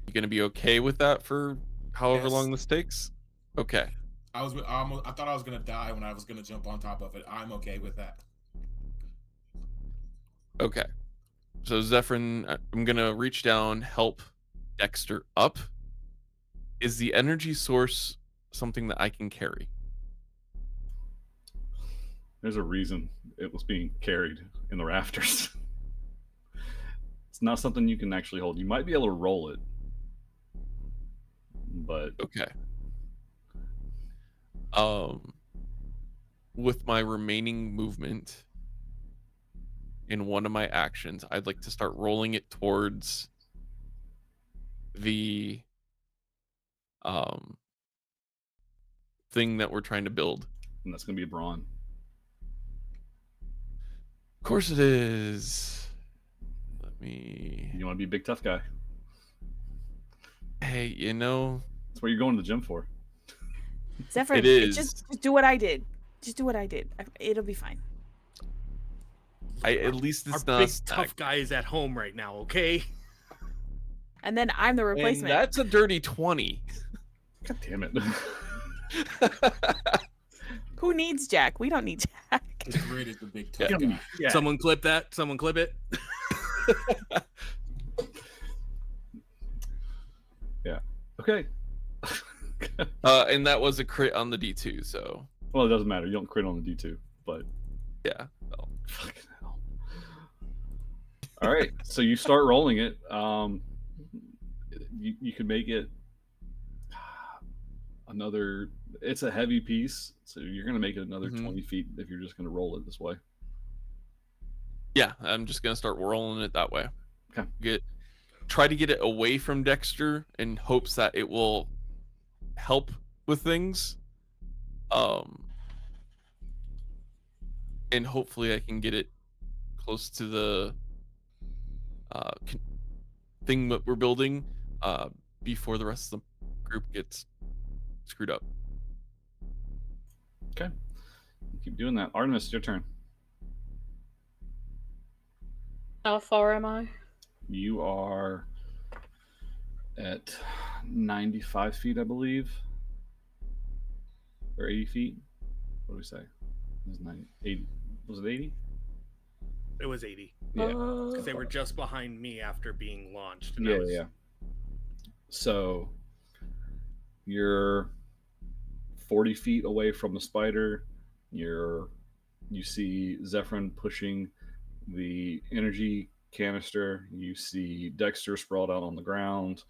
You gonna be okay with that for however Yes. long this takes? Okay. I thought I was gonna die when I was gonna jump on top of it. I'm okay with that. Okay. So Zephyrin, I'm gonna reach down, help Dexter up. Is the energy source something that I can carry? There's a reason it was being carried in the rafters. It's not something you can actually hold. You might be able to roll it, but Okay. With my remaining movement in one of my actions, I'd like to start rolling it towards the thing that we're trying to build. and that's gonna be a brawn. Of course it is. Let me... You want to be a big tough guy. Hey, you know, That's what you're going to the gym for. Zephyr, it is. just do what I did. Just do what I did. It'll be fine. At least Our it's not big a snack. tough guy is at home right now, okay? And then I'm the And replacement. that's a dirty 20. God damn it. Who needs Jack? We don't need Jack. The grid is the big tough Yeah. guy. Yeah. Someone clip that. Someone clip it. Okay. And that was a crit on the D2, so Well, it doesn't matter. You don't crit on the D2, but yeah. Well, fucking hell. All right. So you start rolling it. You could make it another. It's a heavy piece, so you're gonna make it another Mhm. 20 feet if you're just gonna roll it this way. yeah, I'm just gonna start rolling it that way. Okay. Try to get it away from Dexter in hopes that it will help with things. And hopefully I can get it close to the thing that we're building before the rest of the group gets screwed up. Okay. Keep doing that. Artemis, your turn. How far am I? You are at 95 feet, I believe, or 80 feet. What do we say? It was 90, 80. Was it 80? It was 80. Yeah. Because they were just behind me after being launched. And I Yeah, was, yeah. So you're 40 feet away from the spider. You see Zephyrin pushing the energy canister. You see Dexter sprawled out on the ground.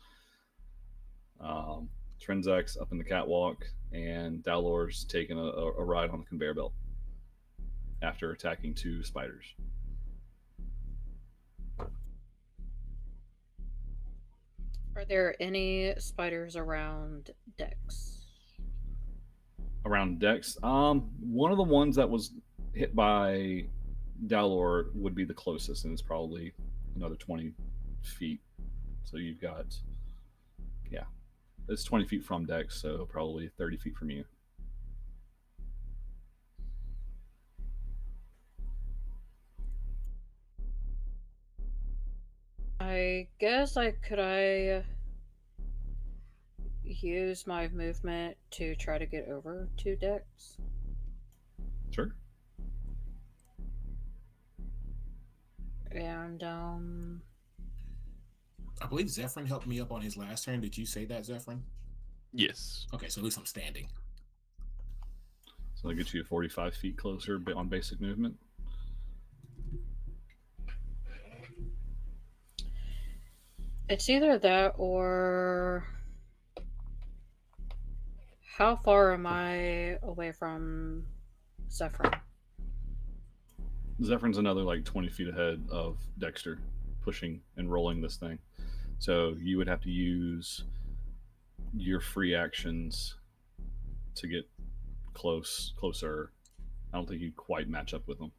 Trinzex up in the catwalk, and Dalor's taking a ride on the conveyor belt after attacking 2 spiders. Are there any spiders around Dex? Around Dex, one of the ones that was hit by Dalor would be the closest, and it's probably another 20 feet. So you've got, yeah, it's 20 feet from Dex, so probably 30 feet from you. I guess I use my movement to try to get over to Dex. Sure. And I believe Zephyrin helped me up on his last turn. Did you say that, Zephyrin? Yes. Okay, so at least I'm standing. So that gets you 45 feet closer on basic movement. it's either that or how far am I away from Zephyrin? Zephyrn's another like 20 feet ahead of Dexter, pushing and rolling this thing. So you would have to use your free actions to get closer. I don't think you quite match up with them.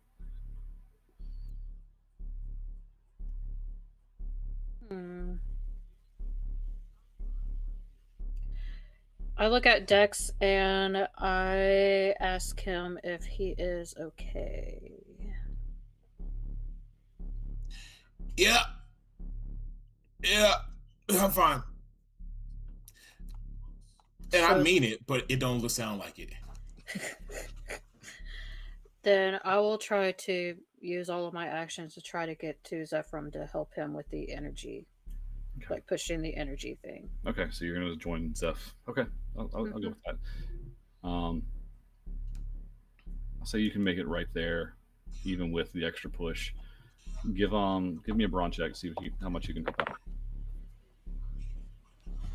I look at Dex and I ask him if he is okay. Yeah. I'm fine. And I So- mean it, but it don't sound like it. Then I will try to use all of my actions to try to get to Zephyrin to help him with the energy, Okay. like pushing the energy thing. Okay, so you're going to join Zeph. Okay, I'll go with that. I'll say you can make it right there, even with the extra push. Give me a brawn check, see how much you can help out.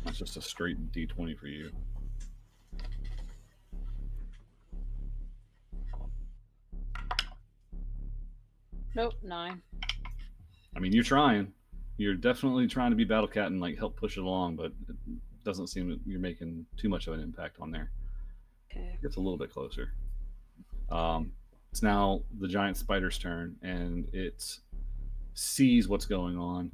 That's just a straight D20 for you. Nope, 9. I mean, you're trying. You're definitely trying to be Battle Cat and like help push it along, but it doesn't seem that you're making too much of an impact on there. Okay. It's a little bit closer. It's now the giant spider's turn, and it sees what's going on,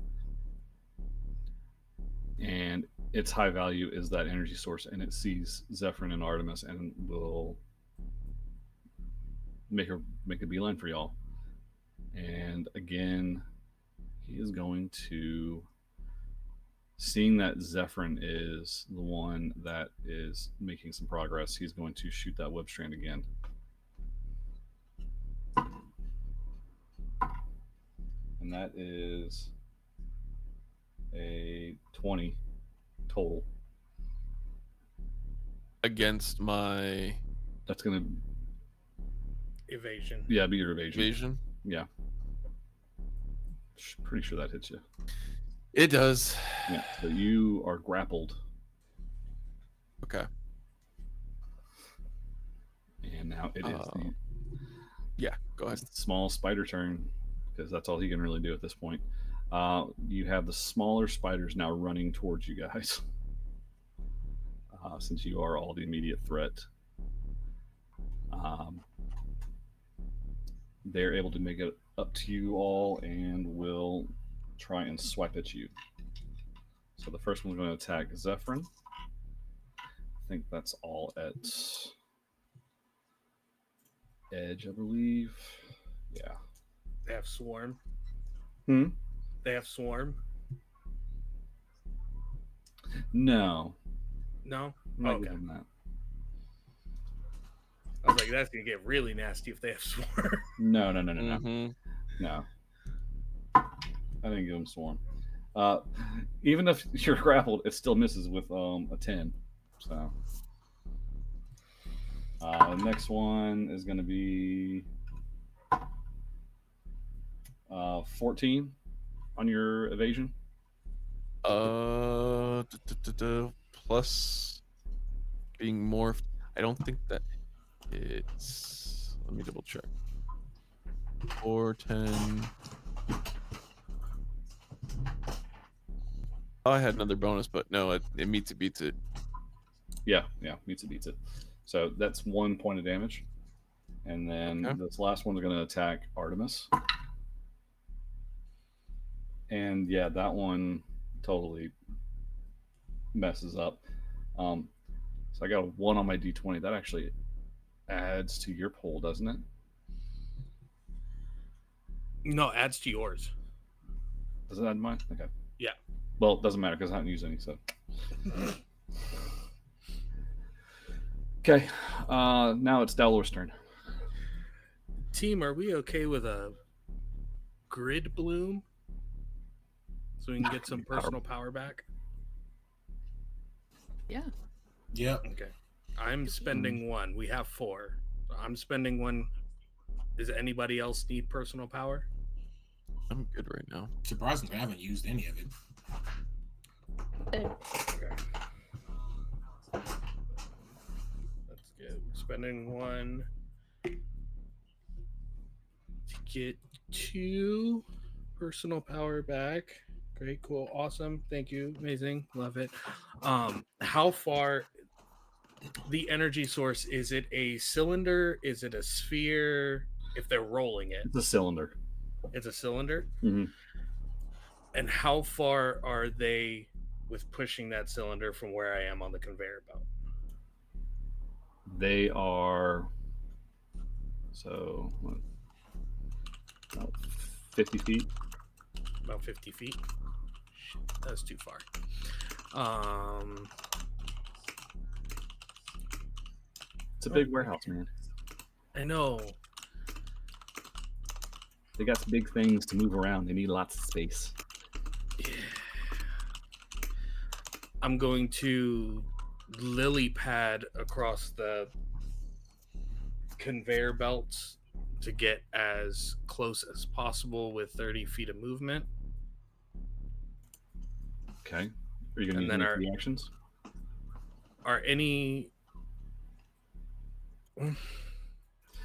and its high value is that energy source, and it sees Zephyrin and Artemis, and will make a beeline for y'all. And again, he is going to, seeing that Zephyrin is the one that is making some progress, he's going to shoot that web strand again. And that is a 20 total. Against my That's going to, Evasion. yeah, be your evasion. vision. Yeah. Pretty sure that hits you. It does. Yeah. So you are grappled. Okay. And now it is the Yeah, go ahead. small spider turn, because that's all he can really do at this point. You have the smaller spiders now running towards you guys. Since you are all the immediate threat. They're able to make it up to you all and will try and swipe at you. So the first one's going to attack Zephyrin. I think that's all at edge, I believe. Yeah. They have swarm. Hmm? They have swarm. No. No. I'm not Okay. giving that. I was like, that's gonna get really nasty if they have swarm. No. Mhm. No. I didn't give him swarm. Even if you're grappled, it still misses with a 10. So the next one is going to be 14 on your evasion. Plus being morphed. I don't think that it's. Let me double check. 4, 10. Oh, I had another bonus, but no, it meets it, beats it. Yeah, meets it, beats it. So that's 1 point of damage. And then Okay. this last one's going to attack Artemis. And yeah, that one totally messes up. So I got a 1 on my D20. That actually adds to your poll, doesn't it? No, adds to yours. Does it add mine? Okay. Yeah. Well, it doesn't matter because I haven't used any. So. Okay. Now it's Dalor's turn. Team, are we okay with a grid bloom so we can get some personal power back? Yeah. Yep. Okay. I'm spending 1. We have 4. I'm spending 1. Does anybody else need personal power? I'm good right now. Surprisingly, I haven't used any of it. Okay. That's good. We're spending 1 to get 2 personal power back. Great, cool, awesome. Thank you. Amazing. Love it. How far the energy source, is it a cylinder? Is it a sphere? If they're rolling it, It's a cylinder. it's a cylinder. Mm-hmm. And how far are they with pushing that cylinder from where I am on the conveyor belt? They are about 50 feet. About 50 feet. Shit, that's too far. It's a big warehouse, man. I know. They got some big things to move around. They need lots of space. I'm going to lily pad across the conveyor belts to get as close as possible with 30 feet of movement. Okay. Are you going to use And then any reactions? Are any...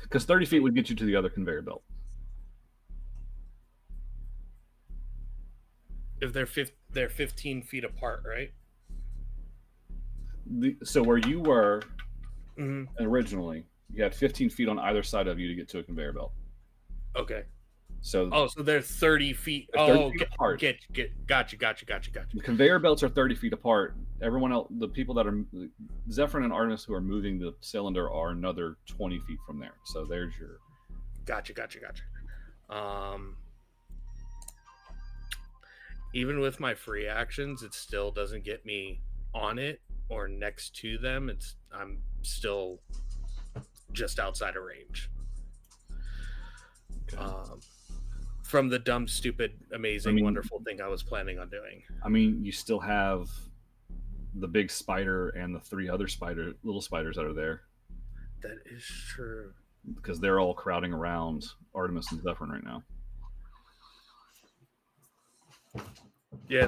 Because 30 feet would get you to the other conveyor belt. If they're 15 feet apart, right? So where you were Mm-hmm. originally, you had 15 feet on either side of you to get to a conveyor belt. Okay. So So they're 30 feet. They're 30 Oh, feet apart. Gotcha. The conveyor belts are 30 feet apart. Everyone else, the people that are Zephyrin and Artemis who are moving the cylinder are another 20 feet from there. So there's your. Gotcha. Even with my free actions, it still doesn't get me on it or next to them. I'm still just outside of range. Okay. From the dumb, stupid, amazing, wonderful thing I was planning on doing. I mean, you still have the big spider and the 3 other little spiders that are there. That is true. Because they're all crowding around Artemis and Zephyrin right now. Yeah,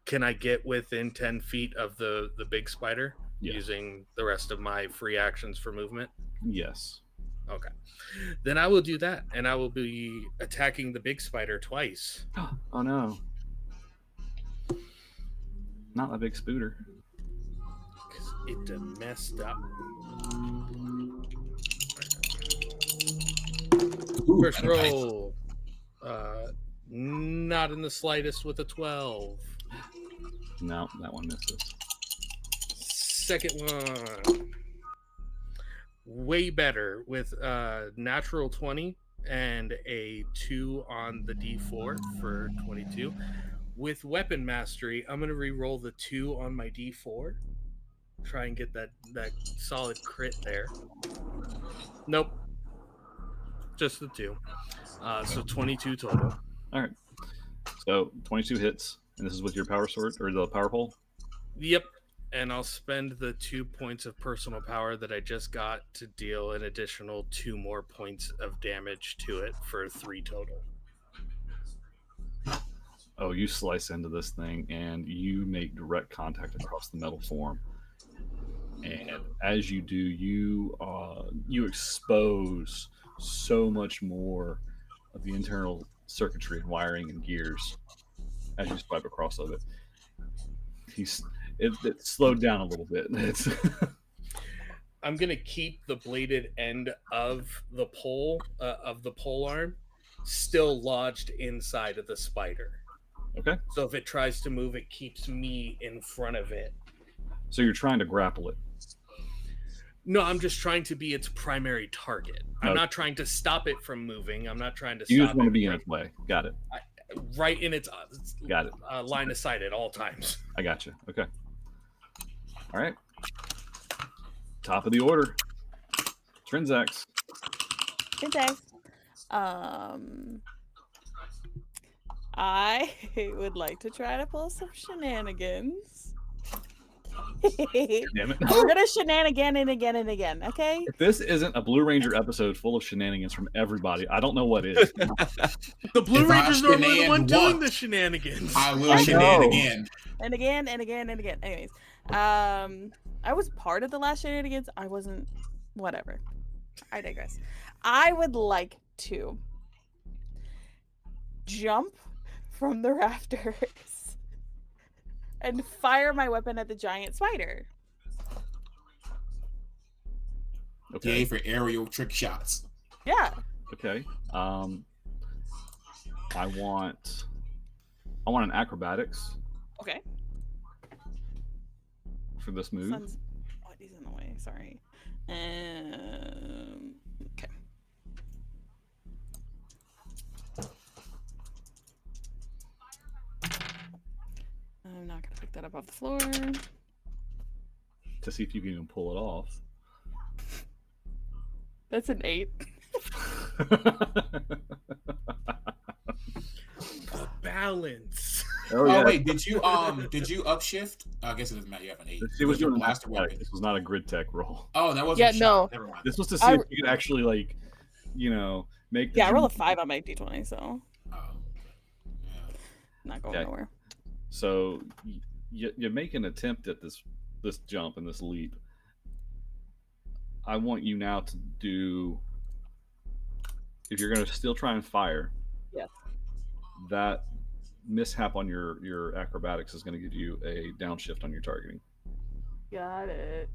can I get within 10 feet of the big spider using the rest of my free actions for movement? Yes. Okay. Then I will do that, and I will be attacking the big spider twice. Oh no. Not a big spooter. Because it done messed up. Ooh, First got a bite. roll. Not in the slightest with a 12. No, that one misses. Second one. Way better with a natural 20 and a 2 on the D4 for 22. With weapon mastery, I'm going to re-roll the 2 on my D4. Try and get that solid crit there. Nope. Just the 2. So 22 total. All right. So 22 hits, and this is with your power sword or the power pole. Yep. And I'll spend the 2 points of personal power that I just got to deal an additional 2 more points of damage to it for 3 total. Oh, you slice into this thing and you make direct contact across the metal form. And as you do, you expose so much more of the internal circuitry and wiring and gears as you swipe across of it. It slowed down a little bit. I'm gonna keep the bladed end of the pole arm still lodged inside of the spider. Okay. So if it tries to move, it keeps me in front of it. So you're trying to grapple it. No, I'm just trying to be its primary target. I'm Okay. not trying to stop it from moving. I'm not trying to. You stop just want to it be in from... its way. Got it. right in its Got it. line of sight at all times. I got you. Okay. All right. Top of the order. Trinzax. Okay. I would like to try to pull some shenanigans. Damn it. We're gonna shenanigan and again and again, okay? If this isn't a Blue Ranger episode full of shenanigans from everybody, I don't know what is. The Blue If I Ranger's normally the one shenan doing once, the shenanigans. I will I shenan know. again. And again and again and again. Anyways, I was part of the last shenanigans. I wasn't. Whatever. I digress. I would like to jump from the rafters and fire my weapon at the giant spider. Okay. Yay for aerial trick shots. Yeah. Okay. I want an acrobatics Okay. for this move. Sun's. Oh, he's in the way. Sorry. Okay. I'm not gonna pick that up off the floor. To see if you can even pull it off. That's an 8. Balance. Oh, Oh yeah. wait, did you upshift? I guess it doesn't matter. You have an 8. It was your doing blaster blaster weapon. This was not a grid tech roll. Oh, that wasn't Yeah, a shot. no. Never mind. This was to see I- if you could actually make the Yeah, I roll a jump. 5 on my d20, so Oh. Yeah. not going Okay. nowhere. So you make an attempt at this jump and this leap. I want you now to do, if you're going to still try and fire, Yes. that mishap on your acrobatics is going to give you a downshift on your targeting. Got it.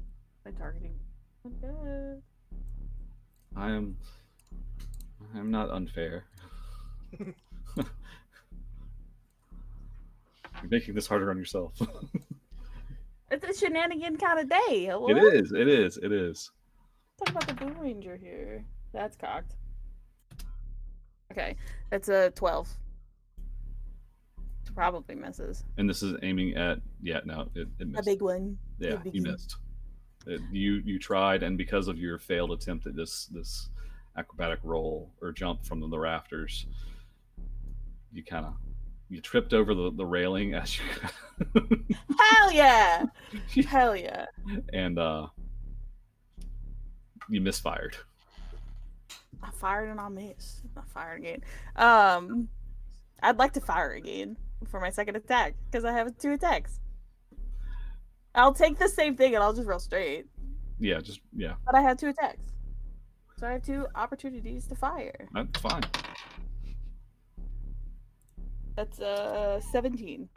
My targeting. Okay. I'm not unfair. You're making this harder on yourself. It's a shenanigan kind of day. Hello? It is. Talk about the Blue Ranger here. That's cocked. Okay, that's a 12. Probably misses. And this is aiming at it A missed. big one. Yeah, big you one. missed. You tried, and because of your failed attempt at this acrobatic roll or jump from the rafters, you tripped over the railing as you Hell yeah! Hell yeah! and you misfired. I fired and I missed. I fired again. I'd like to fire again for my second attack because I have 2 attacks. I'll take the same thing and I'll just roll straight. Yeah, But I had 2 attacks, so I have 2 opportunities to fire. that's fine. That's 17.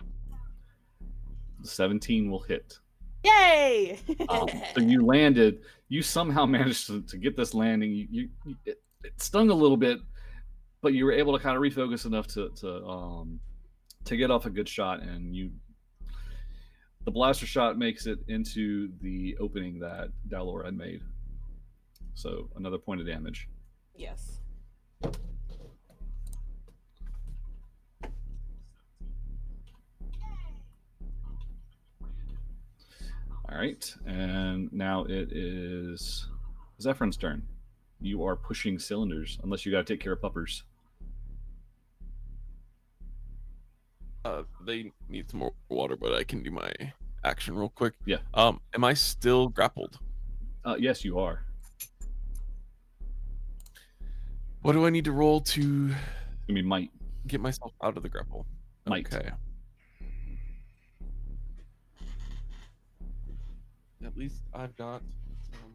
The 17 will hit. Yay! So you landed. You somehow managed to get this landing. It stung a little bit, but you were able to kind of refocus enough to get off a good shot, and the blaster shot makes it into the opening that Dalor had made. So another point of damage. Yes. All right, and now it is Zephyrn's turn. You are pushing cylinders, unless you got to take care of puppers. They need some more water, but I can do my action real quick. Yeah. Am I still grappled? Yes, you are. What do I need to roll to I mean, might. get myself out of the grapple? Might. Okay. At least I've got some.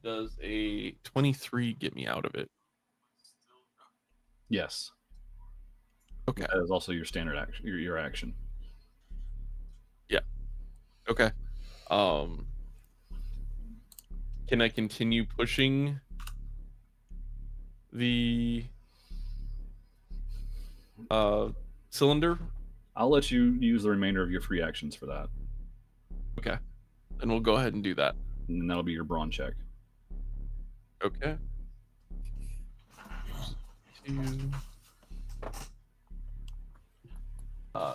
Does a 23 get me out of it? Yes. Okay. That is also your standard action. Your action. Okay. Can I continue pushing the cylinder? I'll let you use the remainder of your free actions for that, Okay. And we'll go ahead and do that. and then that'll be your brawn check. Okay. 2,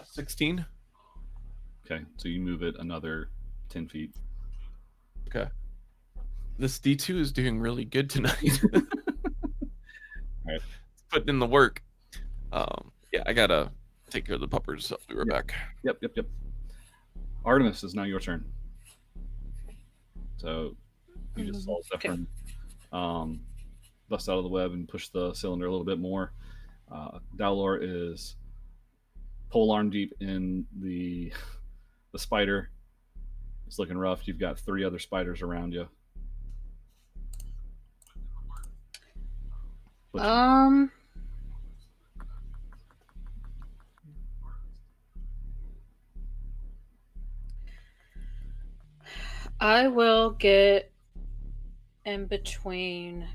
16. Okay, so you move it another 10 feet. Okay. This D2 is doing really good tonight. Right. It's putting in the work. Yeah, I gotta take care of the puppers. I'll be right back. Yep. Artemis, is now your turn. So you just saw Zephyrin bust out of the web and push the cylinder a little bit more. Dalor is pole arm deep in the spider. It's looking rough. You've got 3 other spiders around you. I will get in between,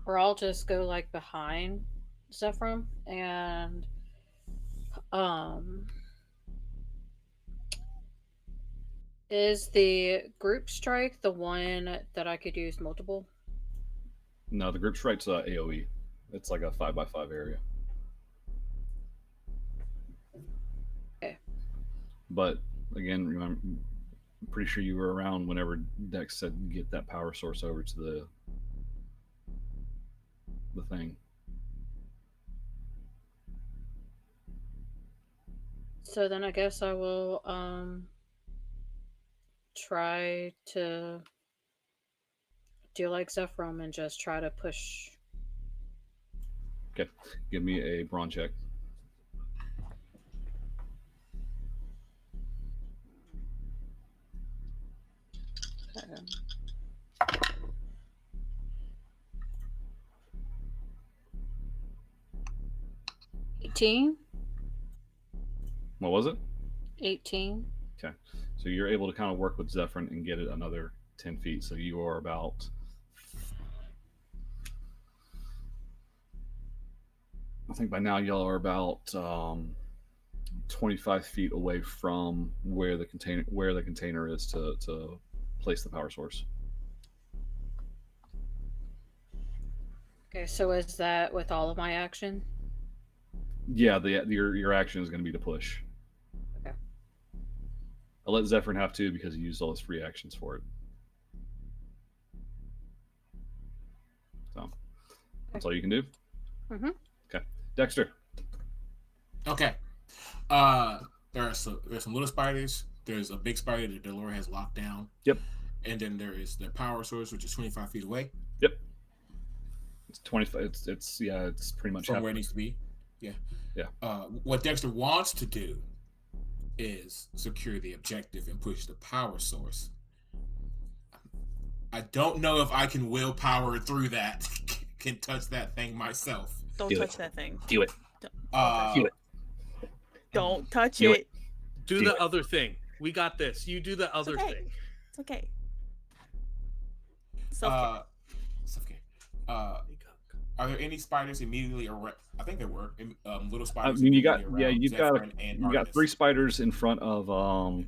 or I'll just go like behind Zephyr and is the group strike the one that I could use multiple? No, the group strike's AoE. It's like a 5x5 area. Okay. But again, remember, I'm pretty sure you were around whenever Dex said get that power source over to the thing. So then I guess I will try to do like Zephyr and just try to push. Okay, give me a brawn check. Okay. 18. What was it? 18. Okay, so you're able to kind of work with Zephyr and get it another 10 feet. So you are about, I think by now y'all are about 25 feet away from where the container is to place the power source. Okay, so is that with all of my action? Yeah, your action is going to be to push. Okay. I'll let Zephyr have 2 because he used all his free actions for it. So that's all you can do. Mm-hmm. Okay, Dexter. Okay. There's some little spiders. There's a big spider that Delora has locked down. Yep. And then there is the power source, which is 25 feet away. Yep. It's 25. It's pretty much from where it needs to be. Yeah. Yeah. What Dexter wants to do is secure the objective and push the power source. I don't know if I can willpower through that. Can touch that thing myself. Don't touch that thing. Do it. Do it. Don't touch Do it. Do the other thing. We got this. You do the other okay. thing. It's okay. Self-care. Self-care. Are there any spiders immediately around? I think there were little spiders. I mean, you've got 3 spiders in front of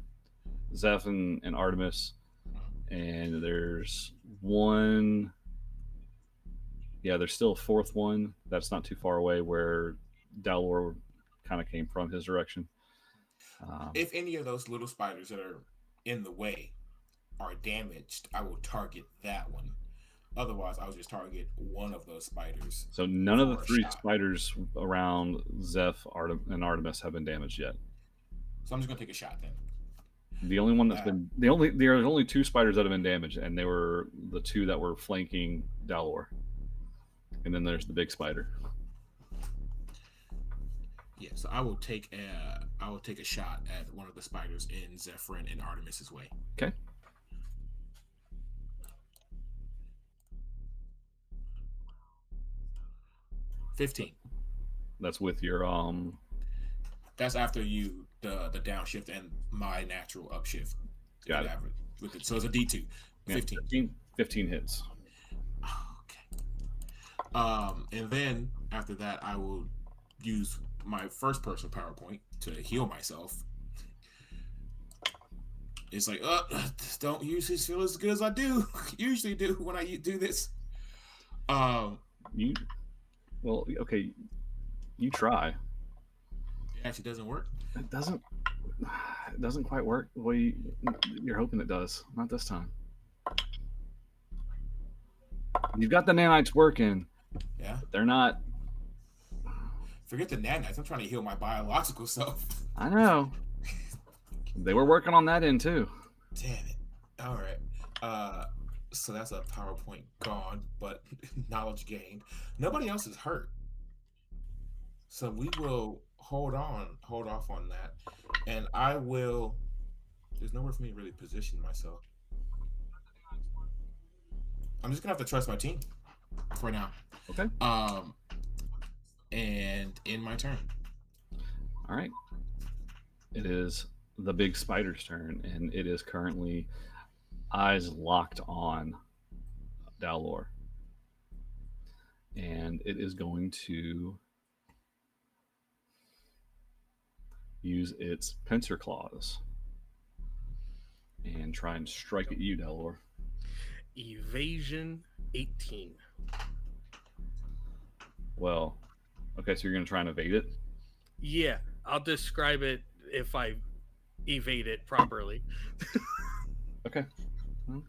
Zeph and Artemis, and there's one. Yeah, there's still a 4th one that's not too far away where Dalor kind of came from his direction. If any of those little spiders that are in the way are damaged, I will target that one. Otherwise, I'll just target one of those spiders. So none of the 3 spiders around Zeph and Artemis have been damaged yet. So I'm just gonna take a shot then. The only one that's there are only 2 spiders that have been damaged, and they were the 2 that were flanking Dalor. And then there's the big spider. Yeah, so I will take a shot at one of the spiders in Zephyr and Artemis's way. Okay. $15. That's with your That's after you the downshift and my natural upshift. Got it. With it. So it's a D2. 15. 15 hits. Okay. And then after that, I will use my first person PowerPoint to heal myself. It's like, don't usually feel as good as I do usually do when I do this. You, well, okay. You try. It actually doesn't work. It doesn't. It doesn't quite work the way you're hoping it does. Not this time. You've got the nanites working. Yeah. But they're not. Forget the nanites. I'm trying to heal my biological self. I know. They were working on that end too. Damn it. All right. So that's a PowerPoint gone, but knowledge gained. Nobody else is hurt. So we will hold off on that. And I will, there's nowhere for me to really position myself. I'm just gonna have to trust my team for now. Okay. And in my turn. All right. It is the big spider's turn, and it is currently eyes locked on Dalor. And it is going to use its pincer claws and try and strike at you, Dalor. Evasion 18. Well, okay, so you're going to try and evade it? Yeah, I'll describe it if I evade it properly. Okay. Well,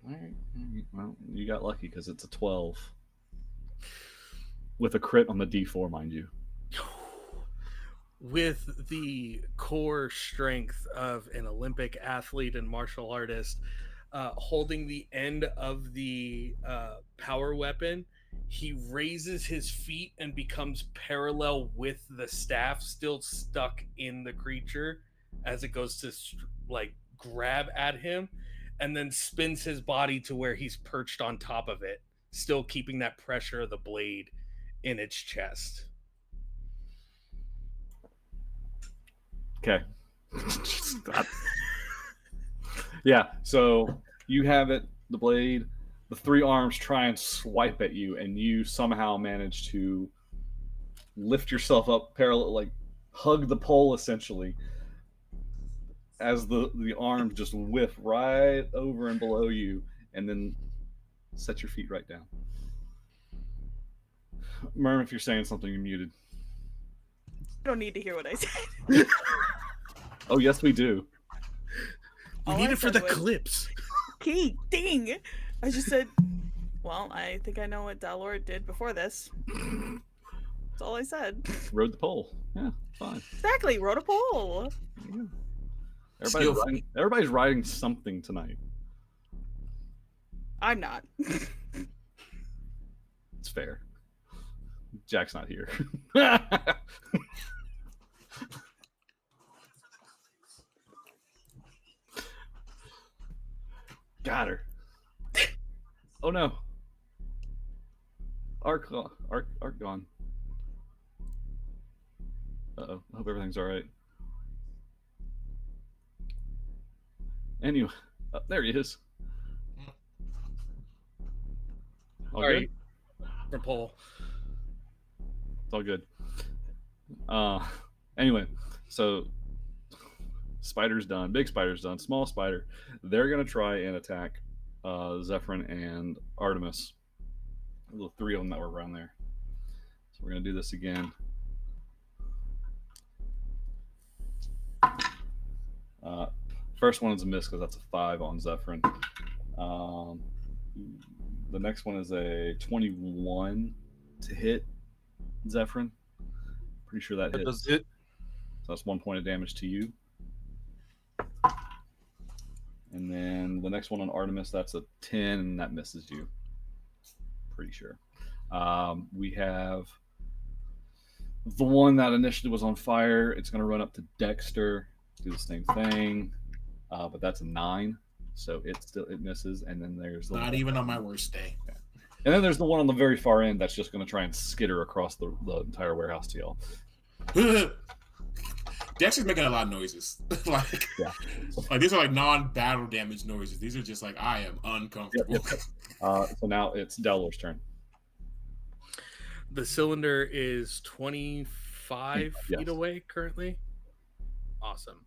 all right. Well, you got lucky because it's a 12 with a crit on the D4, mind you. With the core strength of an Olympic athlete and martial artist, holding the end of the power weapon, he raises his feet and becomes parallel with the staff, still stuck in the creature as it goes to like grab at him, and then spins his body to where he's perched on top of it, still keeping that pressure of the blade in its chest. Okay. Yeah, so you have it, the blade, the three arms try and swipe at you, and you somehow manage to lift yourself up parallel, like hug the pole essentially, as the arms just whiff right over and below you, and then set your feet right down. Merm, if you're saying something, you're muted. I don't need to hear what I said. Oh, yes, we do. We All need I it for said the was, clips. Okay, ding. I just said, well, I think I know what Dalor did before this. That's all I said. Rode the pole. Yeah, fine. Exactly, wrote a poll. Yeah. Skillful. Everybody's riding something tonight. I'm not. It's fair. Jack's not here. Got her. Oh no. Arc gone. Uh-oh. I hope everything's all right. Anyway, there he is. All Sorry. good? From Paul. It's all good. Anyway, so spider's done. Big spider's done. Small spider. They're gonna try and attack Zephyrin and Artemis. The three of them that were around there. So we're gonna do this again. First one is a miss because that's a 5 on Zephyrin. The next one is a 21 to hit Zephyrin. Pretty sure that That hits. does it. So that's 1 point of damage to you. And then the next one on Artemis, that's a 10, and that misses you. Pretty sure. We have the one that initially was on fire. It's going to run up to Dexter, do the same thing, but that's a 9, so it misses. And then there's the Not one, even on my worst day. and then there's the one on the very far end that's just going to try and skitter across the entire warehouse to y'all. Dexter's making a lot of noises. Like, Yeah. like these are like non-battle damage noises. These are just like, I am uncomfortable. So now it's Delor's turn. The cylinder is 25 feet Yes. away currently. Awesome.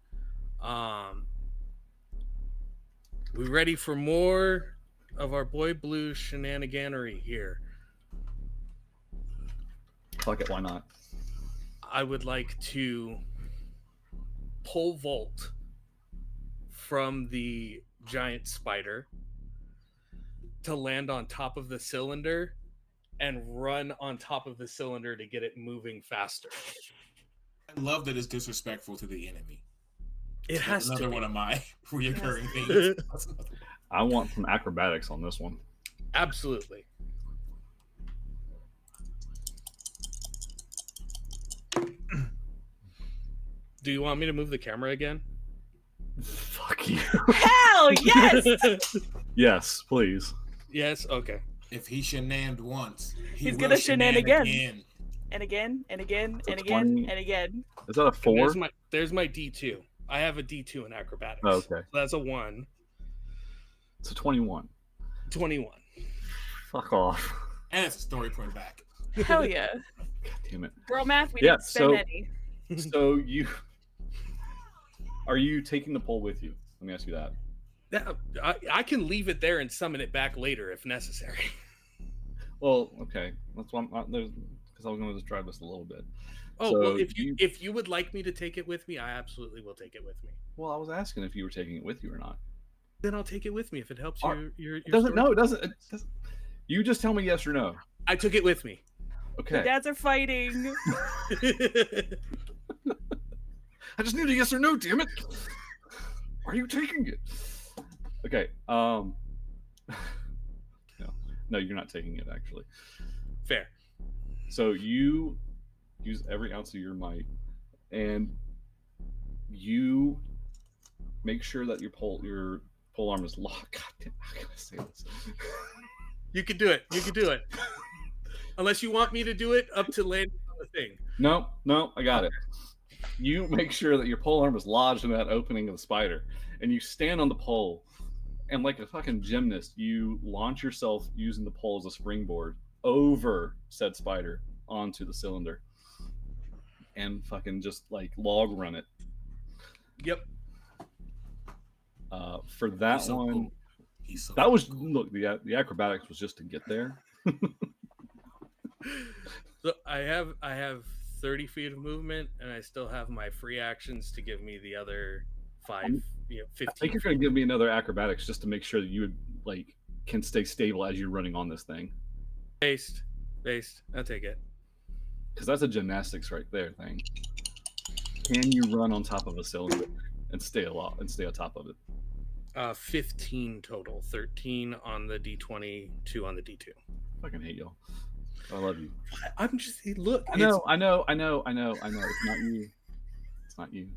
We ready for more of our boy Blue shenaniganery here? Fuck it, why not? I would like to pole vault from the giant spider to land on top of the cylinder and run on top of the cylinder to get it moving faster. I love that it's disrespectful to the enemy. It has another to be. one of my reoccurring things. I want some acrobatics on this one. Absolutely. Do you want me to move the camera again? Fuck you. Hell yes! Yes, please. Yes. Okay. If he shenaned once, He's will gonna shenan again. again. And again, and again, It's a and again, 20. and again. Is that a 4? There's my D2. I have a D2 in acrobatics. Oh, okay. So that's a 1. It's a 21. 21. Fuck off. And it's a story point back. Hell yeah. God damn it. Girl math, we Yeah, didn't spend so- any. So are you taking the pole with you? Let me ask you that. Yeah, I can leave it there and summon it back later if necessary. Well, okay. That's why because I was going to just drive this a little bit. Oh, So well, if you would like me to take it with me, I absolutely will take it with me. Well, I was asking if you were taking it with you or not. Then I'll take it with me if it helps Are- your It doesn't. story. No, it doesn't. It doesn't. You just tell me yes or no. I took it with me. The Okay. dads are fighting. I just need a yes or no. Damn it. Are you taking it? Okay. No, you're not taking it actually. Fair. So you use every ounce of your might, and you make sure that your pole arm is locked. God damn, how can I say this? You can do it. You can do it. Unless you want me to do it up to land on the thing. No, I got it. You make sure that your pole arm is lodged in that opening of the spider, and you stand on the pole, and like a fucking gymnast, you launch yourself using the pole as a springboard over said spider onto the cylinder, and fucking just like log run it. Yep. For that He's so one, cool. He's so that was cool. look the acrobatics was just to get there. So I have 30 feet of movement, and I still have my free actions to give me the other 5, 15. I think you're going to give me another acrobatics just to make sure that you like can stay stable as you're running on this thing, Based. I'll take it. because that's a gymnastics right there thing. Can you run on top of a cylinder and stay on top of it? 15 total. 13 on the D20, 2 on the D2. Fucking hate y'all. I love you. I'm just look. I know. It's not you. It's not you.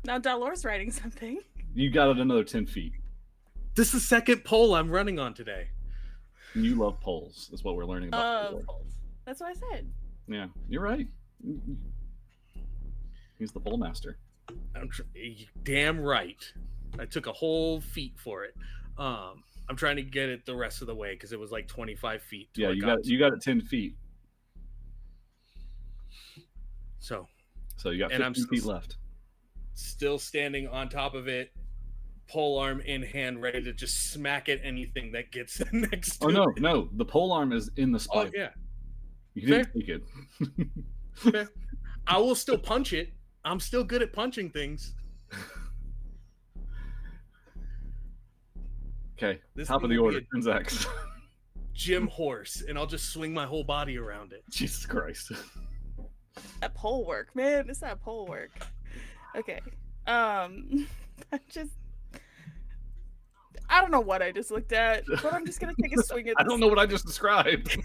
Now Dolores writing something. You got it another 10 feet. This is the second pole I'm running on today. You love poles. That's what we're learning about. today. That's what I said. Yeah, you're right. He's the pole master. Damn right. I took a whole feat for it. I'm trying to get it the rest of the way because it was like 25 feet. Yeah, you got it 10 feet. So You got 15 feet left. still standing on top of it, pole arm in hand, ready to just smack at anything that gets next to Oh it. no, the pole arm is in the Oh spider. yeah. You didn't take it. Fair. I will still punch it. I'm still good at punching things. Okay, This top of thing the will be order. Transax. Gym horse, and I'll just swing my whole body around it. Jesus Christ. That pole work, man. It's that pole work. Okay. I don't know what I just looked at, but I'm just gonna take a swing at I this. don't know what I just described.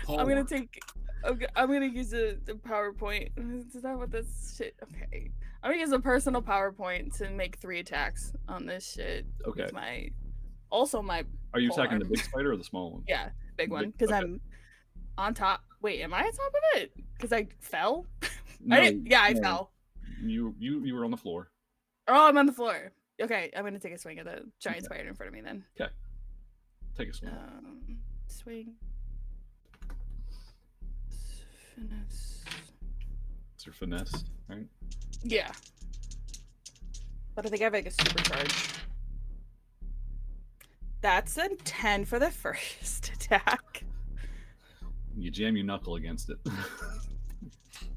I'm gonna take. Okay, I'm gonna use the PowerPoint. Is that what this shit? Okay, I'm gonna use a personal PowerPoint to make 3 attacks on this shit. Okay. It's my my Are you pole attacking the arm. big spider or the small one? Yeah, big one Big- because okay. I'm on top. Wait, am I on top of it? Because I fell. No, I no. fell. You were on the floor. Oh, I'm on the floor. Okay, I'm gonna take a swing at the giant Okay. spider in front of me then. Take a swing. Swing. Finesse. It's your finesse, right? Yeah. But I think I have like a supercharge. That's a 10 for the first attack. You jam your knuckle against it.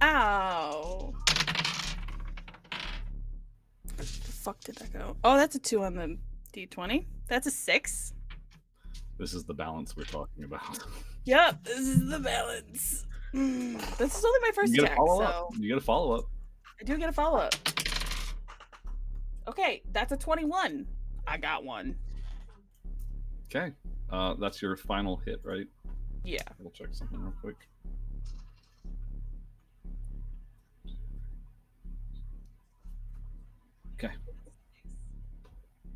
Ow. The fuck did that go? Oh, that's a 2 on the D20. That's a 6. This is the balance we're talking about. Yep, this is the balance. This is only my first You get a attack, follow so up. You get a follow up. I do get a follow up. Okay, that's a 21. I got one. Okay. That's your final hit, right? Yeah. We'll check something real quick. Okay.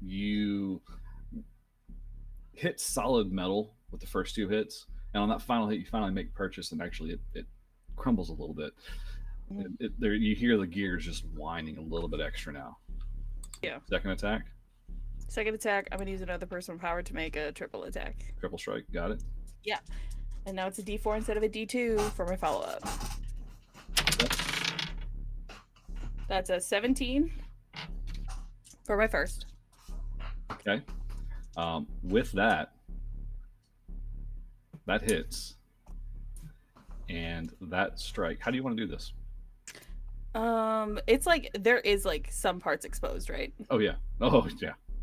You hit solid metal with the first 2 hits, and on that final hit, you finally make purchase, and actually it crumbles a little bit. There, you hear the gears just whining a little bit extra now. Yeah. Second attack, Second attack, I'm gonna use another personal power to make a triple attack. triple strike. Got it. And now it's a D4 instead of a D2 for my follow up. That's a 17 for my first. Okay. With that hits, and that strike. How do you want to do this? It's like there is like some parts exposed, right? Oh yeah.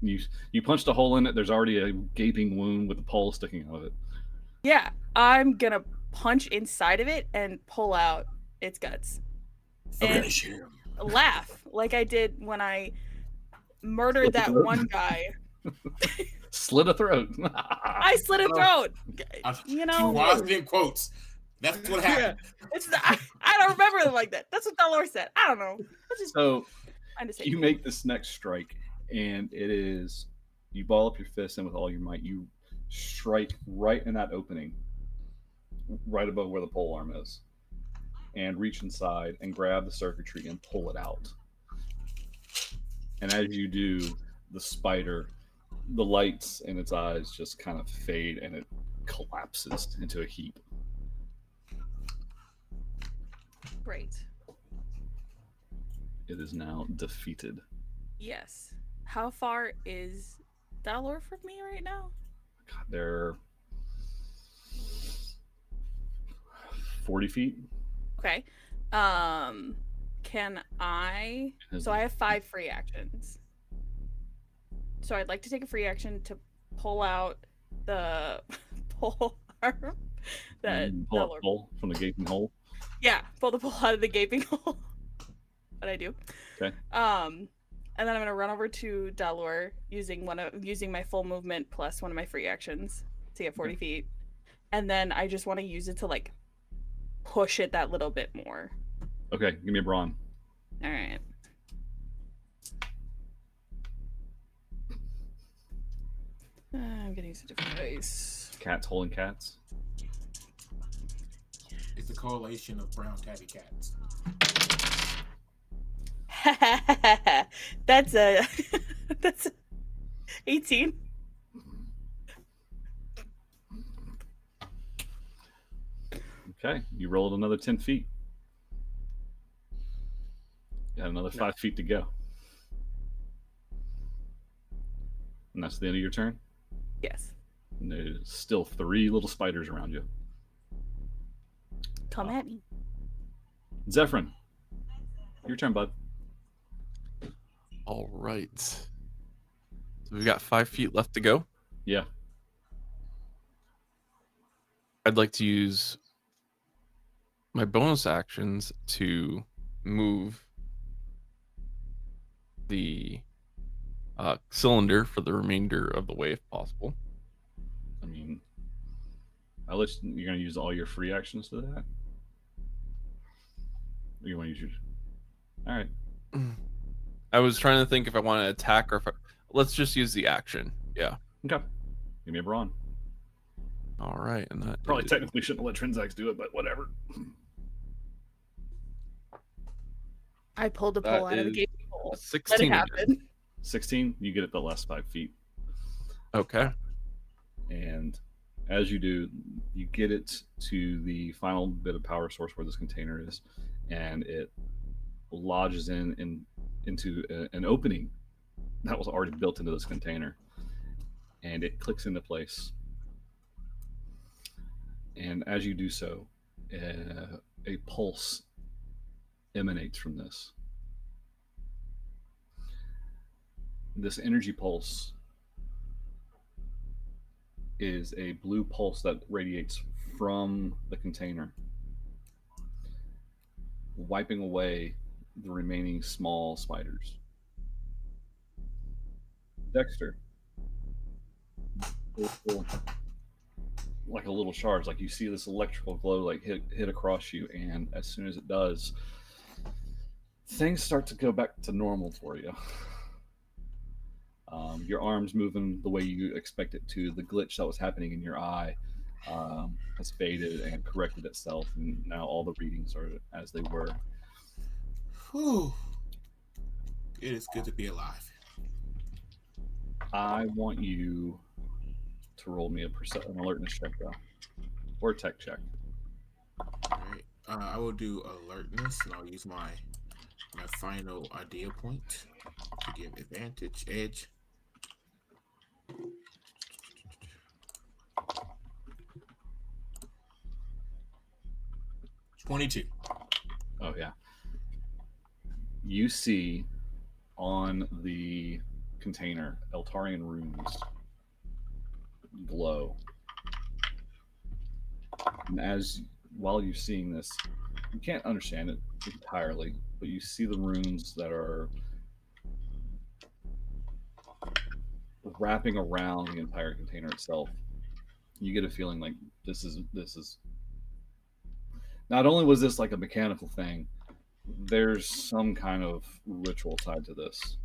You punched a hole in it. There's already a gaping wound with a pole sticking out of it. Yeah, I'm gonna punch inside of it and pull out its guts. And Finish him. laugh like I did when I murdered that one guy. Slit a throat. I slit a throat. You know, She was in quotes. That's what happened. it's I don't remember it like that. That's what Delor said. I don't know. That's just So trying to say. you make this next strike, and it is you ball up your fist, and with all your might, you strike right in that opening, right above where the pole arm is, and reach inside and grab the circuitry and pull it out. And as you do, the spider, the lights in its eyes just kind of fade, and it collapses into a heap. Great. It is now defeated. Yes. How far is Dalor from me right now? God, they're 40 feet. Okay. Can I? So I have 5 free actions. So I'd like to take a free action to pull out the pole arm. That pull up Dalor. pole from the gaping hole. Yeah, pull the pole out of the gaping hole. What I do. Okay. And then I'm gonna run over to Dalor using my full movement plus one of my free actions to get 40 feet. And then I just want to use it to like push it that little bit more. Okay, give me a brawn. All right. I'm gonna use a different dice. Cats holding cats. It's a correlation of brown tabby cats. That's a 18. Okay, you rolled another 10 feet. You got another 5 feet to go. And that's the end of your turn? Yes. And there's still 3 little spiders around you. Come at me. Zephyrin, your turn, bud. All right. So we've got 5 feet left to go. Yeah. I'd like to use my bonus actions to move the cylinder for the remainder of the way if possible. I mean, you're going to use all your free actions to that? Or you want to use your... All right. I was trying to think if I want to attack or if let's just use the action. Yeah. Okay. Give me a brawn. All right. And that Probably is- technically shouldn't let Trinzax do it, but whatever. I pulled a That pole out of the is gaping hole. Let it 16 again. happen. 16, you get it the last 5 feet. Okay. And as you do, you get it to the final bit of power source where this container is, and it lodges into an opening that was already built into this container, and it clicks into place. And as you do so, a pulse emanates from this. This energy pulse is a blue pulse that radiates from the container, wiping away the remaining small spiders. Dexter, like a little charge, like you see this electrical glow like hit across you, and as soon as it does, things start to go back to normal for you. Your arm's moving the way you expect it to. The glitch that was happening in your eye has faded and corrected itself, and now all the readings are as they were. Whew. It is good to be alive. I want you to roll me an alertness check, though, or a tech check. All right. I will do alertness, and I'll use my final idea point to give advantage edge. $22. Oh yeah. You see on the container Eltarian runes glow. And while you're seeing this, you can't understand it entirely, but you see the runes that are wrapping around the entire container itself. You get a feeling like this is not only was this like a mechanical thing, there's some kind of ritual tied to this.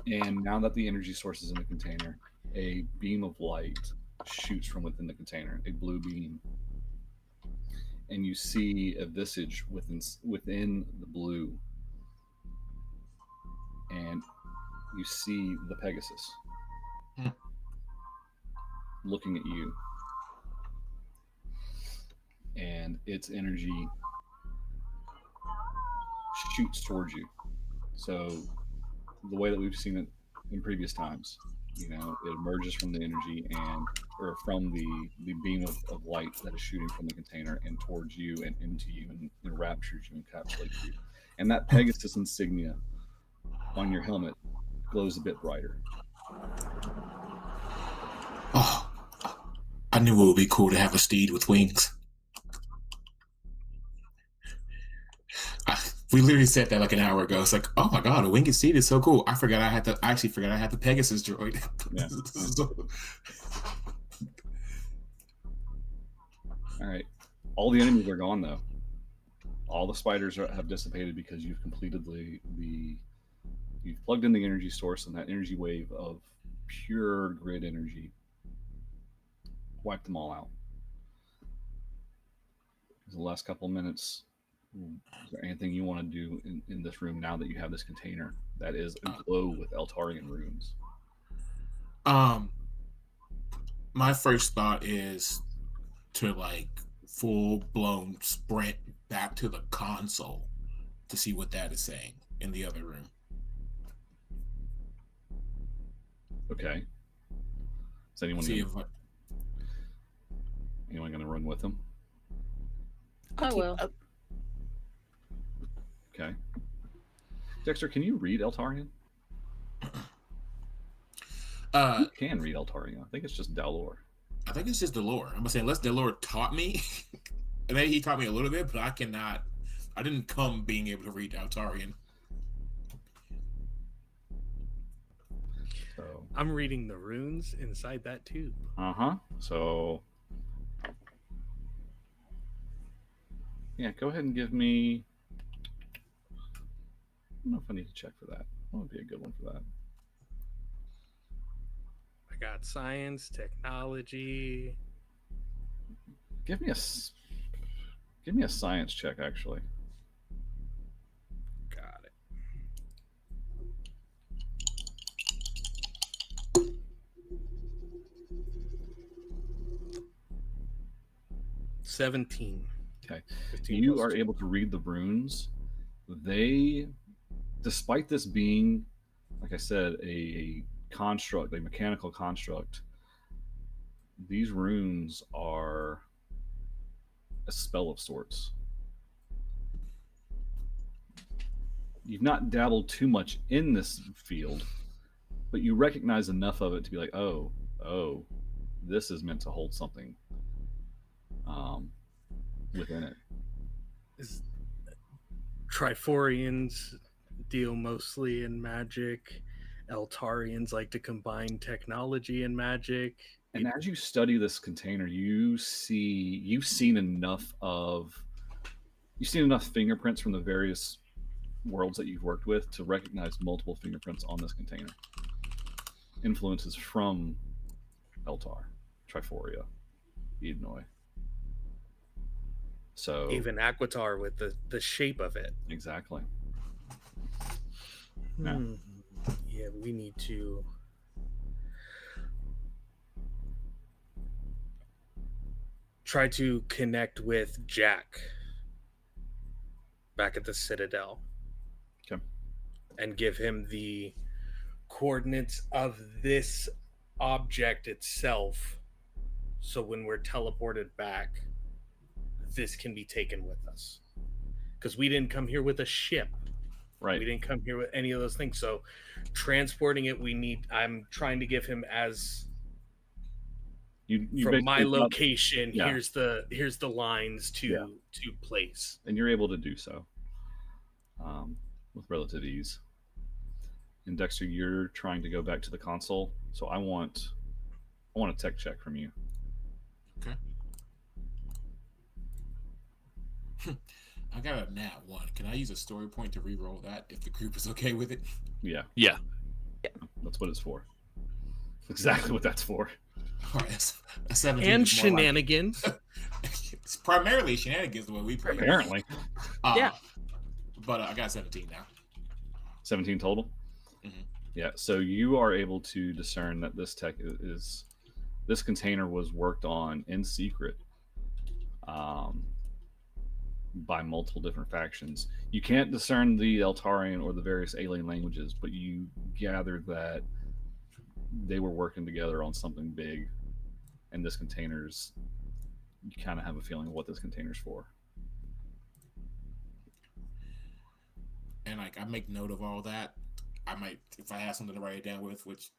And now that the energy source is in the container, a beam of light shoots from within the container, a blue beam. And you see a visage within the blue. And you see the Pegasus looking at you. And its energy shoots towards you. So the way that we've seen it in previous times, it emerges from the energy or from the beam of light that is shooting from the container and towards you and into you and enraptures you, encapsulates you. And that Pegasus insignia on your helmet glows a bit brighter. Oh, I knew it would be cool to have a steed with wings. We literally said that like an hour ago. It's like, oh my god, a winged steed is so cool. I actually forgot I had the Pegasus droid. Yeah. All right. All the enemies are gone though. All the spiders have dissipated because you've completed you've plugged in the energy source, and that energy wave of pure grid energy wiped them all out. The last couple of minutes, is there anything you want to do in this room now that you have this container that is aglow with Eltarian runes? My first thought is to like full blown sprint back to the console to see what that is saying in the other room. Okay. Is anyone going to run with him? I will. Okay. Dexter, can you read Eltarian? You can read Eltarian. I think it's just Dalor. I think it's just Dalor. I'm saying unless Dalor taught me, and then he taught me a little bit, but I didn't come being able to read Eltarian. So I'm reading the runes inside that tube. So yeah, go ahead and give me. I don't know if I need to check for that. What would be a good one for that? I got science, technology. Give me a science check, actually. Got it. 17. Okay. 15 You plus are 2. able to read the runes. They, despite this being, like I said, a construct, a mechanical construct, these runes are a spell of sorts. You've not dabbled too much in this field, but you recognize enough of it to be like, oh, this is meant to hold something within it. Is Triforians deal mostly in magic. Eltarians like to combine technology and magic. And as you study this container, you've seen enough fingerprints from the various worlds that you've worked with to recognize multiple fingerprints on this container. Influences from Eltar, Triforia, Edenoi. So Even Aquitar with the shape of it. exactly. Yeah. Hmm. Yeah, we need to try to connect with Jack back at the Citadel. Okay. And give him the coordinates of this object itself, so when we're teleported back, this can be taken with us. Because we didn't come here with a ship. Right. We didn't come here with any of those things. So transporting it, I'm trying to give him as you from my basically got- location, yeah. here's the lines to place. and you're able to do so with relative ease. And Dexter, you're trying to go back to the console, so I want a tech check from you. Okay. I got a nat 1. Can I use a story point to re-roll that if the group is okay with it? Yeah, Yeah. that's what it's for. Exactly what that's for. All right, a 17 And is more like- shenanigans. It's primarily shenanigans the way we play. Apparently, Yeah. But I got 17 now. 17 total. Mhm. Yeah, so you are able to discern that this tech is this container was worked on in secret by multiple different factions. You can't discern the Eltarian or the various alien languages, but you gather that they were working together on something big, and this container's, you kind of have a feeling of what this container's for. And like I make note of all that. I might, if I have something to write it down with, which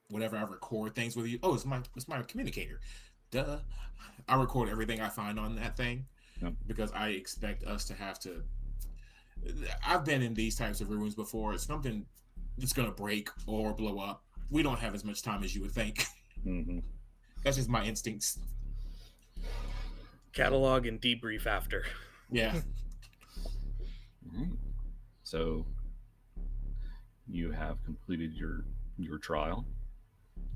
whatever I record things with you. Oh, it's my communicator. Duh. I record everything I find on that thing. Yep. Because I expect us to have to. I've been in these types of ruins before. It's something that's gonna break or blow up. We don't have as much time as you would think. Mm-hmm. That's just my instincts. Catalog and debrief after. Yeah. All right. So you have completed your trial.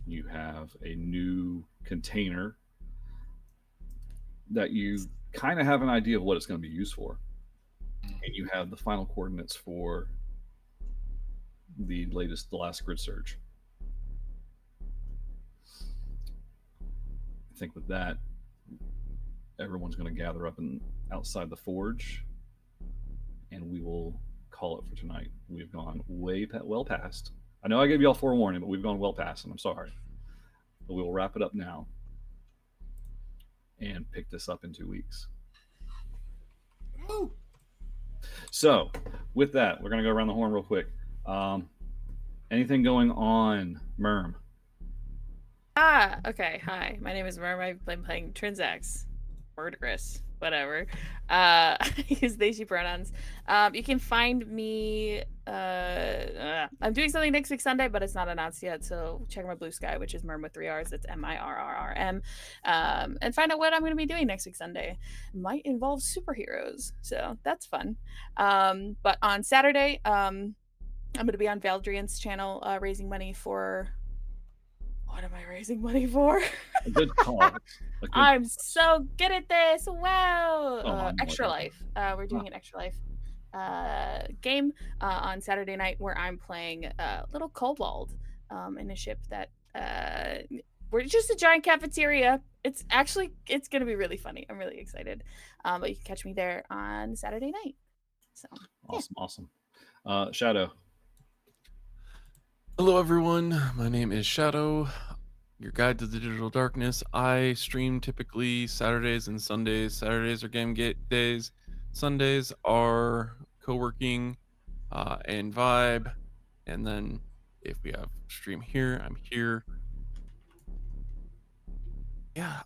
You have a new container that you kind of have an idea of what it's going to be used for. And you have the final coordinates for the last grid search. I think with that, everyone's going to gather up outside the forge, and we will call it for tonight. We've gone well past. I know I gave you all forewarning, but we've gone well past, and I'm sorry. But we will wrap it up now and pick this up in 2 weeks. Woo. So, with that, we're going to go around the horn real quick. Anything going on, Merm? Okay. Hi, my name is Merm. I've been playing Trinzax. Murderous. Whatever. Use they, she pronouns. You can find me. I'm doing something next week Sunday, but it's not announced yet. So check my Blue Sky, which is Merm with 3 R's. It's MIRRRM. And find out what I'm going to be doing next week Sunday. Might involve superheroes, so that's fun. But on Saturday, I'm going to be on Valdrian's channel, raising money for. What am I raising money for? A good call. I'm so good at this. Wow. Oh, I'm Extra wonderful. Life. We're doing an Extra Life game on Saturday night where I'm playing Little Kobold in a ship that we're just a giant cafeteria. It's gonna be really funny. I'm really excited. But you can catch me there on Saturday night. So yeah. Awesome. Shadow. Hello, everyone. My name is Shadow, your guide to the digital darkness. I stream typically Saturdays and Sundays. Saturdays are game days. Sundays are co-working and vibe. And then if we have stream here, I'm here. Yeah.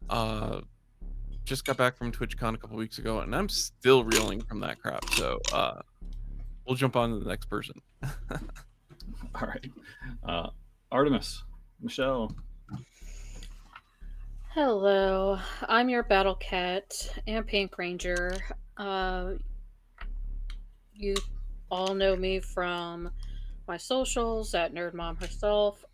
Just got back from TwitchCon a couple weeks ago, and I'm still reeling from that crap. So we'll jump on to the next person. All right. Artemis. Michelle. Hello, I'm your Battle Cat and Pink Ranger. You all know me from my socials at Nerd Mom herself.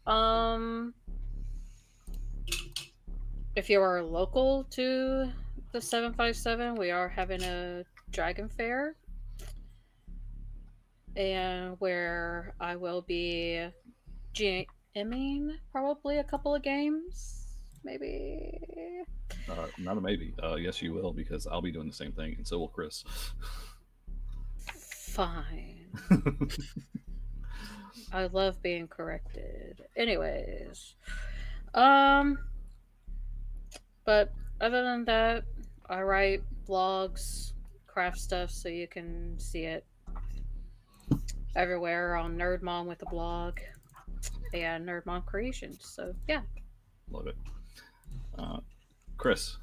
If you are local to the 757, we are having a Dragon Fair, and where I will be GMing probably a couple of games, maybe. Not a maybe. Yes, you will, because I'll be doing the same thing, and so will Chris. Fine. I love being corrected. Anyways, but other than that, I write blogs, craft stuff, so you can see it everywhere on Nerd Mom with a blog and Nerd Mom Creations. So yeah. Love it. Chris.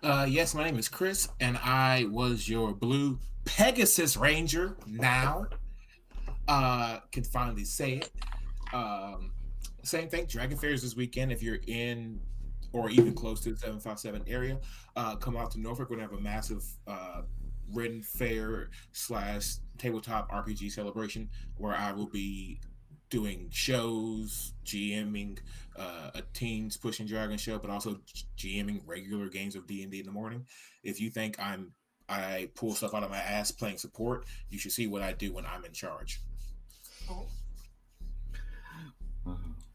Yes, my name is Chris, and I was your blue Pegasus Ranger. Now, can finally say it. Same thing. Dragon Fair is this weekend. If you're in or even close to the 757 area, come out to Norfolk. We're gonna have a massive written fair / tabletop RPG celebration where I will be doing shows, GMing a Teens Pushing Dragon show, but also GMing regular games of D&D in the morning. If you think I pull stuff out of my ass playing support, you should see what I do when I'm in charge.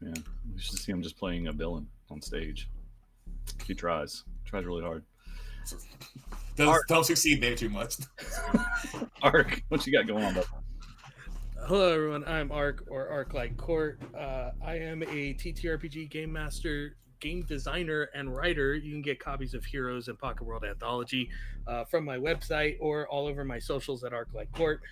Yeah, you should see him just playing a villain on stage. He tries really hard. Don't succeed there too much. Ark, what you got going on, bud? Hello, everyone. I'm Ark, or Ark Like Court. I am a TTRPG game master, game designer, and writer. You can get copies of Heroes and Pocket World Anthology from my website or all over my socials at Ark Like Court.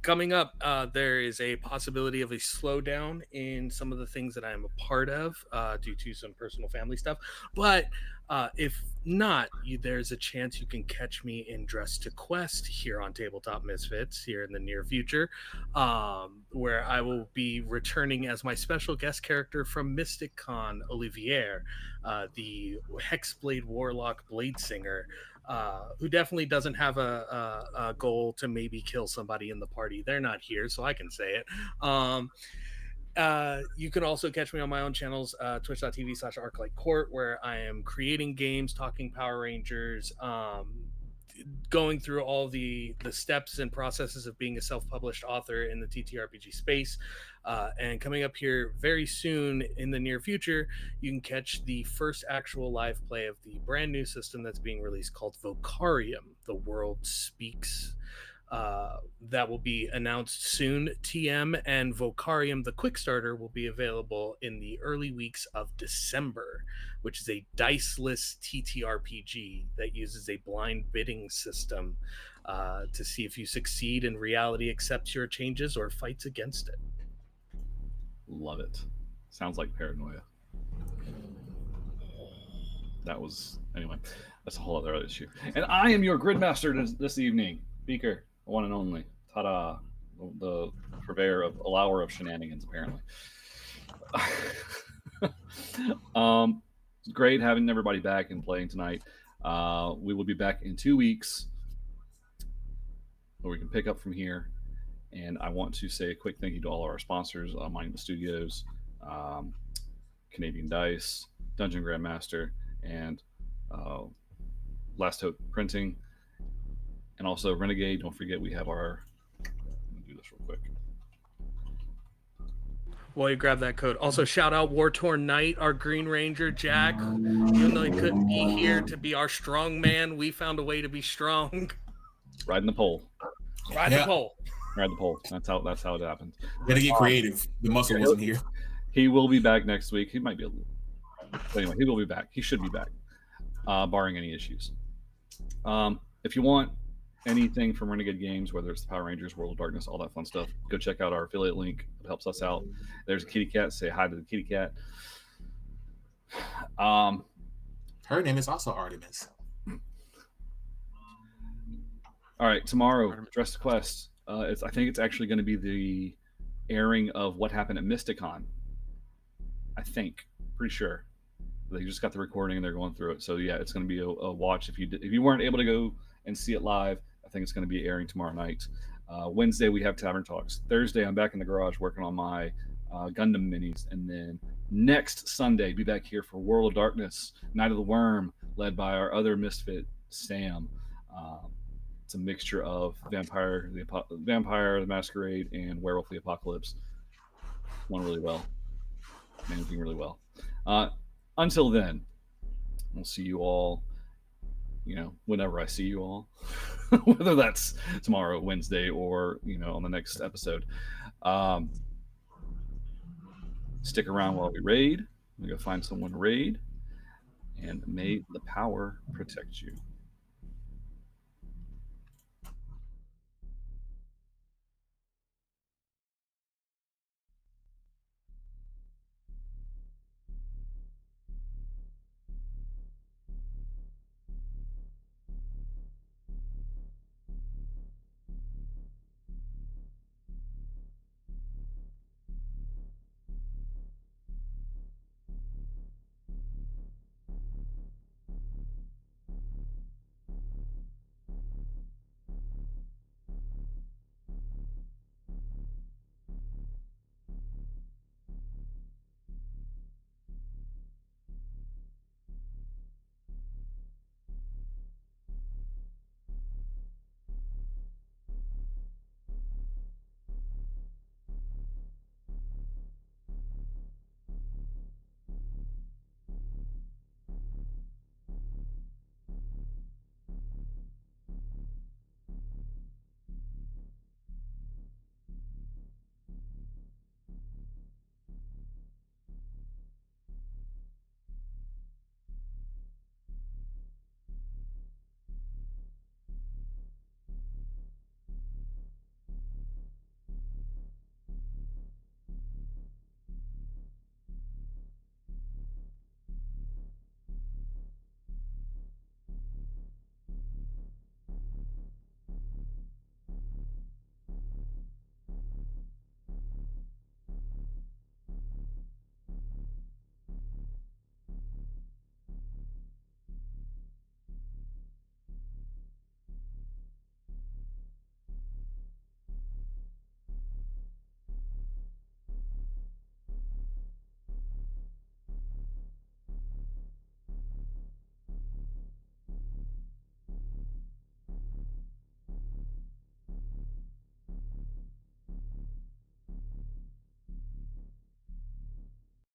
Coming up, there is a possibility of a slowdown in some of the things that I'm a part of due to some personal family stuff. But if not, there's a chance you can catch me in Dress to Quest here on Tabletop Misfits here in the near future, where I will be returning as my special guest character from Mystic Con, Olivier, the Hexblade Warlock Blade Singer, who definitely doesn't have a goal to maybe kill somebody in the party. They're not here, so I can say it. You can also catch me on my own channels, twitch.tv/ArcLikeCourt, where I am creating games, talking Power Rangers, going through all the steps and processes of being a self-published author in the TTRPG space. And coming up here very soon in the near future, you can catch the first actual live play of the brand new system that's being released called Vocarium, The World Speaks. That will be announced soon. TM and Vocarium, the quick starter, will be available in the early weeks of December, which is a diceless TTRPG that uses a blind bidding system to see if you succeed and reality accepts your changes or fights against it. Love it. Sounds like Paranoia. That was, anyway, that's a whole other issue. And I am your Gridmaster this evening, Beaker, one and only. Ta-da. The purveyor of allower of shenanigans, apparently. It's great having everybody back and playing tonight. We will be back in 2 weeks where we can pick up from here. And I want to say a quick thank you to all our sponsors, Monument Studios, Canadian Dice, Dungeon Grandmaster, and Last Hope Printing, and also Renegade. Don't forget we have our, let me do this real quick. While you grab that code. Also, shout out War Torn Knight, our Green Ranger, Jack. Even though he couldn't be here to be our strong man, we found a way to be strong. Riding the pole. Ride the pole. Ride the pole. That's how it happens. Gotta get creative. The muscle wasn't here. He will be back next week. He might be a little. But anyway, he will be back. He should be back, barring any issues. If you want anything from Renegade Games, whether it's the Power Rangers, World of Darkness, all that fun stuff, go check out our affiliate link. It helps us out. There's a kitty cat. Say hi to the kitty cat. Her name is also Artemis. All right, tomorrow, Dress to Quest. I think it's actually going to be the airing of what happened at Mysticon. I think, pretty sure. They just got the recording and they're going through it. So yeah, it's going to be a watch. If you weren't able to go and see it live, I think it's going to be airing tomorrow night. Wednesday we have Tavern Talks. Thursday I'm back in the garage working on my Gundam minis, and then next Sunday be back here for World of Darkness, Night of the Worm, led by our other misfit Sam. It's a mixture of Vampire the Masquerade and Werewolf the Apocalypse. Won really well, managing really well. Until then, we'll see you all, whenever I see you all, whether that's tomorrow, Wednesday, or, on the next episode. Stick around while we raid. We go find someone to raid, and may the power protect you.